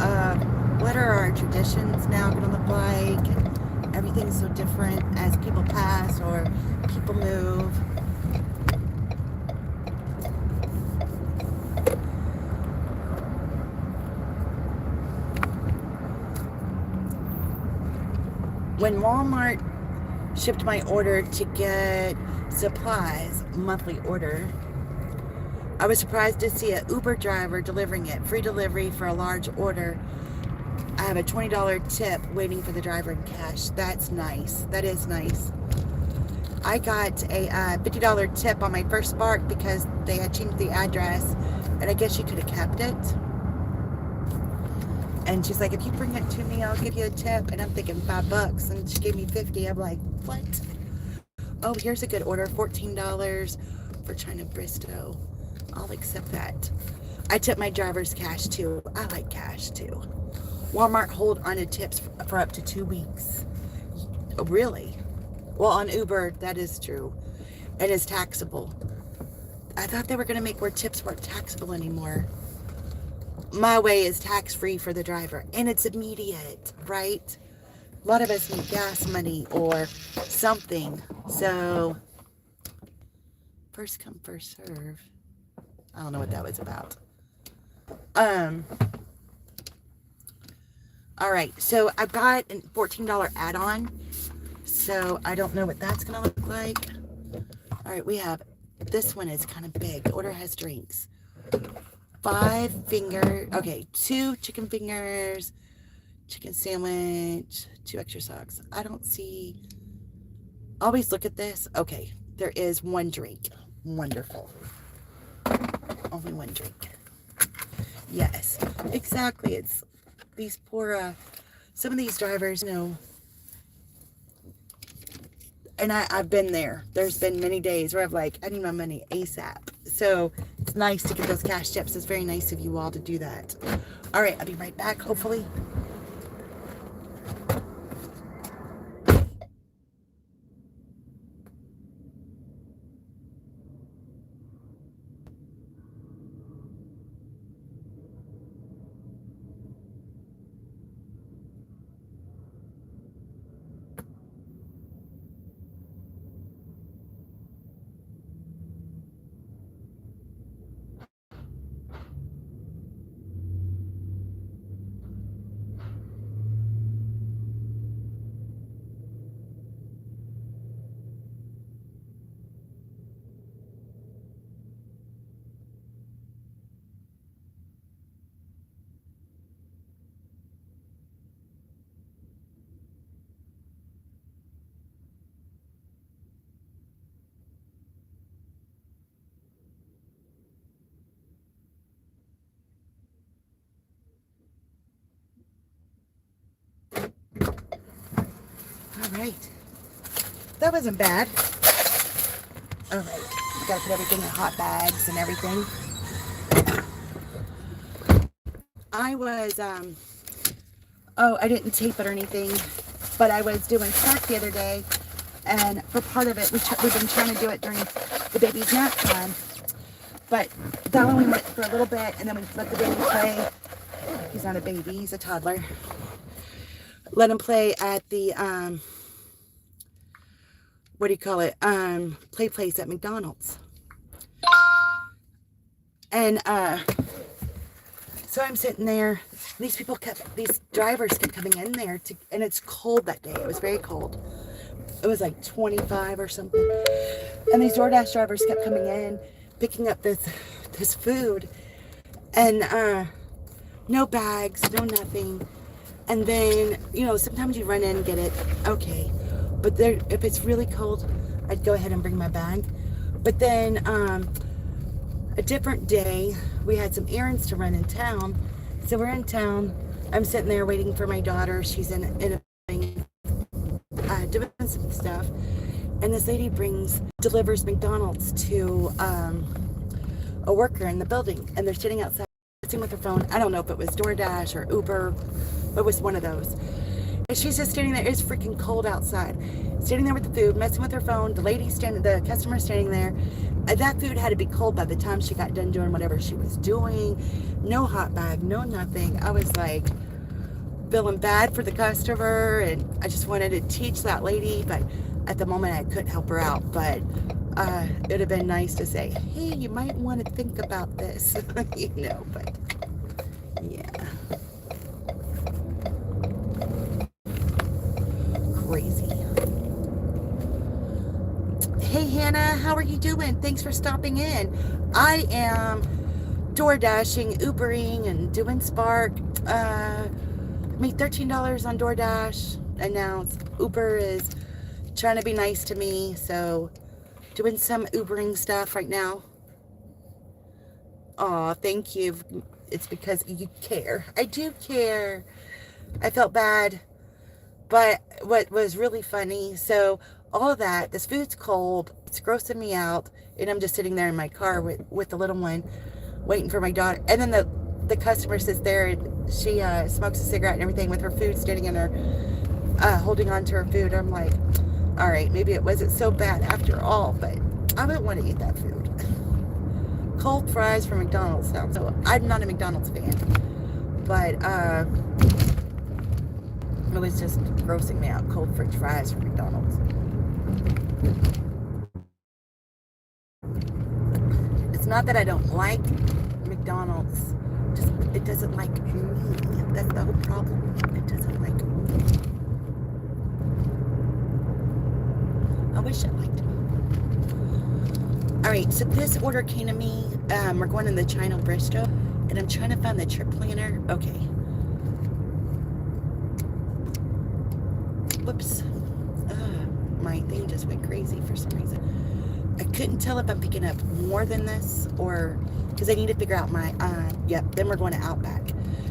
Speaker 1: of what are our traditions now going to look like? And everything's so different as people pass or people move. When Walmart shipped my order to get supplies, monthly order, I was surprised to see an Uber driver delivering it. Free delivery for a large order. I have a $20 tip waiting for the driver in cash. That's nice. That is nice. I got a $50 tip on my first Spark because they had changed the address, and I guess she could have kept it. And she's like, if you bring it to me, I'll give you a tip. And I'm thinking $5, and she gave me 50. I'm like, what? Oh, here's a good order, $14 for China Bristow. I'll accept that. I tip my driver's cash too. I like cash too. Walmart hold on to tips for up to 2 weeks. Oh, really? Well, on Uber, that is true. And it's taxable. I thought they were going to make where tips weren't taxable anymore. My way is tax-free for the driver. And it's immediate, right? A lot of us need gas money or something. So, first come, first serve. I don't know what that was about. All right, so I've got a $14 add-on, so I don't know what that's gonna look like. All right, we have, this one is kind of big. The order has drinks. 5 finger, okay, 2 chicken fingers, chicken sandwich, 2 extra socks. I don't see, always look at this. Okay, there is 1 drink. Wonderful. Only 1 drink. Yes, exactly. It's these poor, some of these drivers, you know, and I've been there. There's been many days where I've like, I need my money ASAP. So it's nice to get those cash tips. It's very nice of you all to do that. All right, I'll be right back, hopefully. All right. That wasn't bad. All right. Gotta put everything in hot bags and everything. I was, I didn't tape it or anything, but I was doing track the other day, and for part of it, we've been trying to do it during the baby's nap time, but that one we went for a little bit, and then we let the baby play. He's not a baby, he's a toddler. Let him play at the, what do you call it, play place at McDonald's. And, So I'm sitting there. These drivers kept coming in there and it's cold that day. It was very cold. It was like 25 or something. And these DoorDash drivers kept coming in, picking up this food, and no bags, no nothing. And then, sometimes you run in and get it, okay. But if it's really cold, I'd go ahead and bring my bag. But then a different day, we had some errands to run in town. So we're in town. I'm sitting there waiting for my daughter. She's in a doing some stuff. And this lady delivers McDonald's to a worker in the building. And they're sitting outside with her phone. I don't know if it was DoorDash or Uber. It was one of those. And she's just standing there. It's freaking cold outside. Standing there with the food, messing with her phone. The customer standing there. That food had to be cold by the time she got done doing whatever she was doing. No hot bag, no nothing. I was like feeling bad for the customer, and I just wanted to teach that lady, but at the moment I couldn't help her out. But it would have been nice to say, hey, you might want to think about this, but yeah. Crazy. Hey Hannah, how are you doing? Thanks for stopping in. I am door dashing, Ubering, and doing Spark. Made $13 on DoorDash, and now Uber is trying to be nice to me, so doing some Ubering stuff right now. Aw, thank you. It's because you care. I do care. I felt bad, but what was really funny, so all of that, this food's cold, it's grossing me out, and I'm just sitting there in my car with the little one, waiting for my daughter, and then the customer sits there, and she smokes a cigarette and everything with her food standing in her, holding on to her food. I'm like, all right, maybe it wasn't so bad after all, but I wouldn't want to eat that food. Cold fries from McDonald's now. So I'm not a McDonald's fan, but it was just grossing me out. Cold French fries from McDonald's. It's not that I don't like McDonald's. Just it doesn't like me. That's the whole problem. It doesn't like me. I wish it liked me. Alright, so this order came to me. We're going in the China Bristol, and I'm trying to find the trip planner. Okay. Whoops. My thing just went crazy for some reason. I couldn't tell if I'm picking up more than this, or because I need to figure out my, then we're going to Outback.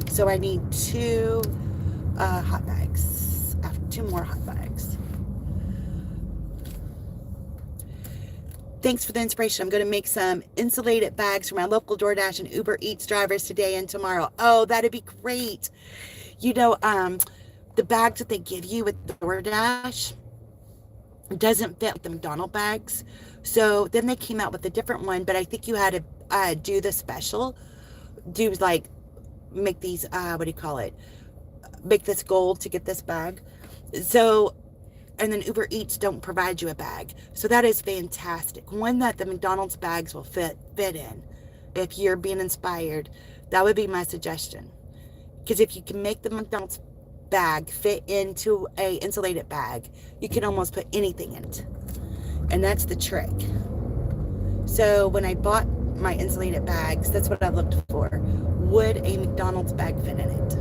Speaker 1: So I need 2 hot bags. 2 more hot bags. Thanks for the inspiration. I'm going to make some insulated bags for my local DoorDash and Uber Eats drivers today and tomorrow. Oh, that'd be great. The bags that they give you with the DoorDash doesn't fit with the McDonald's bags. So then they came out with a different one, but I think you had to do the special. Make these, make this gold to get this bag. So, and then Uber Eats don't provide you a bag. So that is fantastic. One that the McDonald's bags will fit in. If you're being inspired, that would be my suggestion. Because if you can make the McDonald's bag fit into a insulated bag, you can almost put anything in it. And that's the trick. So when I bought my insulated bags, that's what I looked for. Would a McDonald's bag fit in it?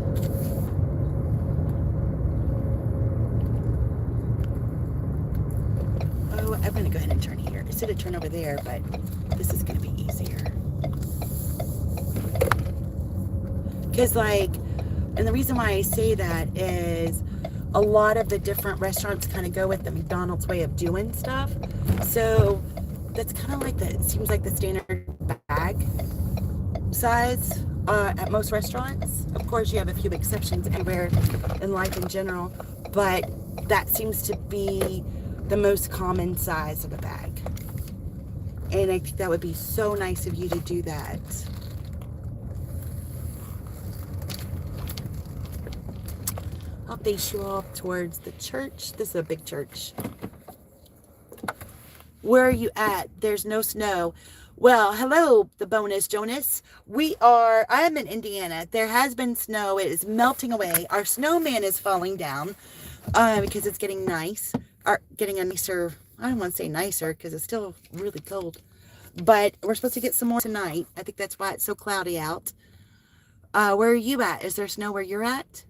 Speaker 1: Oh, I'm going to go ahead and turn here. I said to turn over there, but this is going to be easier. Because and the reason why I say that is a lot of the different restaurants kind of go with the McDonald's way of doing stuff. So that's kind of like it seems like the standard bag size at most restaurants. Of course, you have a few exceptions everywhere in life in general, but that seems to be the most common size of a bag. And I think that would be so nice of you to do that. I'll face you off towards the church. This is a big church. Where are you at? There's no snow. Well, hello, the bonus Jonas. I am in Indiana. There has been snow. It is melting away. Our snowman is falling down because it's getting nice. Getting a nicer, I don't want to say nicer because it's still really cold. But we're supposed to get some more tonight. I think that's why it's so cloudy out. Where are you at? Is there snow where you're at?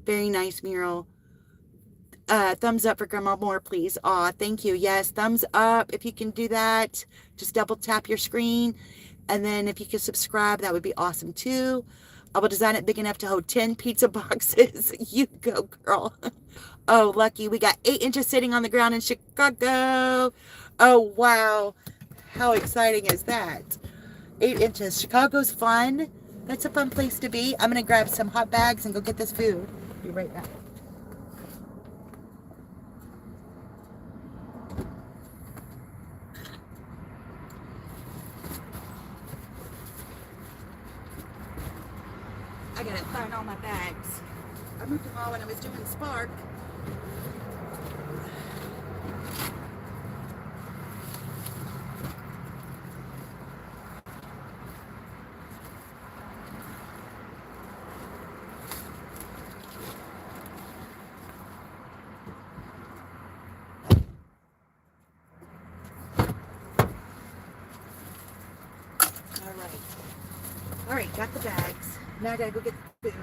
Speaker 1: Very nice mural. Thumbs up for Grandma Moore, please. Aw, thank you. Yes, thumbs up if you can do that. Just double tap your screen. And then if you could subscribe, that would be awesome too. I will design it big enough to hold 10 pizza boxes. You go, girl. Oh, lucky. We got 8 inches sitting on the ground in Chicago. Oh, wow. How exciting is that? 8 inches. Chicago's fun. That's a fun place to be. I'm going to grab some hot bags and go get this food. Be right back. I gotta find all my bags. I moved them all when I was doing Spark. All right. All right, got the bags. Now I gotta go get the food.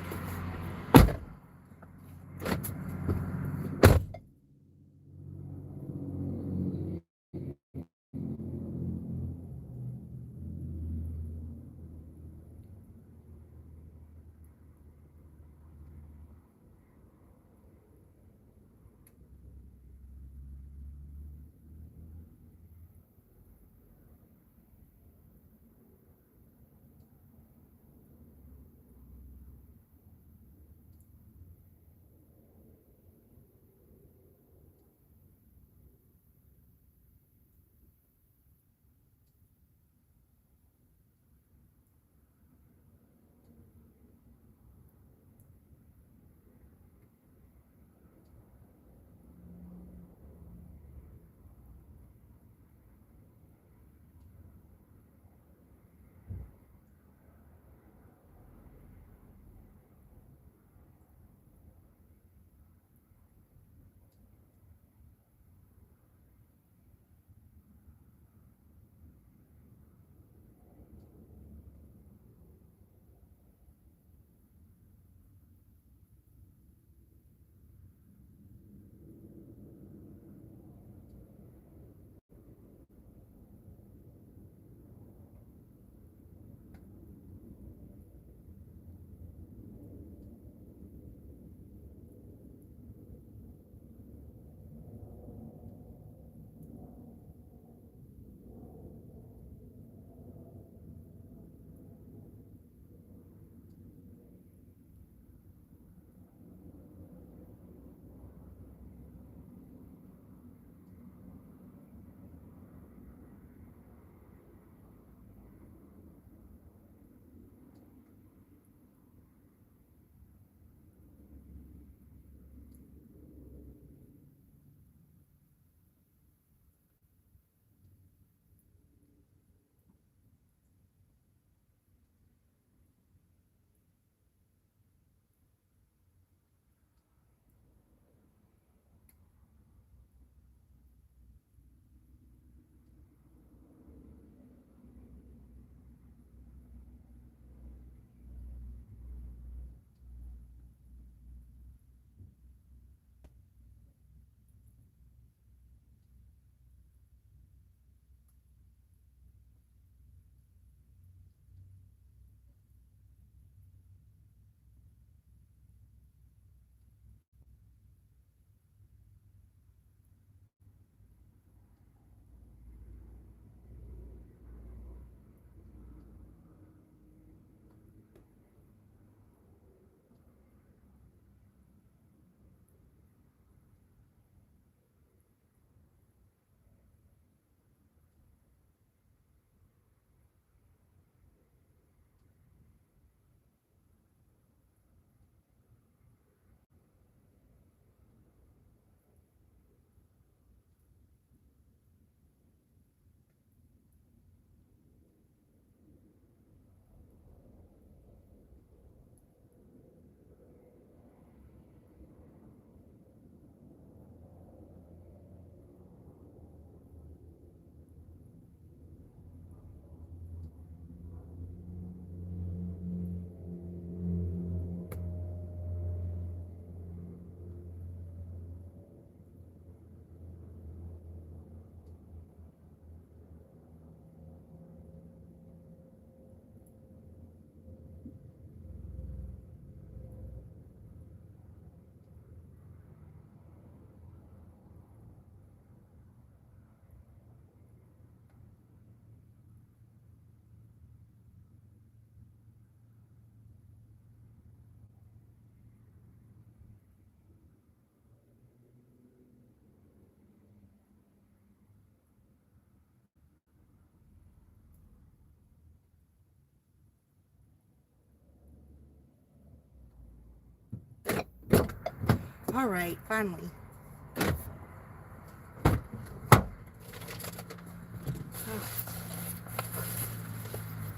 Speaker 1: All right, finally.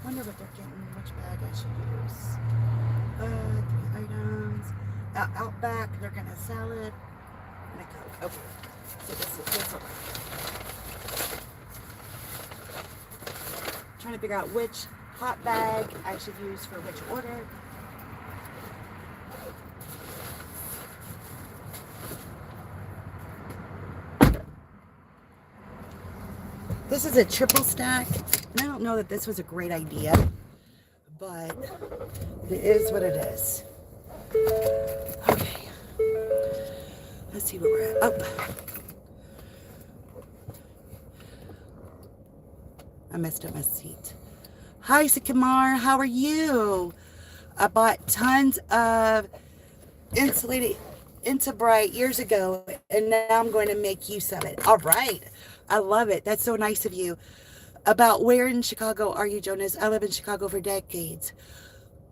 Speaker 1: Wonder what they're getting, which bag I should use. 3 items. Out back, they're gonna salad and a Coke. Okay, so this will. Trying to figure out which hot bag I should use for which order. This is a triple stack, and I don't know that this was a great idea, but it is what it is. Okay, let's see where we're at. Oh, I messed up my seat. Hi, Sycamore, how are you? I bought tons of insulated Inta-Bright years ago, and now I'm going to make use of it. All right. I love it. That's so nice of you. About where in Chicago are you, Jonas? I live in Chicago for decades.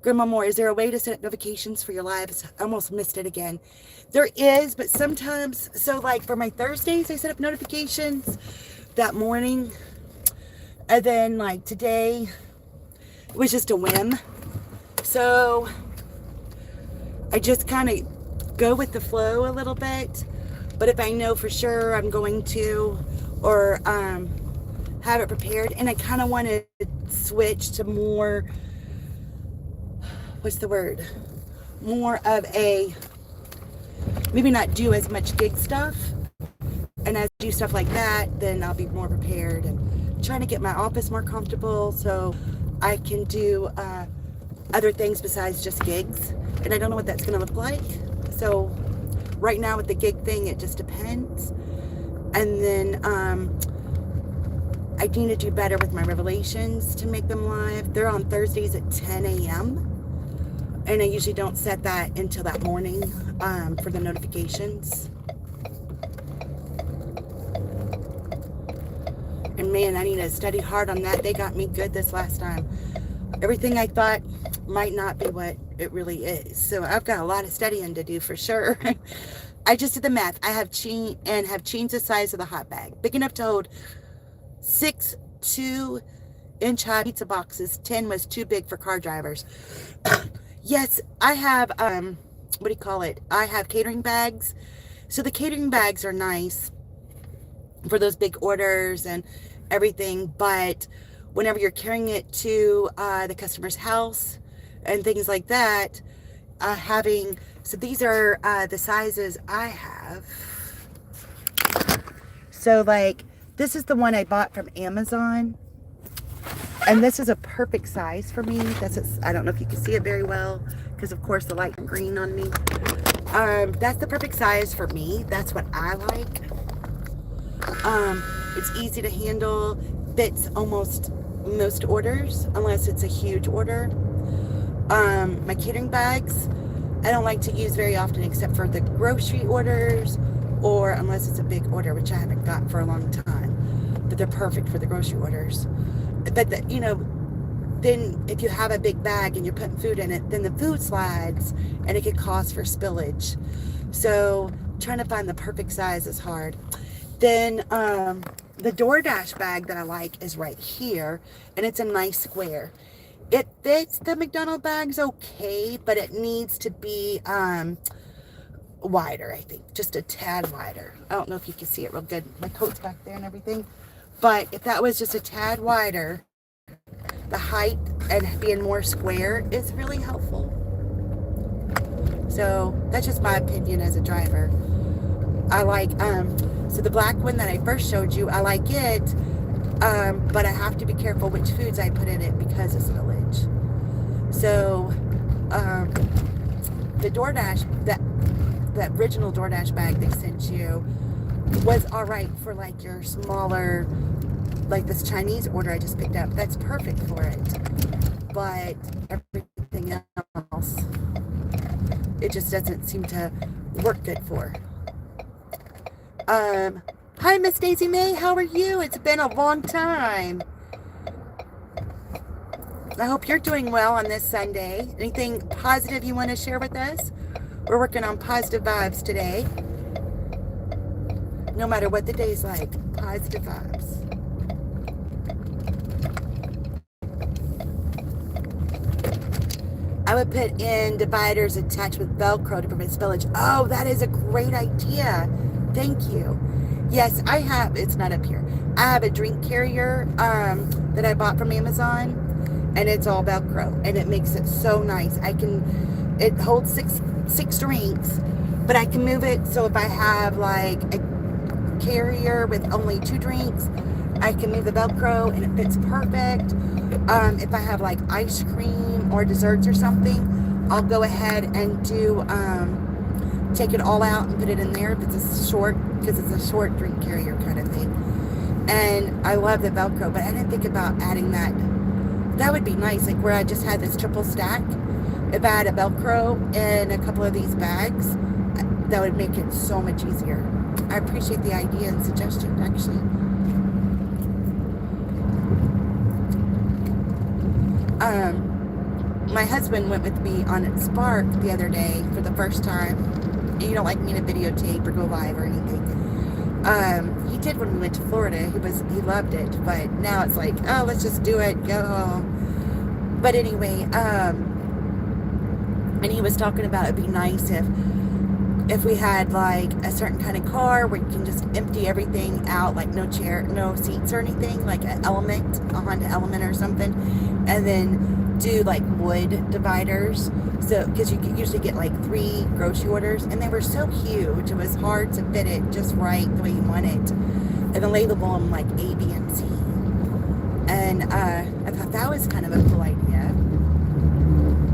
Speaker 1: Grandma Moore, is there a way to set up notifications for your lives? I almost missed it again. There is, but sometimes, so like for my Thursdays, I set up notifications that morning. And then like today, it was just a whim. So I just kind of go with the flow a little bit. But if I know for sure I'm going to, or have it prepared, and I kind of want to switch to more, what's the word, more of a, maybe not do as much gig stuff, and as I do stuff like that, then I'll be more prepared, and trying to get my office more comfortable so I can do other things besides just gigs, and I don't know what that's going to look like. So right now with the gig thing, it just depends. And then I need to do better with my revelations to make them live. They're on Thursdays at 10 a.m. And I usually don't set that until that morning for the notifications. And man, I need to study hard on that. They got me good this last time. Everything I thought might not be what it really is. So I've got a lot of studying to do for sure. I just did the math. I have changed the size of the hot bag. Big enough to hold 6 2-inch high pizza boxes. 10 was too big for car drivers. Yes, I have, what do you call it? I have catering bags. So the catering bags are nice for those big orders and everything. But whenever you're carrying it to the customer's house and things like that, so these are the sizes I have. So like, this is the one I bought from Amazon. And this is a perfect size for me. I don't know if you can see it very well, because of course the light green on me. That's the perfect size for me. That's what I like. It's easy to handle, fits almost most orders, unless it's a huge order. My catering bags, I don't like to use very often except for the grocery orders, or unless it's a big order, which I haven't got for a long time. But they're perfect for the grocery orders. But then if you have a big bag and you're putting food in it, then the food slides and it could cause for spillage. So trying to find the perfect size is hard. Then the DoorDash bag that I like is right here, and it's a nice square. It fits the McDonald's bags okay, but it needs to be wider, I think. Just a tad wider. I don't know if you can see it real good. My coat's back there and everything. But if that was just a tad wider, the height and being more square is really helpful. So that's just my opinion as a driver. I like, so the black one that I first showed you, I like it, but I have to be careful which foods I put in it because of spillage. So, the DoorDash, that original DoorDash bag they sent you was all right for like your smaller, like this Chinese order I just picked up. That's perfect for it. But everything else, it just doesn't seem to work good for. Hi, Miss Daisy May. How are you? It's been a long time. I hope you're doing well on this Sunday. Anything positive you want to share with us? We're working on positive vibes today. No matter what the day's like, positive vibes. I would put in dividers attached with Velcro to prevent spillage. Oh, that is a great idea. Thank you. Yes, I have, it's not up here. I have a drink carrier that I bought from Amazon, and it's all Velcro, and it makes it so nice. It holds six drinks, but I can move it so if I have like a carrier with only 2 drinks, I can move the Velcro and it fits perfect. If I have like ice cream or desserts or something, I'll go ahead and take it all out and put it in there if it's because it's a short drink carrier kind of thing. And I love the Velcro, but I didn't think about adding that. That would be nice, like where I just had this triple stack. If I had a Velcro in a couple of these bags, that would make it so much easier. I appreciate the idea and suggestion, actually. My husband went with me on Spark the other day for the first time. And you don't like me to videotape or go live or anything. He did when we went to Florida. He loved it, but now it's like, oh, let's just do it, go home. But anyway, and he was talking about it'd be nice if we had like a certain kind of car where you can just empty everything out, like no seats or anything, like a Honda Element or something, and then do like wood dividers. So, because you could usually get like 3 grocery orders, and they were so huge, it was hard to fit it just right the way you want it, and then label them like A, B, and C. And I thought that was kind of a cool idea.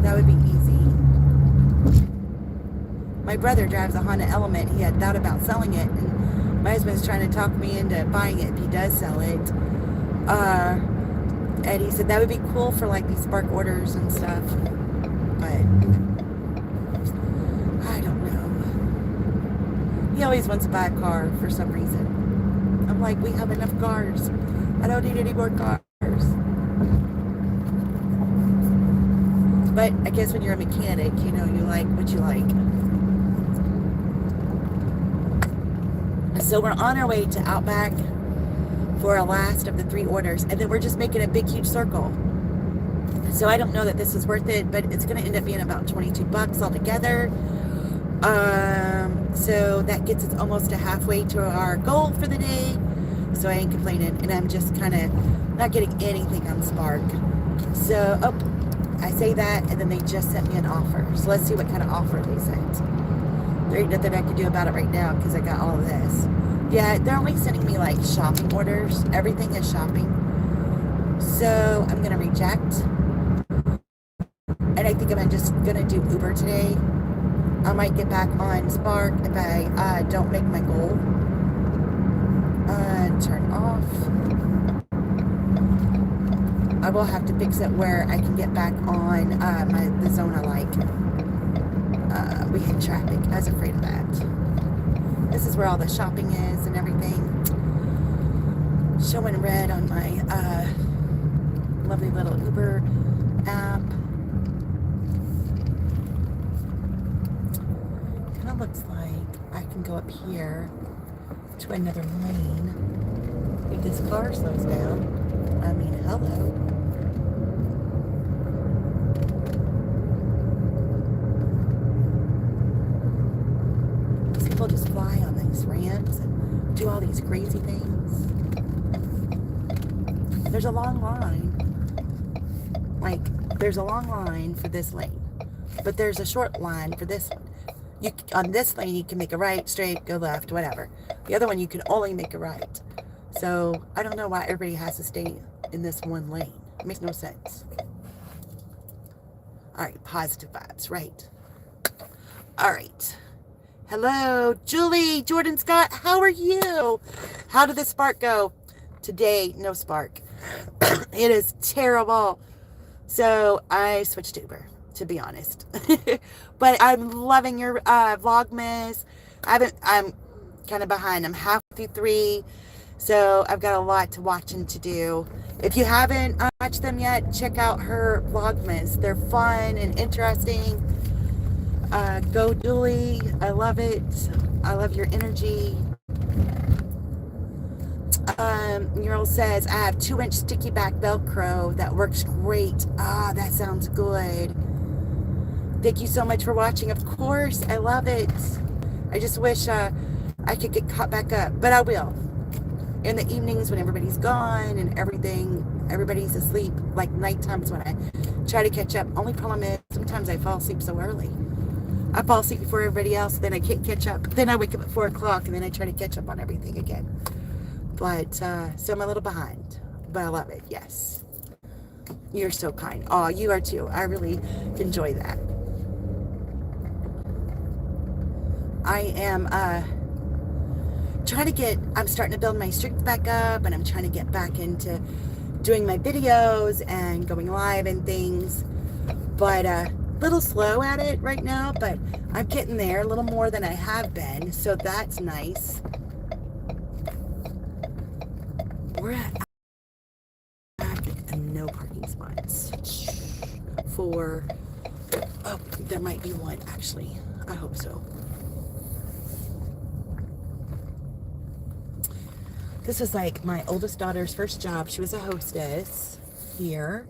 Speaker 1: That would be easy. My brother drives a Honda Element. He had thought about selling it, and my husband's trying to talk me into buying it if he does sell it. And he said that would be cool for like these Spark orders and stuff. But I don't know. He always wants to buy a car for some reason. I'm like, we have enough cars. I don't need any more cars. But I guess when you're a mechanic, you know, you like what you like. So we're on our way to Outback for a last of the 3 orders, and then we're just making a big huge circle. So I don't know that this is worth it, but it's going to end up being about $22 altogether. So that gets us almost to halfway to our goal for the day. So I ain't complaining, and I'm just kind of not getting anything on Spark. So, I say that, and then they just sent me an offer. So let's see what kind of offer they sent. There ain't nothing I can do about it right now because I got all of this. Yeah, they're only sending me like shopping orders. Everything is shopping. So I'm going to reject. And I think I'm just going to do Uber today. I might get back on Spark if I don't make my goal. Turn off. I will have to fix it where I can get back on the zone I like. We hit traffic. I was afraid of that. This is where all the shopping is and everything. Showing red on my lovely little Uber app. Kind of looks like I can go up here to another lane. If this car slows down. I mean, hello. People just fly on these ramps and do all these crazy things. There's a long line. Like, there's a long line for this lane. But there's a short line for this one. On this lane, you can make a right, straight, go left, whatever. The other one, you can only make a right. So, I don't know why everybody has to stay in this one lane. It makes no sense. Alright, positive vibes, right. Alright. Hello, Julie, Jordan Scott, how are you? How did the Spark go? Today, no Spark. It is terrible. So, I switched to Uber, to be honest. But I'm loving your Vlogmas. I'm kind of behind. I'm half through 3. So I've got a lot to watch and to do. If you haven't watched them yet, check out her Vlogmas. They're fun and interesting. Go Julie, I love it. I love your energy. Neural says, I have 2-inch sticky back Velcro that works great. Ah, that sounds good. Thank you so much for watching. Of course, I love it. I just wish I could get caught back up, but I will. In the evenings when everybody's gone and everybody's asleep, like nighttime is when I try to catch up. Only problem is sometimes I fall asleep so early. I fall asleep before everybody else, then I can't catch up. Then I wake up at 4 o'clock and then I try to catch up on everything again. But, so I'm a little behind, but I love it. Yes. You're so kind. Oh, you are too. I really enjoy that. I am, I'm starting to build my strength back up, and I'm trying to get back into doing my videos and going live and things, but a little slow at it right now, but I'm getting there a little more than I have been, so that's nice. We're at no parking spots for, oh, there might be one actually. I hope so. This was like my oldest daughter's first job. She was a hostess here.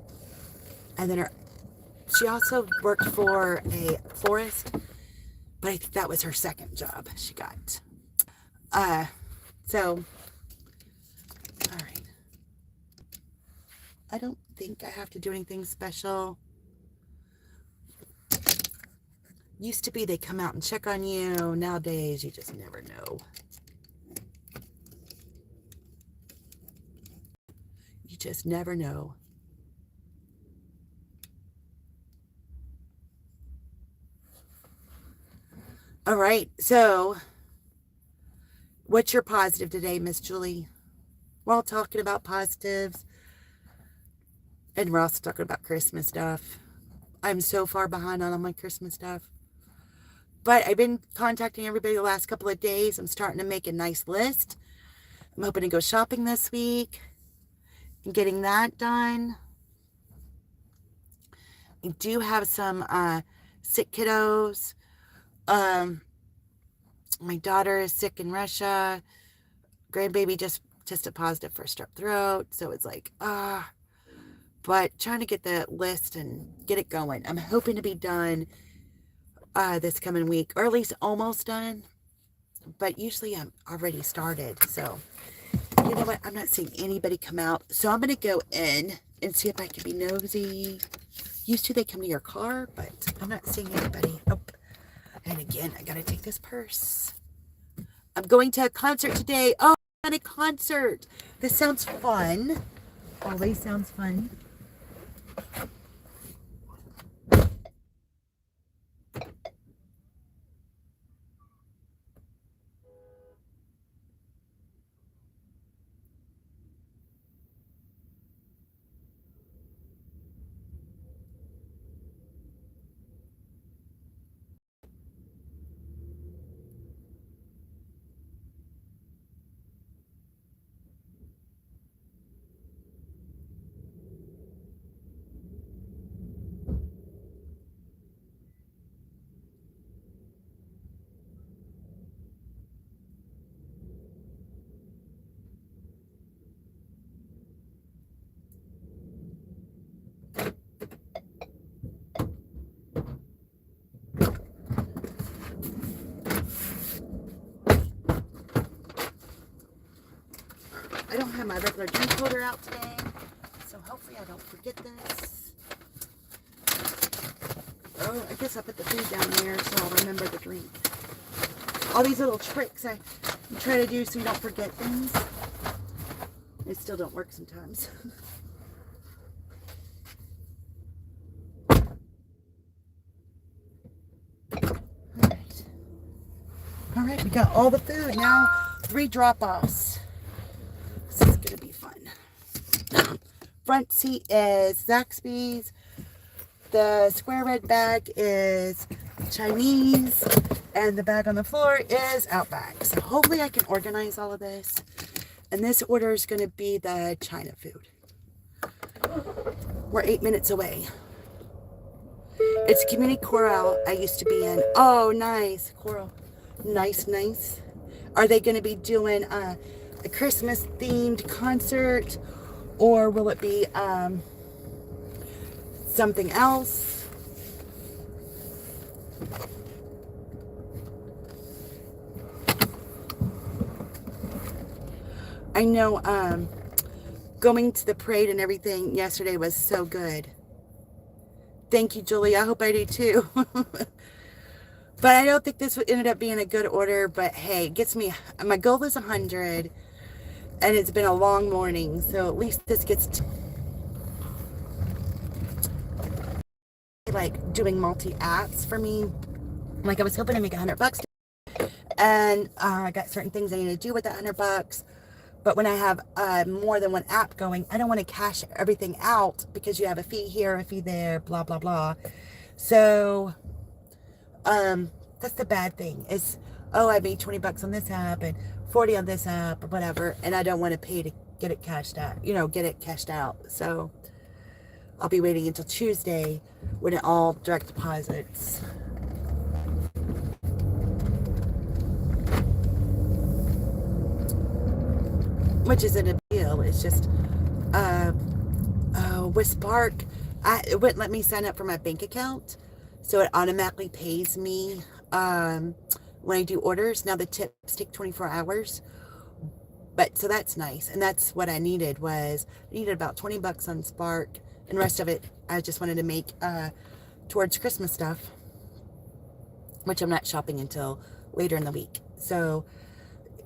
Speaker 1: And then she also worked for a florist, but I think that was her second job she got. So, all right. I don't think I have to do anything special. Used to be they come out and check on you. Nowadays, you just never know. You just never know. All right, so what's your positive today, Miss Julie? We're all talking about positives, and we're also talking about Christmas stuff. I'm so far behind on all my Christmas stuff. But I've been contacting everybody the last couple of days. I'm starting to make a nice list. I'm hoping to go shopping this week and getting that done. I do have some sick kiddos. My daughter is sick in Russia. Grandbaby just tested positive for strep throat. So it's like, but trying to get the list and get it going. I'm hoping to be done this coming week, or at least almost done. But usually I'm already started. So, you know what? I'm not seeing anybody come out. So I'm going to go in and see if I can be nosy. Used to they come to your car, but I'm not seeing anybody. Nope. And again, I got to take this purse. I'm going to a concert today. Oh, at a concert. This sounds fun. Always sounds fun. I don't have my regular drink holder out today, so hopefully I don't forget this. Oh, I guess I put the food down there so I'll remember the drink. All these little tricks I try to do so you don't forget things. They still don't work sometimes. All right, we got all the food. Now 3 drop-offs. This is going to be fun. Front seat is Zaxby's. The square red bag is Chinese. And the bag on the floor is Outback. So hopefully I can organize all of this. And this order is going to be the China food. We're 8 minutes away. It's community choral I used to be in. Oh, nice. Choral. Nice, nice. Are they going to be doing a Christmas themed concert, or will it be something else? I know going to the parade and everything yesterday was so good. Thank you, Julie. I hope I do too. But I don't think this ended up being a good order. But hey, it gets me. My goal is 100, and it's been a long morning. So at least this gets like doing multi apps for me. Like I was hoping to make $100, and I got certain things I need to do with that $100. But when I have more than one app going, I don't want to cash everything out because you have a fee here, a fee there, blah blah blah. So that's the bad thing is, oh, I made $20 on this app and 40 on this app or whatever, and I don't want to pay to get it cashed out, get it cashed out. So I'll be waiting until Tuesday when it all direct deposits. Which isn't a deal. It's just with Spark, it wouldn't let me sign up for my bank account, so it automatically pays me when I do orders. Now the tips take 24 hours, but so that's nice, and that's what I needed. I needed about $20 on Spark, and the rest of it I just wanted to make towards Christmas stuff, which I'm not shopping until later in the week. So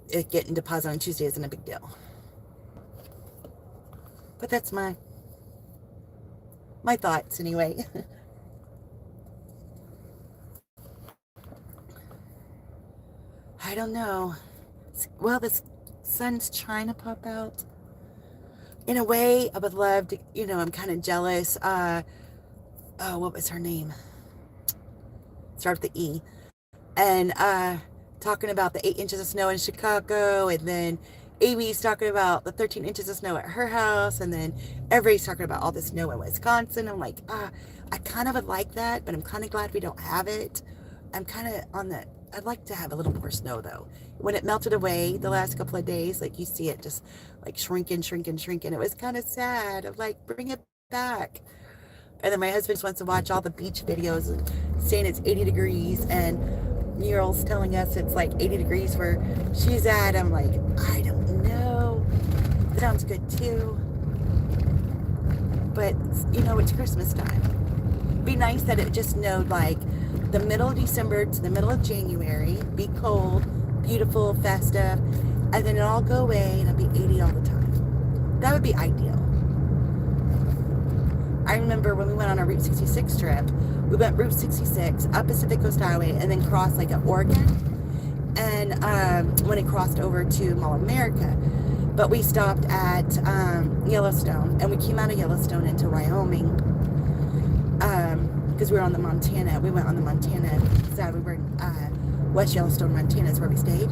Speaker 1: getting deposit on Tuesday isn't a big deal. But that's my thoughts anyway. I don't know. Well, the sun's trying to pop out. In a way, I would love to, I'm kind of jealous. Oh, what was her name? Start with the E. And talking about the 8 inches of snow in Chicago, and then Amy's talking about the 13 inches of snow at her house, and then everybody's talking about all the snow in Wisconsin. I'm like, I kind of would like that, but I'm kind of glad we don't have it. I'm kind of I'd like to have a little more snow though. When it melted away the last couple of days, like you see it just like shrinking. It was kind of sad. I'm like, bring it back. And then my husband just wants to watch all the beach videos saying it's 80 degrees, and Muriel's telling us it's like 80 degrees where she's at. I'm like, I don't know. It sounds good too. But, it's Christmas time. It'd be nice that it just snowed like the middle of December to the middle of January. Be cold, beautiful, festive. And then it'll all go away and it'll be 80 all the time. That would be ideal. I remember when we went on our Route 66 trip, we went Route 66 up Pacific Coast Highway and then crossed like at Oregon, and when it crossed over to Mall of America. But we stopped at Yellowstone, and we came out of Yellowstone into Wyoming because we were on the Montana. We went on the Montana side. We were in West Yellowstone, Montana is where we stayed.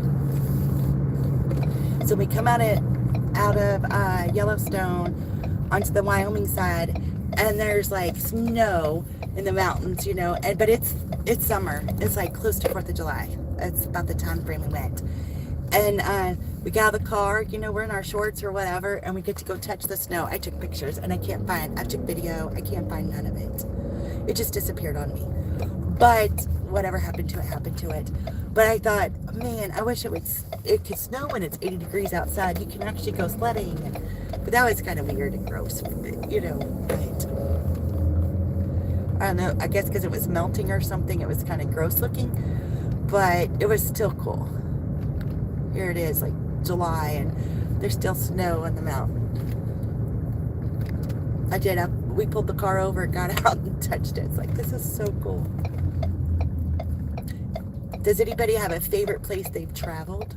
Speaker 1: So we come out of Yellowstone onto the Wyoming side, and there's like snow in the mountains, but it's summer. It's like close to 4th of July. It's about the time frame we went. And we got out of the car, we're in our shorts or whatever, and we get to go touch the snow. I took pictures, and I took video. I can't find none of it. It just disappeared on me. But whatever happened to it, happened to it. But I thought, man, I wish it could snow when it's 80 degrees outside. You can actually go sledding. But that was kind of weird and gross, but I don't know, I guess because it was melting or something, it was kind of gross looking, but it was still cool. Here it is, like July, and there's still snow on the mountain. We pulled the car over, got out and touched it. It's like, this is so cool. Does anybody have a favorite place they've traveled?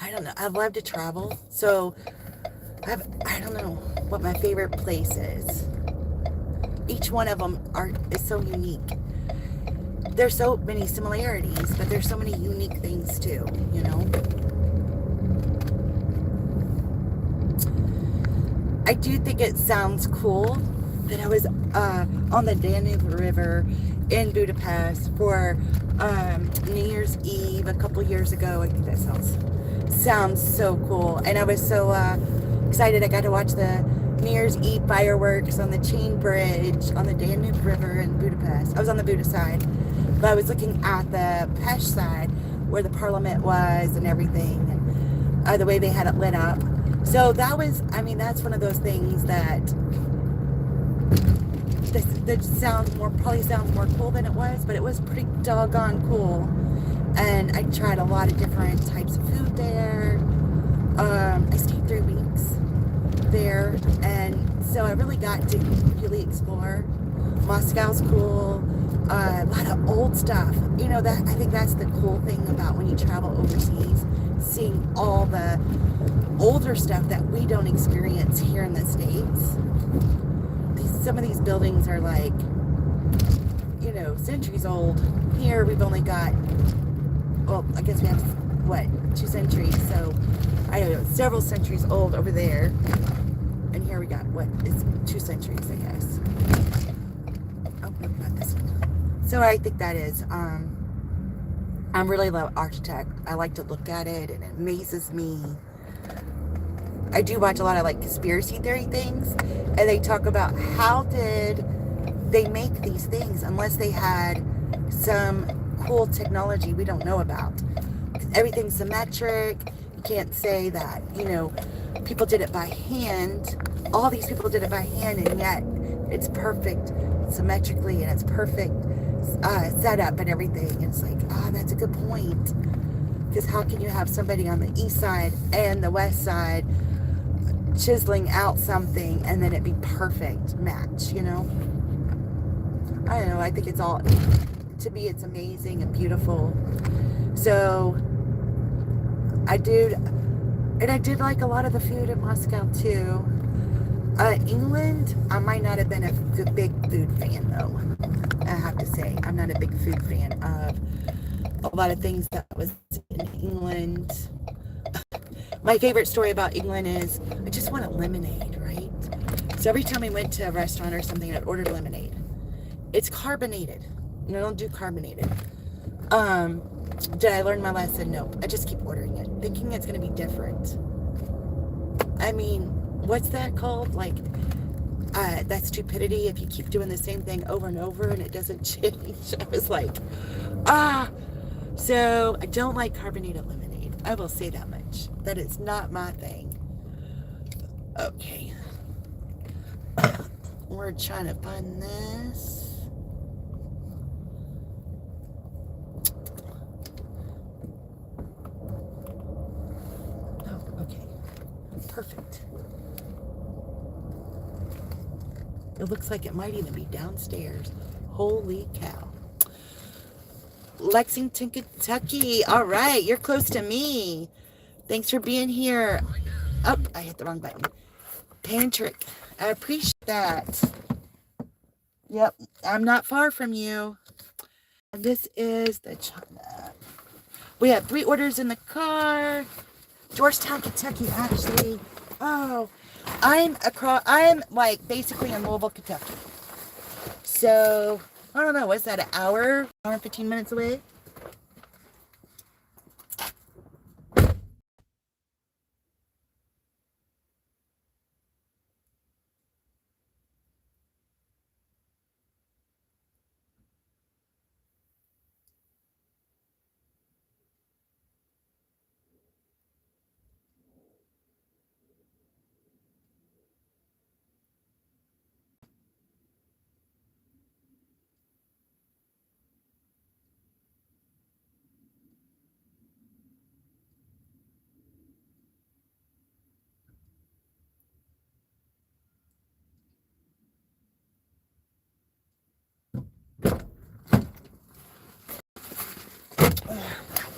Speaker 1: I don't know. I love to travel, so I don't know what my favorite place is. Each one of them is so unique. There's so many similarities, but there's so many unique things too, I do think it sounds cool that I was on the Danube River in Budapest for New Year's Eve a couple years ago. I think that sounds so cool. And I was so excited. I got to watch the New Year's Eve fireworks on the Chain Bridge on the Danube River in Budapest. I was on the Buda side, but I was looking at the Pest side where the Parliament was and everything, and the way they had it lit up. So that was, I mean, that's one of those things that probably sounds more cool than it was, but it was pretty doggone cool. And I tried a lot of different types of food there. I stayed 3 weeks there, and so I really got to really explore. Moscow's cool. A lot of old stuff. You know, that I think that's the cool thing about when you travel overseas, seeing all the older stuff that we don't experience here in the States. Some of these buildings are like, you know, centuries old. Here we've only got, well, I guess we have, what, 2 centuries, so I don't know, several centuries old over there. And here we got, what, it's 2 centuries, I guess. Oh, no, not this one. So I think that is, I really love architect. I like to look at it, and it amazes me. I do watch a lot of like conspiracy theory things, and they talk about how did they make these things unless they had some cool technology we don't know about. Everything's symmetric. You can't say that, you know, people did it by hand. All these people did it by hand, and yet it's perfect symmetrically, and it's perfect setup and everything. And it's like, that's a good point. Because how can you have somebody on the east side and the west side chiseling out something and then it be perfect match, you know? I don't know. I think it's all, to me, it's amazing and beautiful. So I did like a lot of the food in Moscow too. England, I might not have been a big food fan though. I have to say, I'm not a big food fan of a lot of things that was in England. My favorite story about England is I just want a lemonade, right? So every time I went to a restaurant or something, I'd order lemonade. It's carbonated. You know, don't do carbonated. Did I learn my lesson? Nope. I just keep ordering it, thinking it's going to be different. I mean, what's that called? Like, that's stupidity if you keep doing the same thing over and over and it doesn't change. I was like, So I don't like carbonated lemonade. I will say that much. That is not my thing. Okay. We're trying to find this. Oh, okay. Perfect. It looks like it might even be downstairs. Holy cow. Lexington, Kentucky. All right, you're close to me. Thanks for being here. Oh, I hit the wrong button. Patrick, I appreciate that. Yep, I'm not far from you. And this is the China. We have 3 orders in the car. Georgetown, Kentucky, actually. Oh, I'm like basically in Louisville, Kentucky. So I don't know, what's that, an hour and 15 minutes away?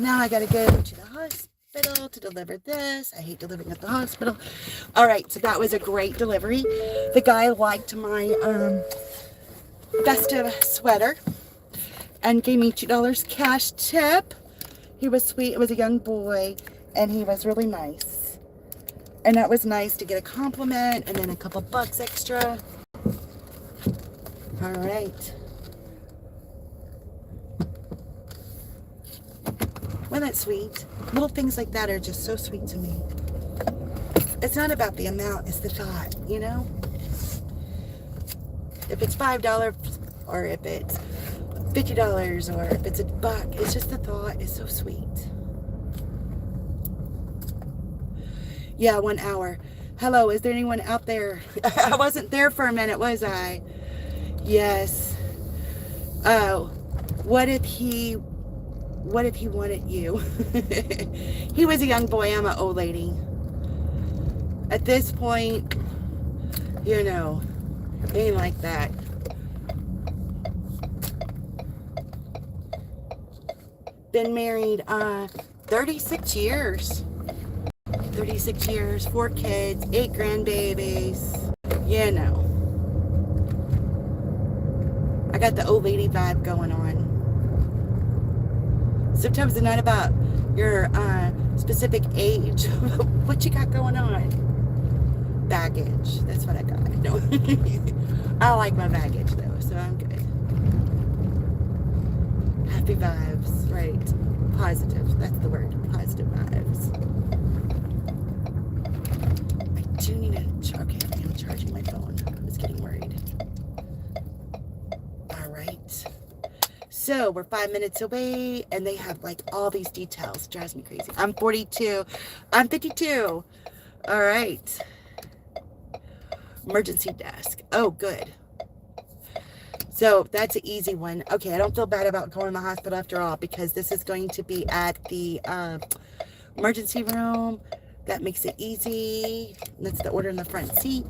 Speaker 1: Now I gotta go to the hospital to deliver this. I hate delivering at the hospital. All right, so that was a great delivery. The guy liked my festive sweater and gave me $2 cash tip. He was sweet. It was a young boy, and he was really nice. And that was nice to get a compliment and then a couple bucks extra. All right. Well, that's sweet. Little things like that are just so sweet to me. It's not about the amount, it's the thought, you know? If it's $5 or if it's $50 or if it's $1, it's just the thought. It's so sweet. Yeah, 1 hour. Hello, is there anyone out there? I wasn't there for a minute, was I? Yes. Oh, what if he wanted you? He was a young boy, I'm an old lady. At this point, you know, ain't like that. Been married 36 years. 36 years, 4 kids, 8 grandbabies. You know. I got the old lady vibe going on. Sometimes it's not about your specific age. What you got going on? Baggage. That's what I got. No. I like my baggage though, so I'm good. Happy vibes, right? Positive. That's the word. Positive vibes. I do need to. Okay, I'm charging my phone. I was getting worried. All right. So we're 5 minutes away, and they have like all these details. Drives me crazy. I'm 42. I'm 52. All right. Emergency desk. Oh, good. So that's an easy one. Okay, I don't feel bad about going to the hospital after all because this is going to be at the emergency room. That makes it easy. That's the order in the front seat.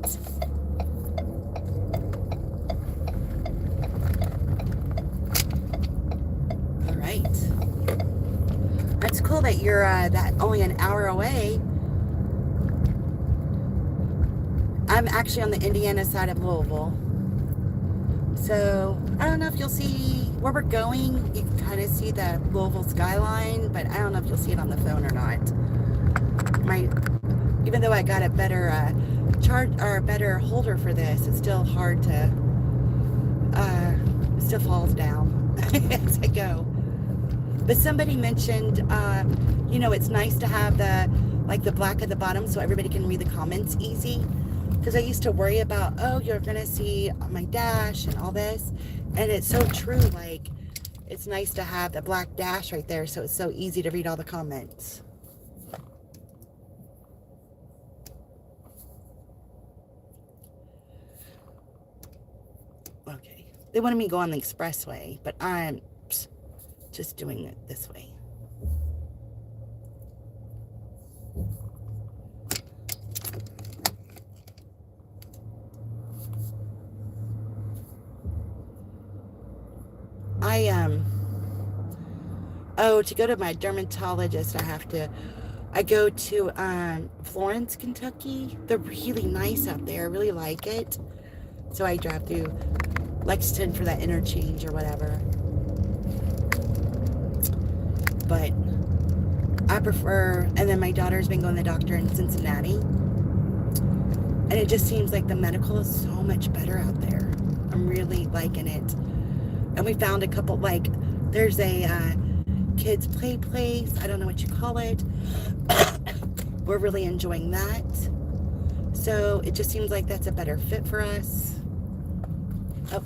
Speaker 1: All right. That's cool that you're that only an hour away. I'm actually on the Indiana side of Louisville. So, I don't know if you'll see where we're going. You can kind of see the Louisville skyline, but I don't know if you'll see it on the phone or not. Even though I got a better better holder for this, it's still hard to, it still falls down as I go. But somebody mentioned, you know, it's nice to have the black at the bottom so everybody can read the comments easy. Because I used to worry about, oh, you're going to see my dash and all this. And it's so true. Like, it's nice to have the black dash right there so it's so easy to read all the comments. Okay. They wanted me to go on the expressway, but I'm just doing it this way. To go to my dermatologist, I go to Florence, Kentucky. They're really nice out there. I really like it. So I drive through Lexington for that interchange or whatever. But I prefer, and then my daughter's been going to the doctor in Cincinnati. And it just seems like the medical is so much better out there. I'm really liking it. And we found a couple, like, there's a kids play place. I don't know what you call it. We're really enjoying that. So it just seems like that's a better fit for us. Oh,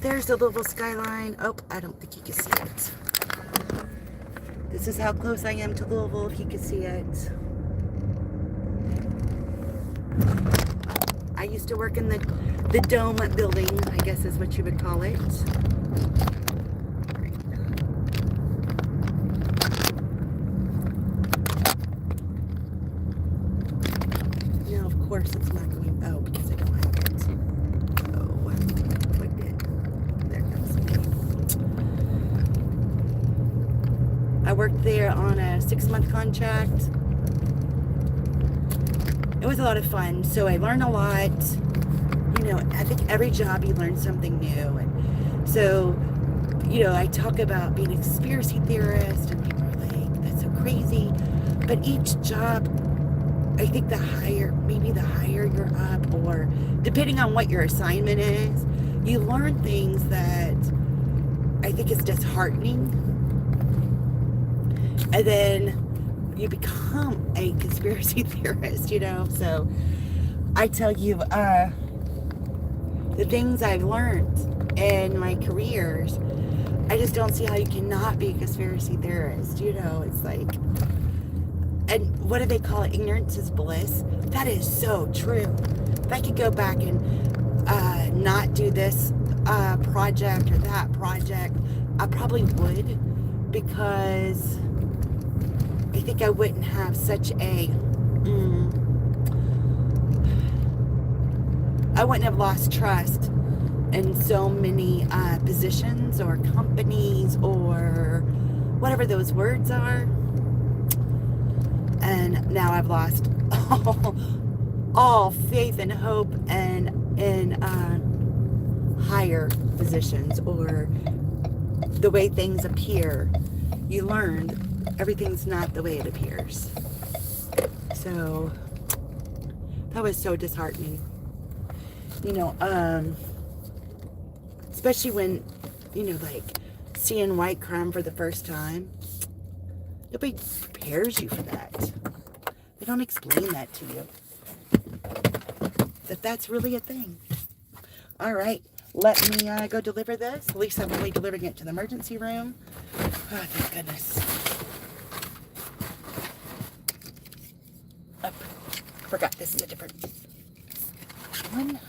Speaker 1: there's the Louisville skyline. Oh, I don't think you can see it. This is how close I am to Louisville, if you can see it. I used to work in the Dome building, I guess is what you would call it. Now, of course, it's not going, oh, because I don't have it. Oh, plugged in. There it goes. I worked there on a 6-month contract. It was a lot of fun, so I learned a lot. You know, I think every job you learn something new. And so, you know, I talk about being a conspiracy theorist, and people are like, that's so crazy. But each job, I think maybe the higher you're up, or depending on what your assignment is, you learn things that I think is disheartening. And then you become a conspiracy theorist, you know? So I tell you, the things I've learned in my careers, I just don't see how you cannot be a conspiracy theorist. You know, it's like, and what do they call it? Ignorance is bliss. That is so true. If I could go back and not do this project or that project, I probably would, because I think I wouldn't have such a, I wouldn't have lost trust in so many positions or companies or whatever those words are. And now I've lost all faith and hope and in higher positions or the way things appear. You learned everything's not the way it appears. So that was so disheartening. You know, especially when, you know, like seeing white crime for the first time. Nobody prepares you for that. They don't explain that to you. That that's really a thing. All right, let me go deliver this. At least I'm only delivering it to the emergency room. Oh, thank goodness. Oh, forgot this is a different one.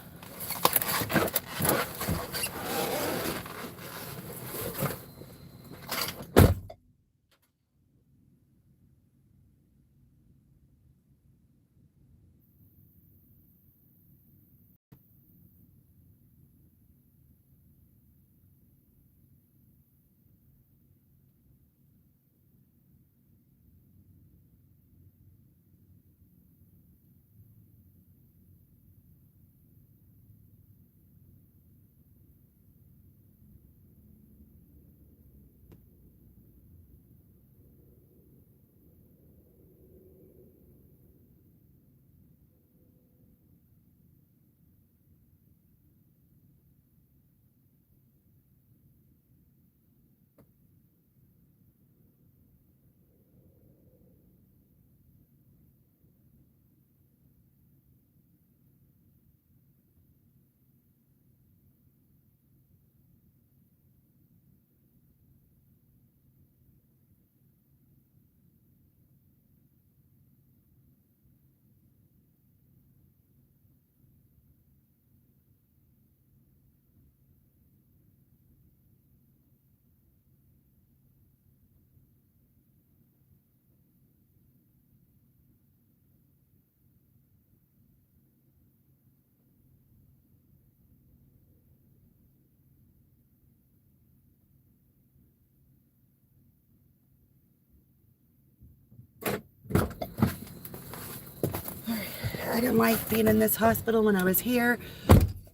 Speaker 1: I didn't like being in this hospital when I was here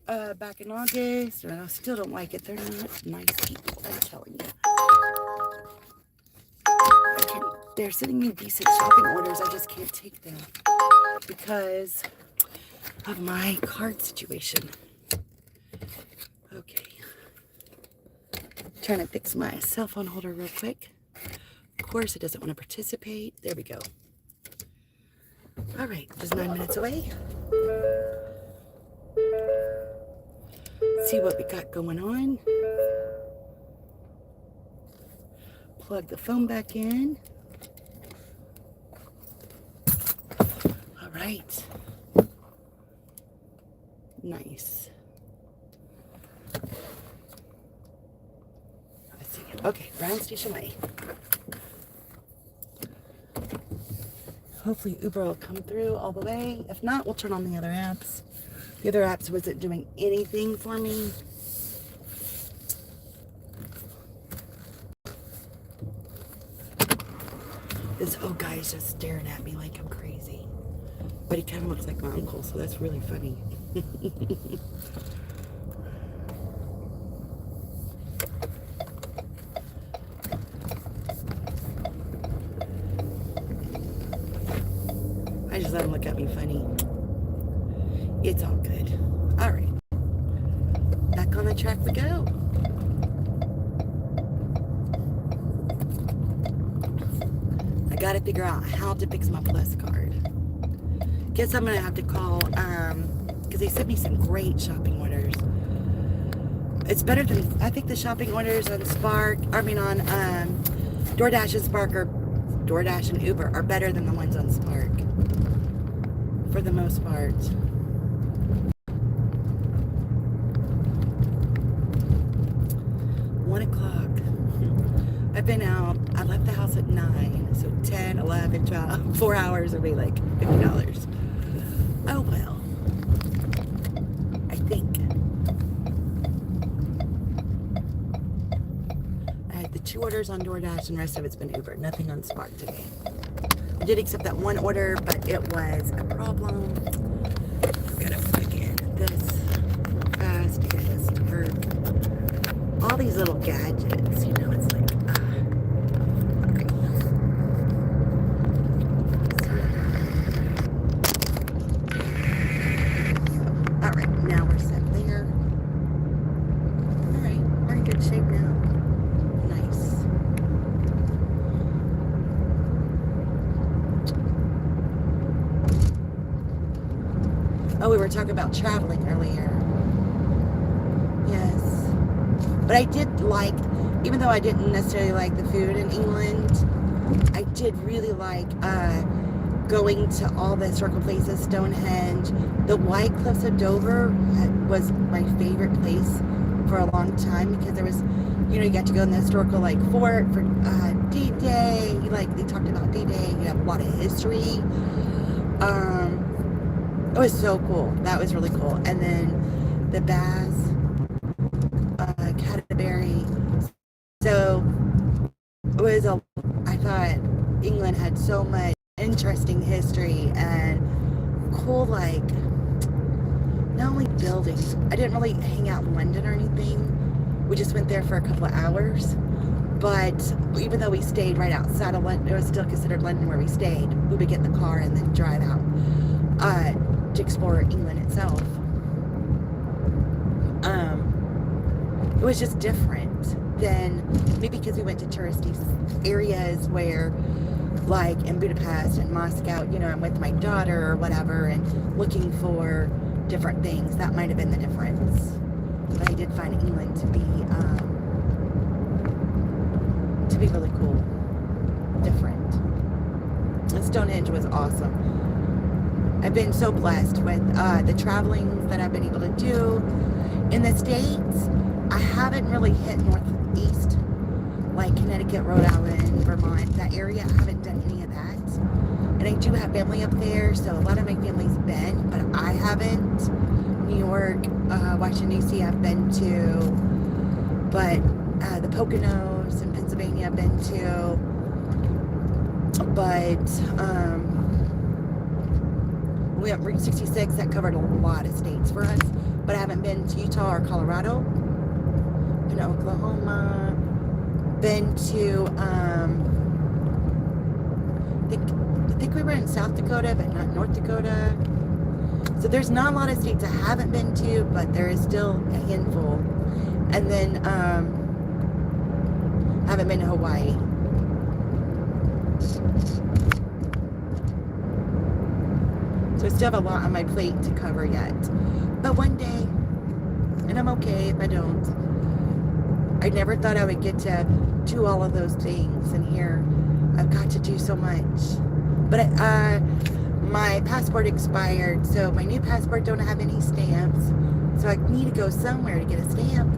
Speaker 1: back in August, and I still don't like it. They're not nice people, I'm telling you. They're sending me decent shopping orders. I just can't take them because of my card situation. Okay. Trying to fix my cell phone holder real quick. Of course, it doesn't want to participate. There we go. All right, just 9 minutes away. See what we got going on. Plug the phone back in. All right. Nice. Let's see. Okay, Brown Station Way. Hopefully Uber will come through all the way. If not, we'll turn on the other apps. The other apps wasn't doing anything for me. This old guy is just staring at me like I'm crazy. But he kind of looks like my uncle, so that's really funny. I just let him look at me funny. It's all good. All right. Back on the the track we go. I gotta figure out how to fix my Plus card. Guess I'm gonna have to call, because they sent me some great shopping orders. It's better than, I think the shopping orders on Spark, on DoorDash and Spark, or DoorDash and Uber are better than the ones on Spark, for the most part. I've been out, I left the house at 9, so 10, 11, 12, 4 hours would be like $50. Oh well, I think. I had the 2 orders on DoorDash and the rest of it's been Uber, nothing on Spark today. I did accept that 1 order, but it was a problem. I've got to plug in this fast to get this to work. All these little gadgets, you know, it's like, oh, we were talking about traveling earlier. Yes. But I did like, even though I didn't necessarily like the food in England, I did really like going to all the historical places, Stonehenge. The White Cliffs of Dover was my favorite place for a long time, because there was, you know, you got to go in the historical, like, fort for D-Day. Like, they talked about D-Day. You have a lot of history. It was so cool. That was really cool. And then the Baths, Canterbury. So it was I thought England had so much interesting history and cool, like, not only buildings. I didn't really hang out in London or anything. We just went there for a couple of hours. But even though we stayed right outside of London, it was still considered London where we stayed. We would get in the car and then drive out to explore England itself. It was just different than, maybe because we went to touristy areas where, like in Budapest and Moscow, you know, I'm with my daughter or whatever and looking for different things. That might have been the difference. But I did find England to be really cool, different. And Stonehenge was awesome. I've been so blessed with the traveling that I've been able to do. In the States, I haven't really hit Northeast, like Connecticut, Rhode Island, Vermont, that area. I haven't done any of that. And I do have family up there, so a lot of my family's been, but I haven't. New York, Washington, D.C. I've been to, but the Poconos in Pennsylvania I've been to, but we went Route 66, that covered a lot of states for us, but I haven't been to Utah or Colorado, been to Oklahoma, been to, I think we were in South Dakota, but not North Dakota. So there's not a lot of states I haven't been to, but there is still a handful. And then, I haven't been to Hawaii. So I still have a lot on my plate to cover yet. But one day, and I'm okay if I don't. I never thought I would get to do all of those things, and here I've got to do so much. But my passport expired, so my new passport don't have any stamps. So I need to go somewhere to get a stamp.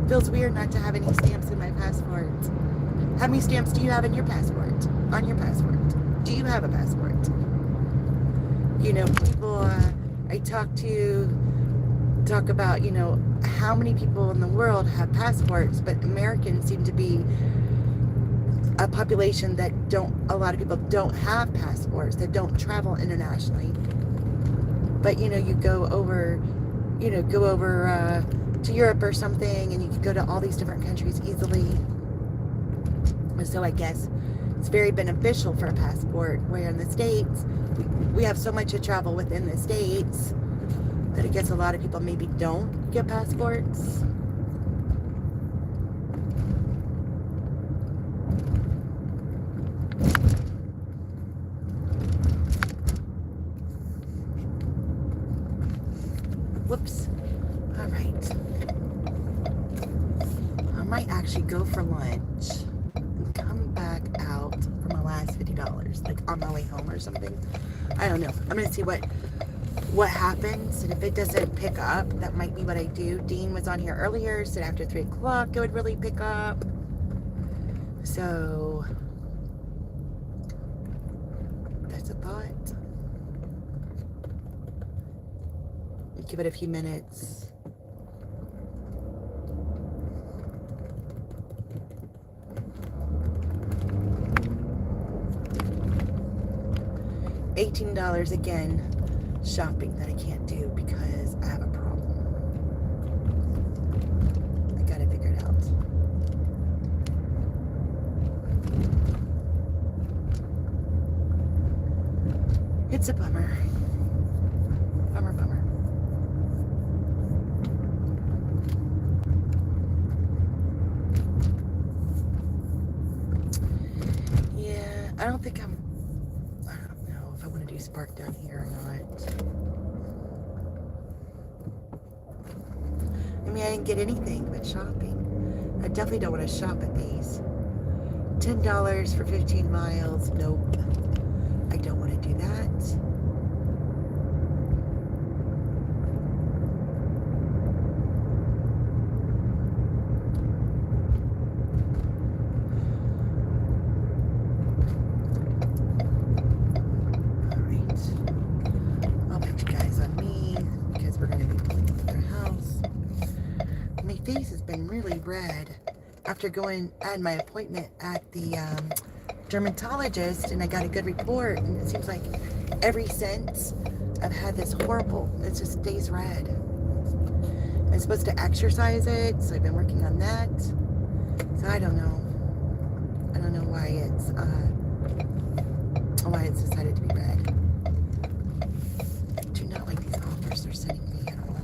Speaker 1: Feels weird not to have any stamps in my passport. How many stamps do you have in your passport? On your passport? Do you have a passport? You know, people I talk about, you know, how many people in the world have passports, but Americans seem to be a population that a lot of people don't have passports, that don't travel internationally. But, you know, you go over to Europe or something, and you can go to all these different countries easily. So I guess it's very beneficial for a passport, where in the States, we have so much to travel within the States that I guess a lot of people maybe don't get passports. Whoops. All right. I might actually go for lunch and come back out for my last $50, like on my way home or something. I don't know. I'm gonna see what happens, and if it doesn't pick up, that might be what I do. Dean was on here earlier, said after 3 o'clock it would really pick up. So that's a thought. Give it a few minutes. $18 again, shopping that I can't do because I have a problem. I gotta figure it out. It's a bummer. Bummer. Yeah, I don't know if I want to do Spark down here or not. I mean, I didn't get anything but shopping. I definitely don't want to shop at these. $10 for 15 miles. Nope. I don't want to do that. Really red after I had my appointment at the dermatologist, and I got a good report, and it seems like ever since I've had this horrible, it just stays red. I'm supposed to exercise it, so I've been working on that. So I don't know why it's decided to be red. I do not like these offers they're sending me at all.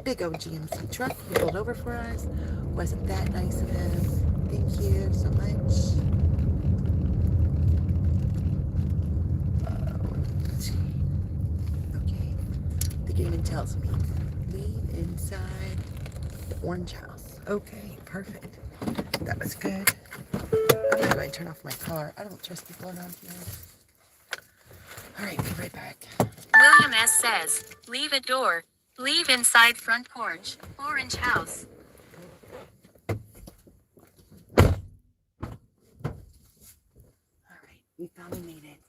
Speaker 1: Big old GMC truck he pulled over for us. Wasn't that nice of him? Thank you so much. Okay. The game tells me leave inside the orange house. Okay, perfect. That was good. I'm gonna go ahead and turn off my car. I don't trust people around here. All right, be right back.
Speaker 2: William S. says, leave at door. Leave inside front porch, orange house.
Speaker 1: All right, we finally made it.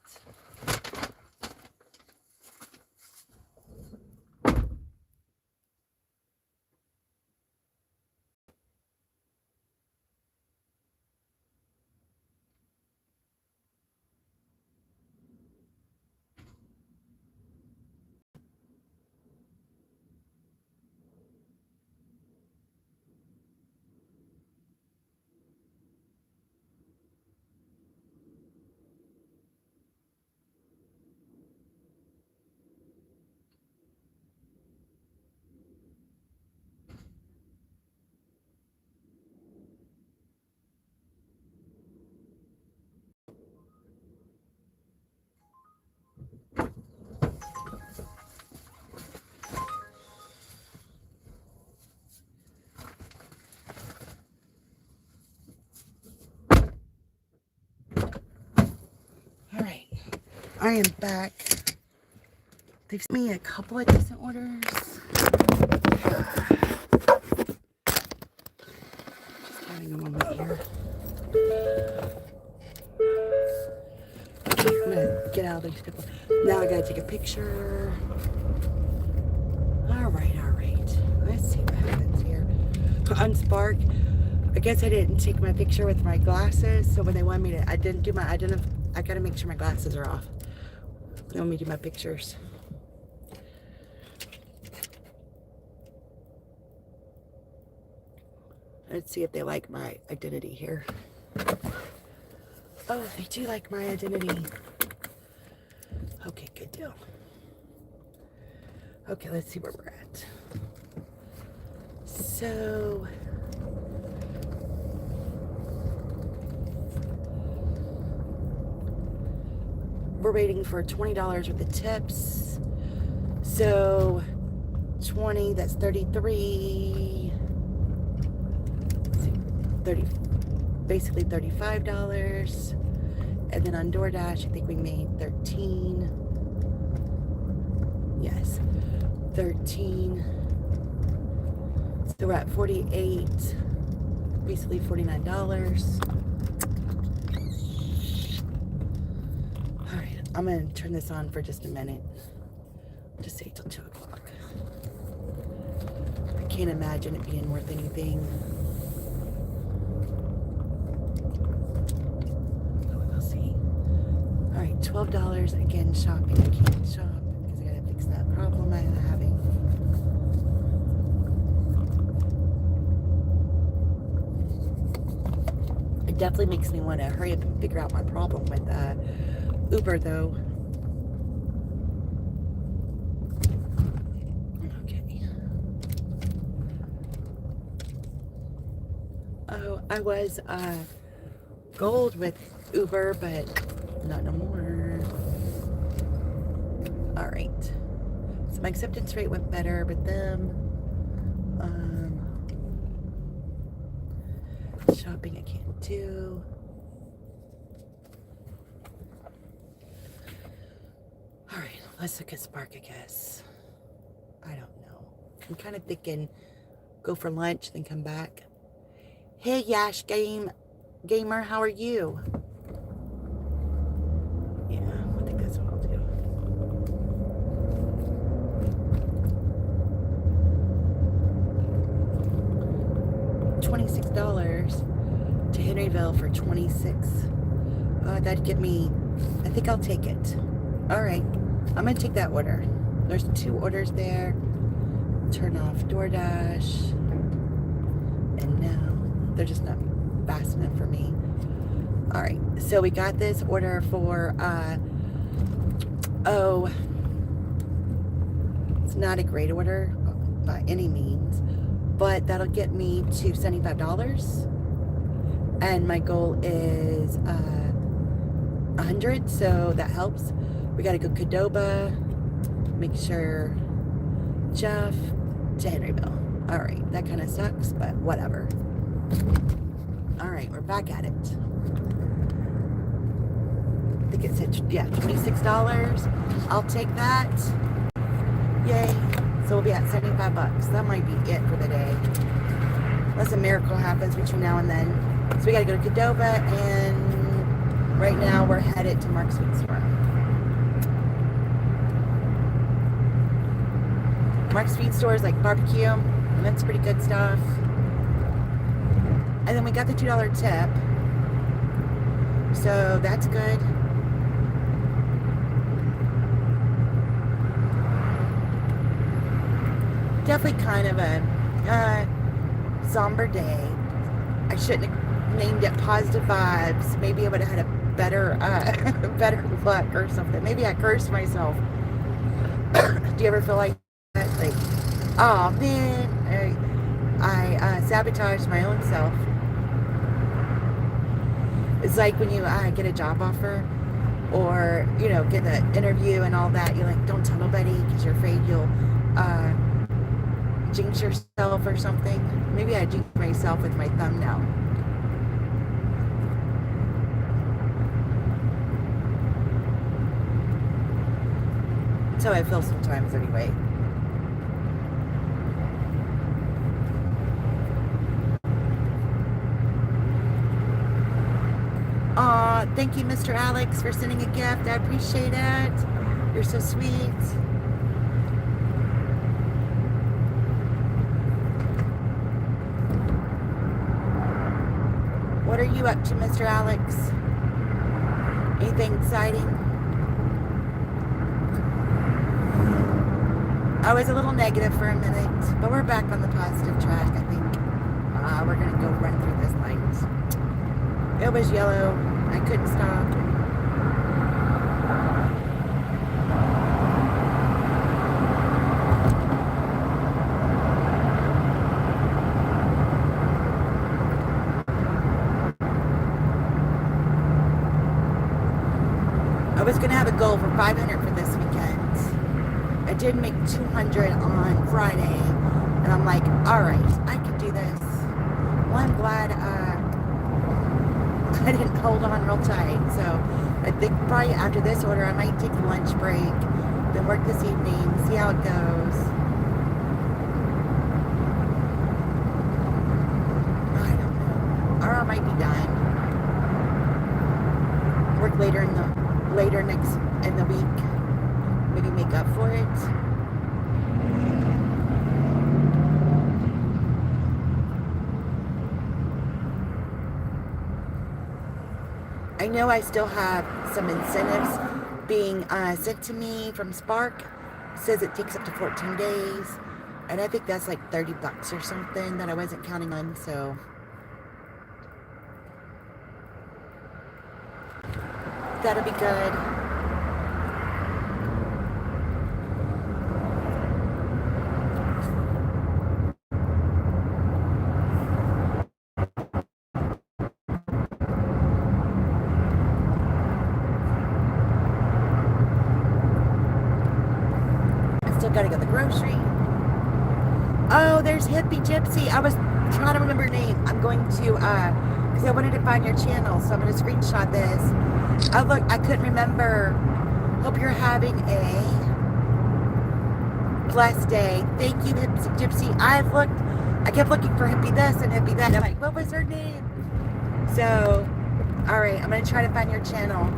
Speaker 1: I am back. They've sent me a couple of decent orders. Just having a moment here. Okay, I'm gonna get out of these people. Now I gotta take a picture. All right. Let's see what happens here. On Spark, I guess I didn't take my picture with my glasses, so when they want me to, I gotta make sure my glasses are off. They want me to do my pictures. Let's see if they like my identity here. Oh, they do like my identity. Okay, good deal. Okay, let's see where we're at. So, we're waiting for $20 worth of tips. So 20, that's 33, 30, basically $35. And then on DoorDash, I think we made 13. Yes, 13. So we're at 48, basically $49. All right, I'm gonna turn this on for just a minute. Just say till 2 o'clock. I can't imagine it being worth anything. We'll see. All right, $12 again shopping. I can't shop because I gotta fix that problem I'm having. It definitely makes me want to hurry up and figure out my problem with Uber, though. Okay. Oh, I was gold with Uber, but not no more. All right. So my acceptance rate went better with them. Shopping I can't do. All right, let's look at Spark, I guess. I don't know. I'm kind of thinking go for lunch, then come back. Hey, Yash Gamer, how are you? Yeah, I think that's what I'll do. $26 to Henryville for 26. That'd give me, I think I'll take it. All right, I'm gonna take that order. There's 2 orders there. Turn off DoorDash. And now they're just not fast enough for me. All right, so we got this order for, it's not a great order by any means, but that'll get me to $75. And my goal is 100, so that helps. We gotta go Qdoba, make sure Jeff to Henryville. All right, that kind of sucks, but whatever. All right, we're back at it. I think it said, yeah, $26. I'll take that. Yay. So we'll be at $75. That might be it for the day. Unless a miracle happens between now and then. So we gotta go to Qdoba, and right now we're headed to Mark's Sweet Store. Mark's Sweet Store is like barbecue, and that's pretty good stuff. And then we got the $2 tip, so that's good. Definitely kind of a somber day. I shouldn't have named it Positive Vibes. Maybe I would have had a better better luck or something. Maybe I cursed myself. Do you ever feel like that? Like, oh man, I sabotaged my own self. It's like when you get a job offer, or you know, get the interview and all that. You're like, don't tell nobody because you're afraid you'll jinx yourself or something. Maybe I jinxed myself with my thumbnail. That's how I feel sometimes anyway. Aw, thank you, Mr. Alex, for sending a gift. I appreciate it. You're so sweet. What are you up to, Mr. Alex? Anything exciting? I was a little negative for a minute, but we're back on the positive track, I think. We're gonna go run through this light. It was yellow. I couldn't stop. I was gonna have a goal for 500 for this weekend. I did make 200 on Friday, and I'm like, all right, I can do this. Well, I'm glad I didn't hold on real tight. So I think probably after this order, I might take a lunch break, then work this evening, see how it goes. I don't know. Or I might be done. Work later in the week. Maybe make up for it. I know I still have some incentives being sent to me from Spark. It says it takes up to 14 days. And I think that's like $30 or something that I wasn't counting on, so that'll be good. Still gotta go to the grocery. Oh, there's Hippie Gypsy. I was trying to remember her name. I'm going to, because I wanted to find your channel, so I'm going to screenshot this. Oh, look, I couldn't remember. Hope you're having a blessed day. Thank you, Hippie Gypsy. I kept looking for Hippie this and Hippie that. I'm like, what was her name? So, all right, I'm going to try to find your channel.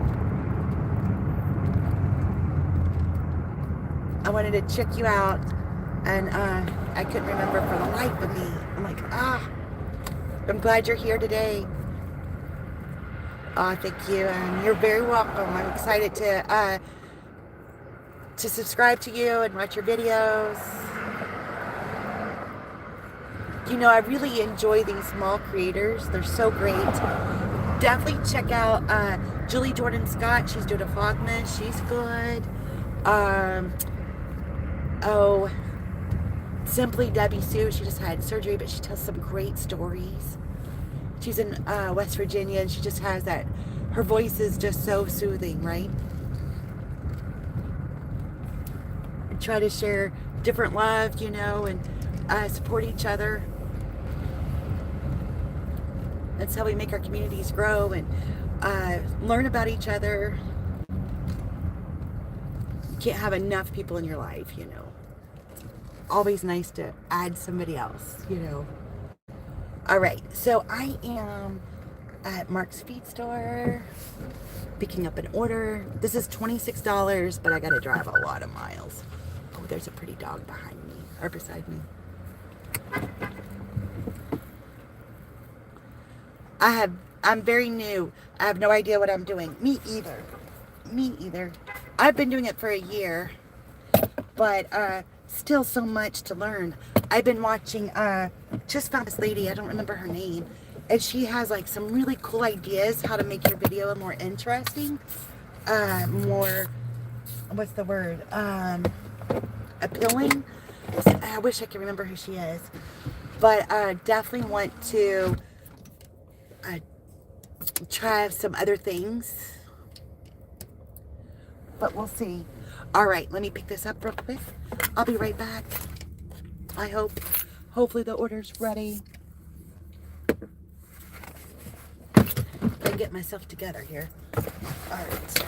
Speaker 1: I wanted to check you out, and I couldn't remember for the life of me. I'm like, I'm glad you're here today. Thank you, and you're very welcome. I'm excited to subscribe to you and watch your videos. You know, I really enjoy these small creators. They're so great. Definitely check out Julie Jordan Scott. She's doing a Vlogmas. She's good. Simply Debbie Sue. She just had surgery, but she tells some great stories. She's in West Virginia, and she just has that. Her voice is just so soothing, right? And try to share different love, you know, and support each other. That's how we make our communities grow and learn about each other. You can't have enough people in your life, you know. Always nice to add somebody else, you know. All right, so I am at Mark's Feed Store picking up an order. This is $26, but I gotta drive a lot of miles. Oh, there's a pretty dog behind me, or beside me. I'm very new. I have no idea what I'm doing. Me either. I've been doing it for a year, but still so much to learn. I've been watching, just found this lady, I don't remember her name, and she has like some really cool ideas how to make your video more interesting, more, what's the word, appealing. I wish I could remember who she is, but definitely want to try some other things, but we'll see. All right, let me pick this up real quick. I'll be right back. I hope. Hopefully the order's ready. If I get myself together here. All right.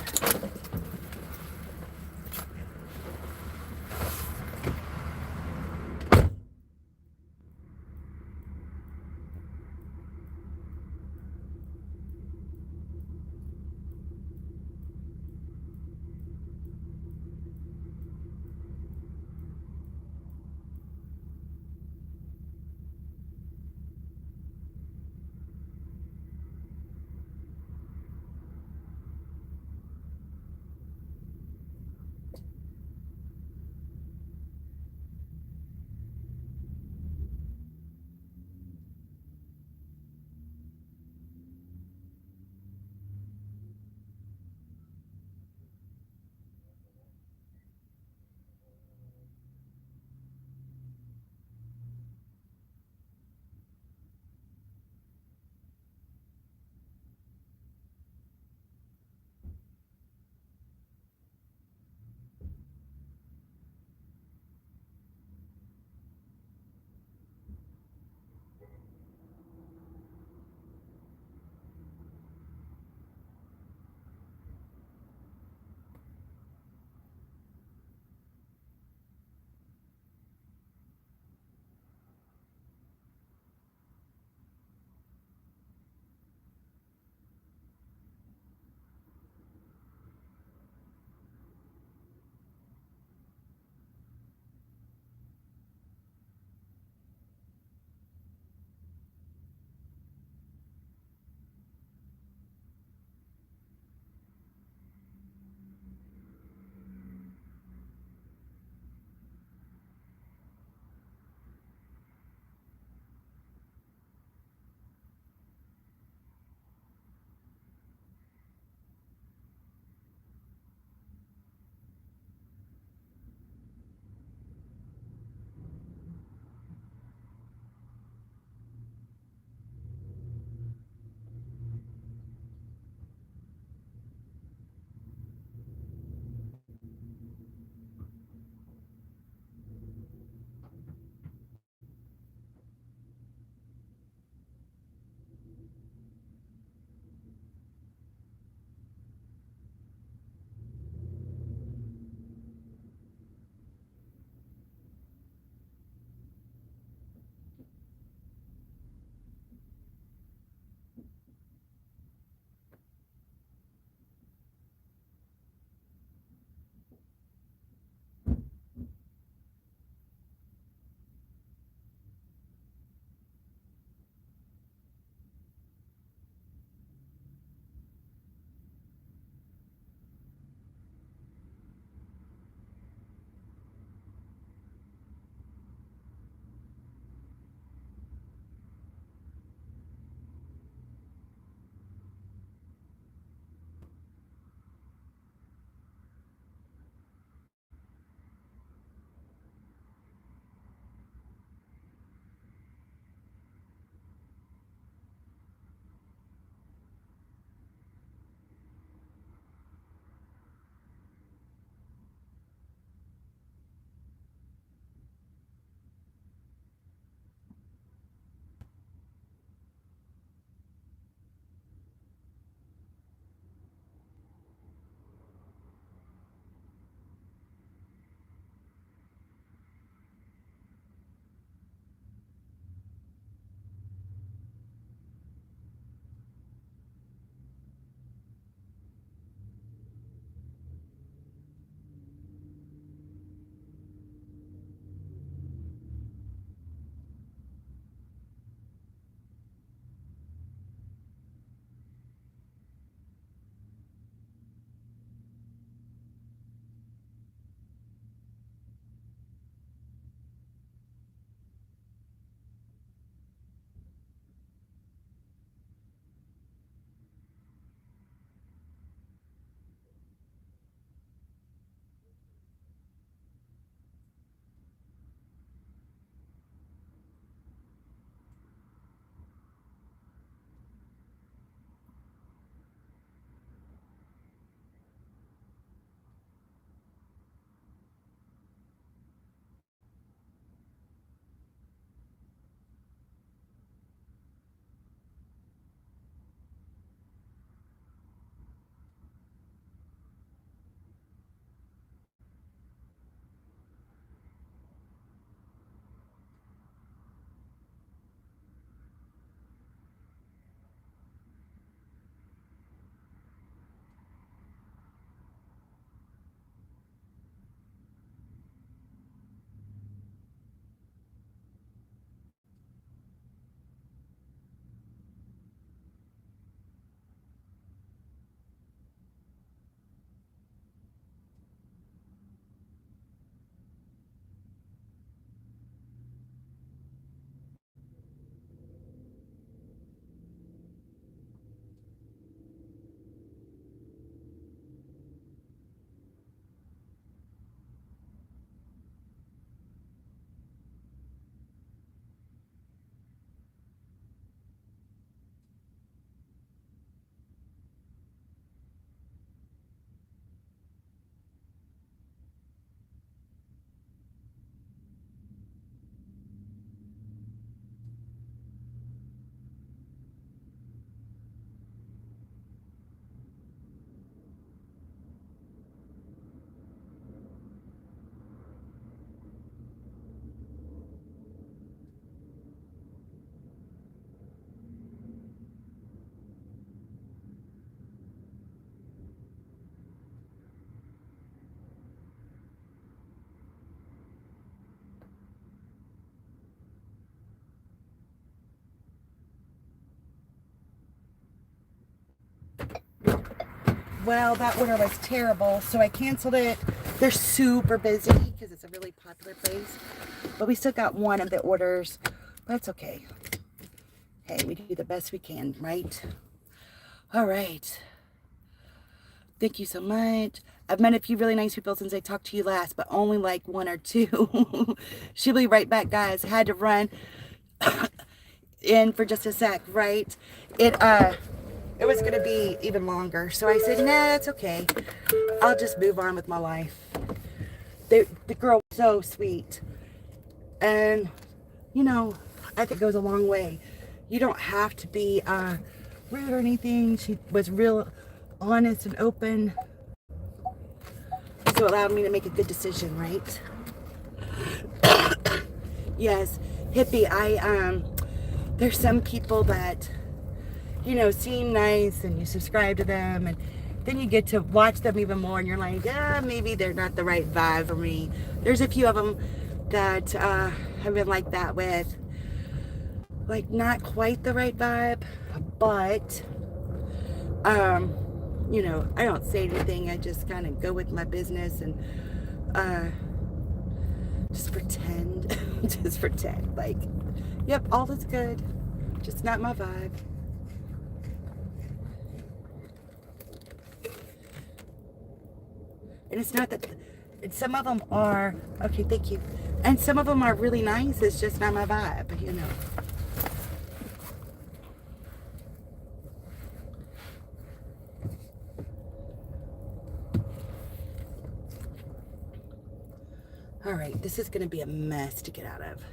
Speaker 1: well, that order was terrible, so I canceled it. They're super busy because it's a really popular place. But we still got one of the orders. That's okay. Hey, we do the best we can, right? All right. Thank you so much. I've met a few really nice people since I talked to you last, but only like one or two. She'll be right back, guys. Had to run in for just a sec, right? It was gonna be even longer, so I said, nah, it's okay. I'll just move on with my life. The girl was so sweet, and you know, I think it goes a long way. You don't have to be rude or anything. She was real honest and open, so it allowed me to make a good decision, right? Yes, hippie. There's some people that, you know, seem nice and you subscribe to them, and then you get to watch them even more and you're like, yeah, maybe they're not the right vibe for me. There's a few of them that I've been like that with, like not quite the right vibe, but you know, I don't say anything. I just kind of go with my business and just pretend. Just pretend like, yep, all is good, just not my vibe. And it's not that, some of them are, okay, thank you. And some of them are really nice. It's just not my vibe, you know. All right, this is going to be a mess to get out of.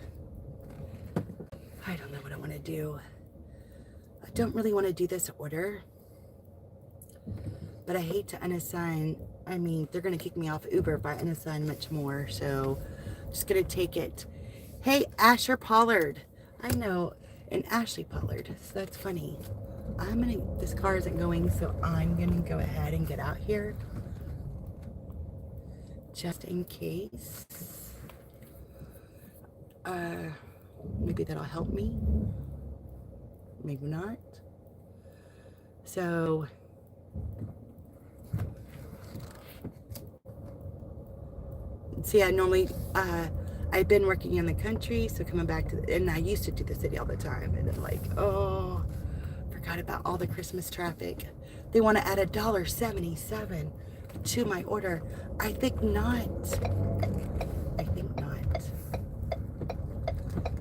Speaker 1: I don't know what I want to do. I don't really want to do this order, but I hate to unassign. I mean, they're going to kick me off Uber if I unassign much more, so I'm just going to take it. Hey, Asher Pollard. I know an Ashley Pollard, so that's funny. This car isn't going, so I'm going to go ahead and get out here just in case. Maybe that'll help me. Maybe not. So see, I normally I've been working in the country, so coming back to and I used to do the city all the time, and then like, oh, forgot about all the Christmas traffic. They want to add $1.77 to my order. I think not. I think not.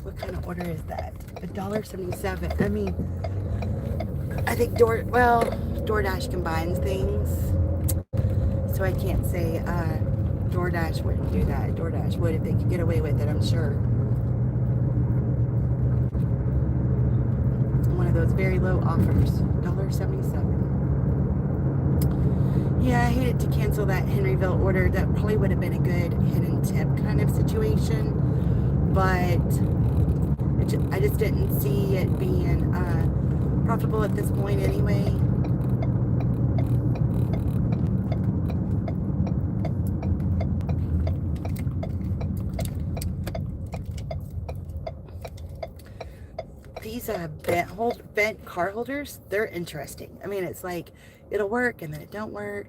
Speaker 1: What kind of order is that? $1.77. I mean, I think DoorDash combines things, so I can't say DoorDash wouldn't do that. DoorDash would if they could get away with it, I'm sure. One of those very low offers. $1.77. Yeah, I hated to cancel that Henryville order. That probably would have been a good hidden tip kind of situation, but I just didn't see it being profitable at this point anyway. These bent car holders, they're interesting. I mean, it's like it'll work and then it don't work.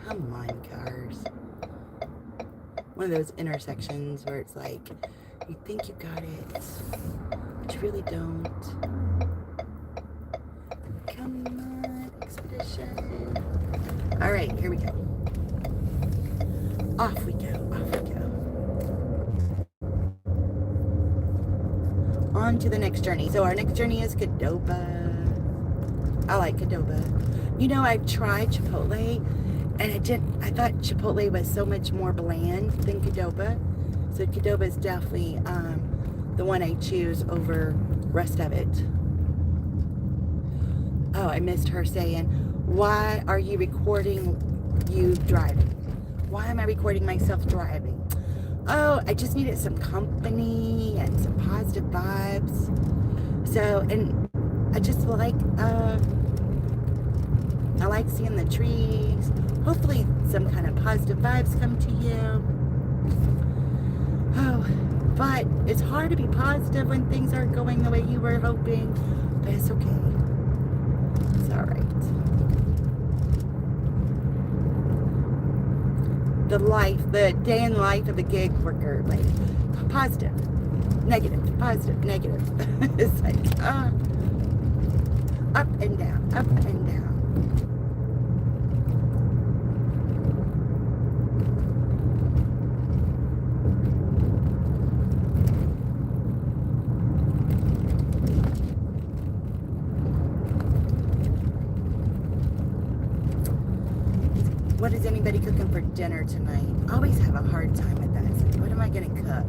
Speaker 1: Come on, cars. One of those intersections where it's like, you think you got it, but you really don't. Come on, Expedition. All right, here we go. Off we go, off we go. On to the next journey. So our next journey is Qdoba. I like Qdoba. You know, I've tried Chipotle, and I thought Chipotle was so much more bland than Qdoba. So Qdoba is definitely the one I choose over rest of it. Oh, I missed her saying, why are you recording you driving? Why am I recording myself driving? oh, I just needed some company and some positive vibes. So, and I like seeing the trees. Hopefully some kind of positive vibes come to you. Oh, but it's hard to be positive when things aren't going the way you were hoping. But it's okay. It's all right. The day in life of a gig worker, like positive, negative, positive, negative. It's like up and down, up and down. What is anybody cooking for dinner tonight? I always have a hard time with that. It's like, what am I going to cook?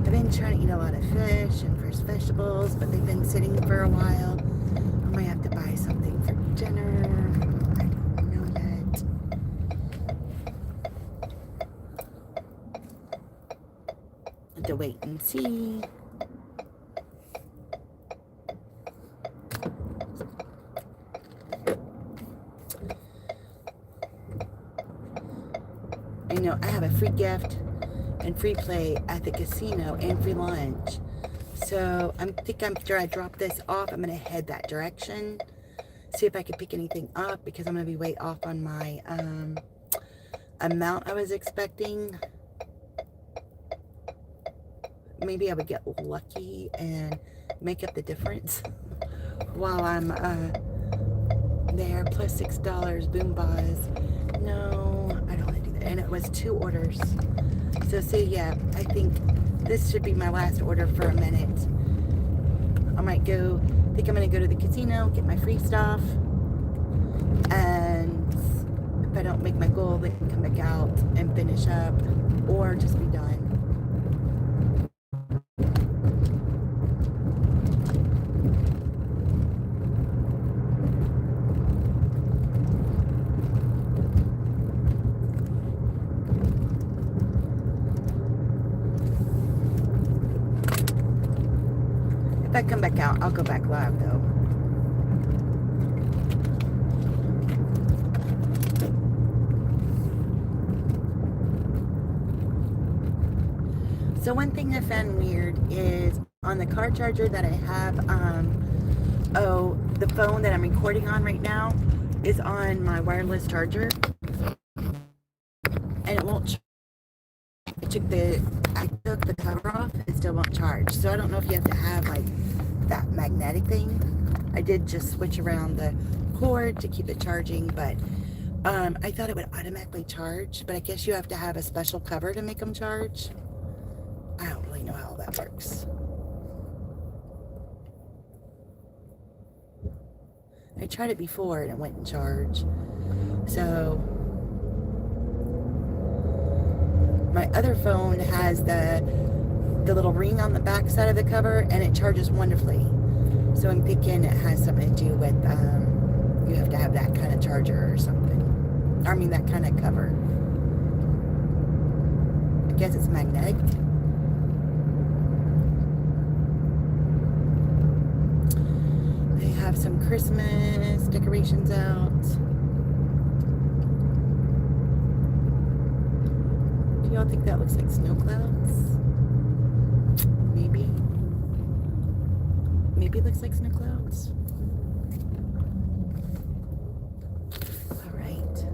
Speaker 1: I've been trying to eat a lot of fish and fresh vegetables, but they've been sitting for a while. I might have to buy something for dinner. I don't know yet. I have to wait and see. I know I have a free gift and free play at the casino and free lunch. So after I drop this off, I'm going to head that direction. See if I can pick anything up because I'm going to be way off on my amount I was expecting. Maybe I would get lucky and make up the difference while I'm there. Plus $6 boom buzz. No, I don't want to do that. And it was 2 orders. So see, yeah, I think this should be my last order for a minute. I think I'm going to go to the casino, get my free stuff. And if I don't make my goal, then come back out and finish up or just be done. If I come back out, I'll go back live though. So one thing I found weird is on the car charger that I have, the phone that I'm recording on right now is on my wireless charger, and it won't. I took the cover off, it still won't charge. So I don't know if you have to have like that magnetic thing. I did just switch around the cord to keep it charging, but I thought it would automatically charge, but I guess you have to have a special cover to make them charge. I don't really know how that works. I tried it before and it wouldn't charge. So my other phone has the little ring on the back side of the cover, and it charges wonderfully. So I'm thinking it has something to do with you have to have that kind of charger or something. I mean that kind of cover. I guess it's magnetic. They have some Christmas decorations out. Do y'all think that looks like snow clouds? Maybe. Maybe it looks like snow clouds. Alright.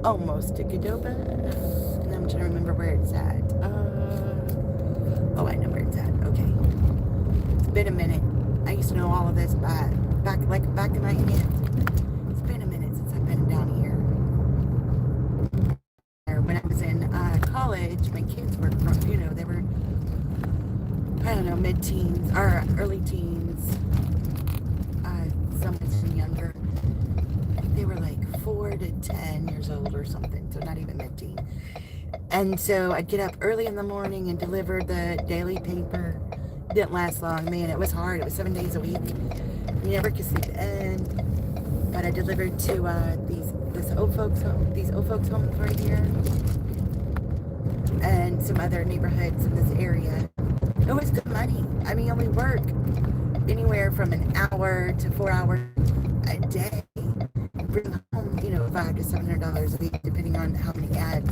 Speaker 1: Almost to Qdoba. And I'm trying to remember where it's at. Oh, I know where it's at. Okay. It's been a minute. I used to know all of this back in my hand. It's been a minute since I've been down here. When I was in college, my kids were, they were, I don't know, mid-teens or early teens. Some younger. They were like 4 to 10 years old or something, so not even mid-teen. And so I'd get up early in the morning and deliver the daily paper. Didn't last long, man. It was hard. It was 7 days a week. You never could sleep in. But I delivered to these old folks homes right here. and some other neighborhoods in this area. It was good money. I mean, we work anywhere from an hour to 4 hours a day. Bring home, $500 to $700 a week, depending on how many ads.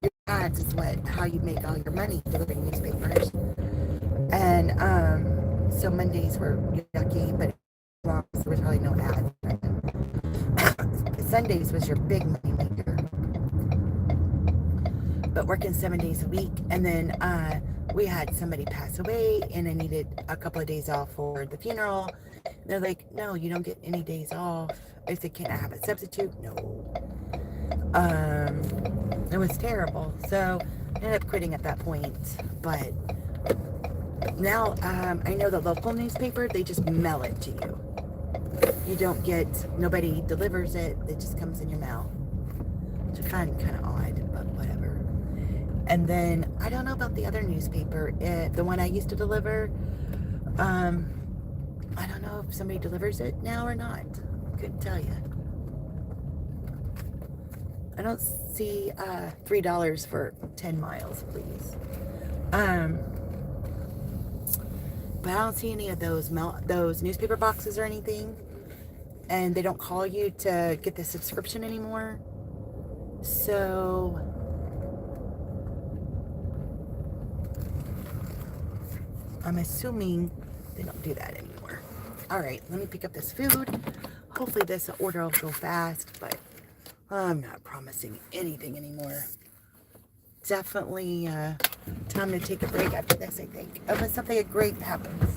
Speaker 1: Your ads is how you make all your money delivering newspapers. And so Mondays were yucky, but there was probably no ads. Sundays was your big money maker. But working 7 days a week, and then we had somebody pass away, and I needed a couple of days off for the funeral. And they're like, no, you don't get any days off. I said, can I have a substitute? No. It was terrible. So I ended up quitting at that point. But now I know the local newspaper, they just mail it to you. You don't get, nobody delivers it. It just comes in your mail. Which I find kind of odd, but whatever. And then, I don't know about the other newspaper. The one I used to deliver, I don't know if somebody delivers it now or not. Couldn't tell you. I don't see $3 for 10 miles, please. But I don't see any of those newspaper boxes or anything. And they don't call you to get the subscription anymore. So I'm assuming they don't do that anymore. All right, let me pick up this food. Hopefully this order will go fast, but I'm not promising anything anymore. Definitely time to take a break after this, I think. Unless something great happens.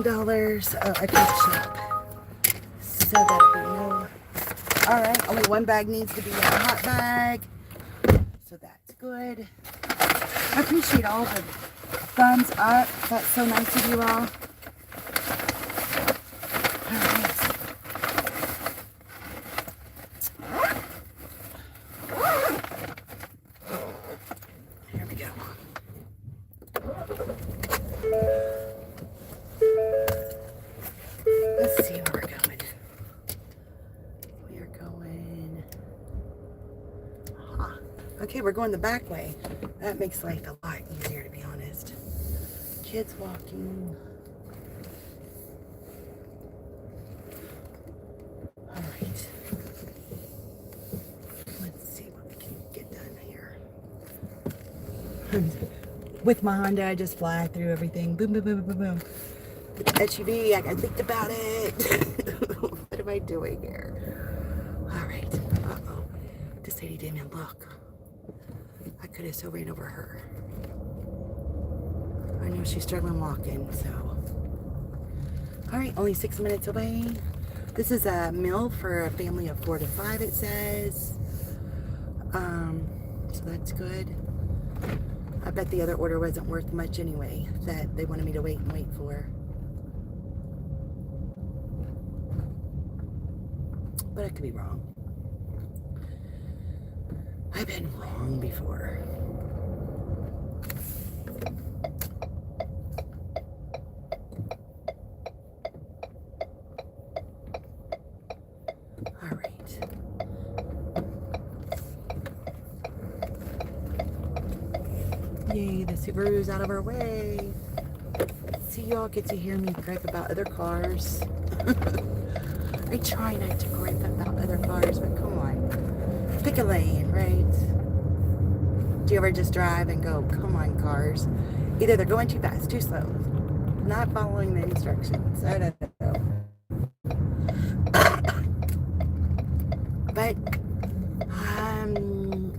Speaker 1: $9. Oh, I can shop. So that'll be no. Alright, only one bag needs to be in a hot bag. So that's good. I appreciate all the thumbs up. That's so nice of you all. Here we go. Let's see where we're going. We are going... Okay, we're going the back way. That makes life a lot easier, to be honest. Kids walking. Alright. Let's see what we can get done here. With my Honda, I just fly through everything. Boom, boom, boom, boom, boom. With the SUV, I gotta think about it. What am I doing here? Alright. Uh-oh. This lady didn't even look. I could have so ran over her. I know she's struggling walking, so. Alright, only 6 minutes away. This is a meal for a family of 4 to 5, it says. So that's good. I bet the other order wasn't worth much anyway, that they wanted me to wait for. But I could be wrong. I've been wrong before. All right. Yay, the Subaru's out of our way. Let's so y'all get to hear me gripe about other cars. I try not to gripe about other cars, but come on. Pick a lane, right? Do you ever just drive and go, come on, cars? Either they're going too fast, too slow, not following the instructions. I don't know. But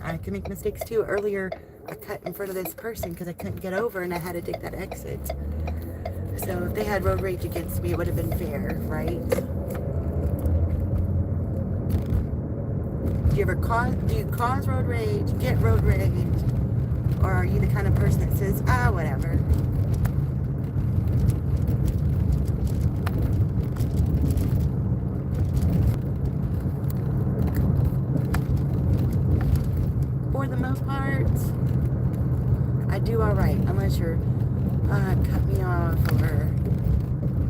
Speaker 1: I can make mistakes too. Earlier, I cut in front of this person because I couldn't get over and I had to take that exit. So if they had road rage against me, it would have been fair, right? Do you cause road rage, get road rage, or are you the kind of person that says, whatever? For the most part, I do all right, unless you're cut me off or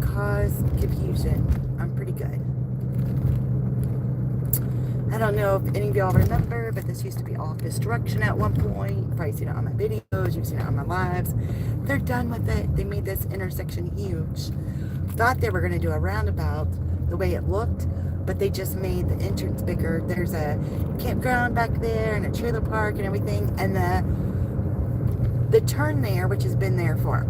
Speaker 1: cause confusion. I'm pretty good. I don't know if any of y'all remember, but this used to be off destruction at one point. You've probably seen it on my videos, you've seen it on my lives. They're done with it. They made this intersection huge. Thought they were going to do a roundabout the way it looked, but they just made the entrance bigger. There's a campground back there and a trailer park and everything, and the turn there, which has been there for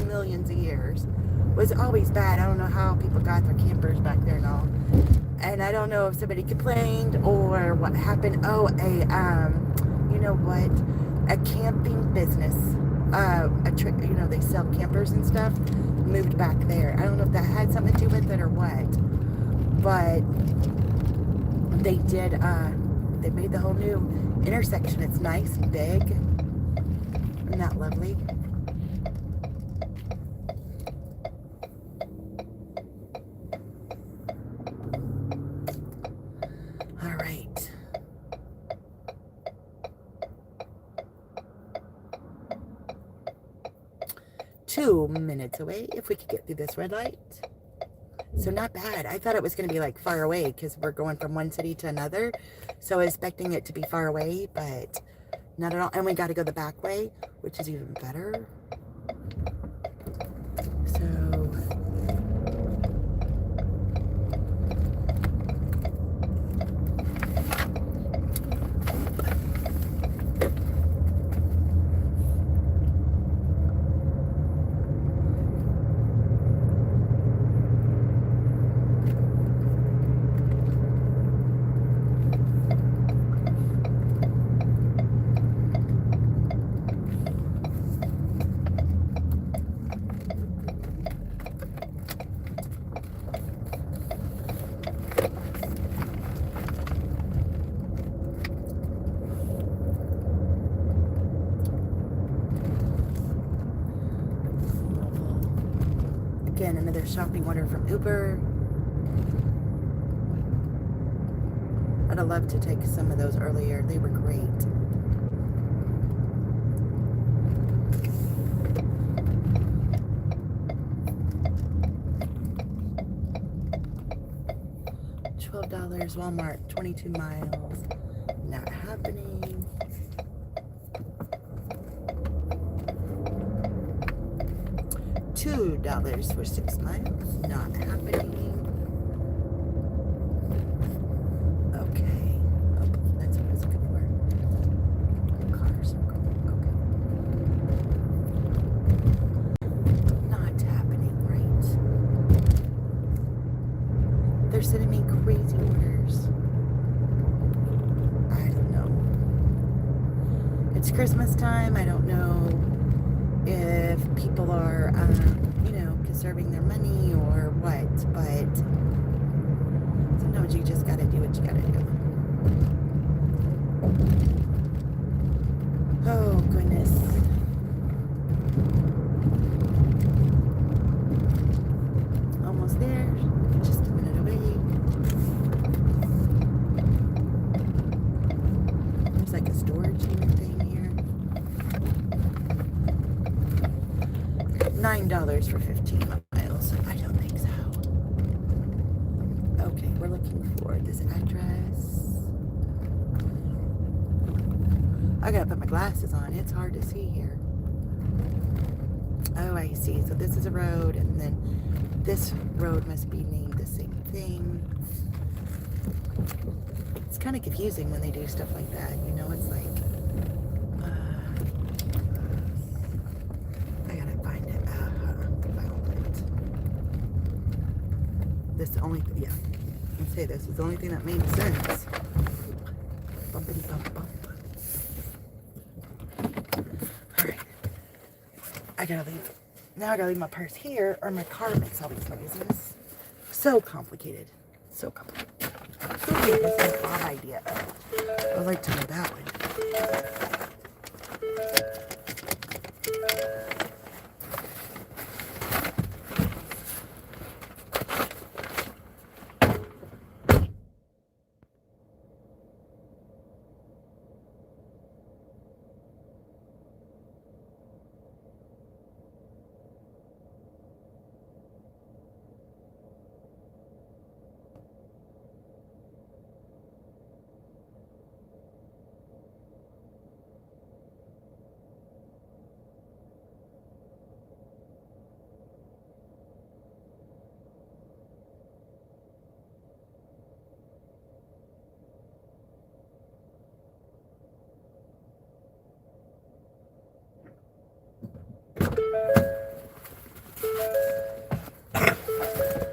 Speaker 1: millions of years, was always bad. I don't know how people got their campers back there and all. And I don't know if somebody complained or what happened. You know what? A camping business, they sell campers and stuff, moved back there. I don't know if that had something to do with it or what, but they did, they made the whole new intersection. It's nice and big. Isn't that lovely? All right. Two minutes away, if we could get through this red light. So not bad. I thought it was going to be like far away because we're going from one city to another. So I was expecting it to be far away, but not at all. And we got to go the back way, which is even better. So again, another shopping order from Uber. I'd have loved to take some of those earlier. They were great. $12, Walmart, 22 miles. Not happening. $2 for 6 miles. Not happening. Okay. Oh, that's what I was looking for. Car circle. Okay. Not happening, right? They're sending me crazy orders. I don't know. It's Christmas time. I don't know if people are, conserving their money or what, but sometimes you just gotta do what you gotta do. Oh, goodness. Almost there. Just a minute away. There's like a storage unit thing here. $9 for 15 miles. I don't think so. Okay, we're looking for this address. I gotta put my glasses on. It's hard to see here. Oh, I see. So this is a road, and then this road must be named the same thing. It's kind of confusing when they do stuff like that. You know, it's like, I gotta find it. Found it. This the only, yeah. Let's say this is the only thing that made sense. Bumpity bump bump. Alright. I gotta leave. Now I gotta leave my purse here, or my car makes all these noises. So complicated. So complicated. Who made this an odd idea? I'd like to know that one.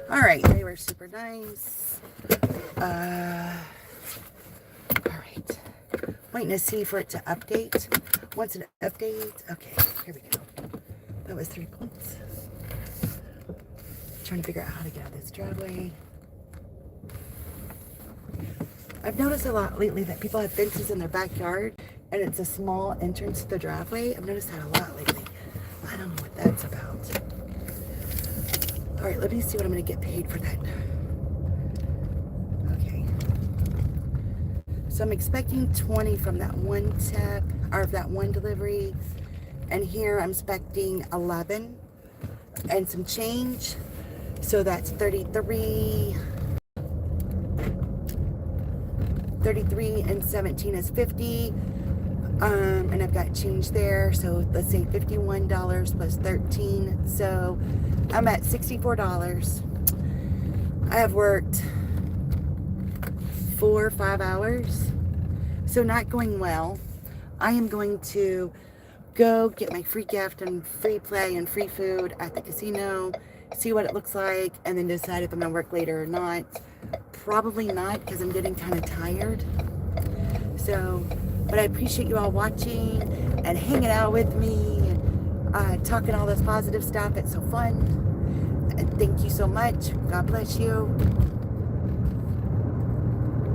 Speaker 1: Alright, they were super nice. Alright. Waiting to see for it to update. Once it updates, okay, here we go. That was 3 points. Trying to figure out how to get out of this driveway. I've noticed a lot lately that people have fences in their backyard and it's a small entrance to the driveway. I've noticed that a lot lately. I don't know what that's about. All right, let me see what I'm gonna get paid for that. Okay. So I'm expecting 20 from that one tip, or that one delivery. And here I'm expecting 11 and some change. So that's 33 and 17 is 50. And I've got change there. So let's say $51 plus 13. So I'm at $64. I have worked 4 or 5 hours. So not going well. I am going to go get my free gift and free play and free food at the casino, see what it looks like, and then decide if I'm gonna work later or not. Probably not, because I'm getting kind of tired. So, but I appreciate you all watching and hanging out with me, talking all this positive stuff. It's so fun. And thank you so much. God bless you.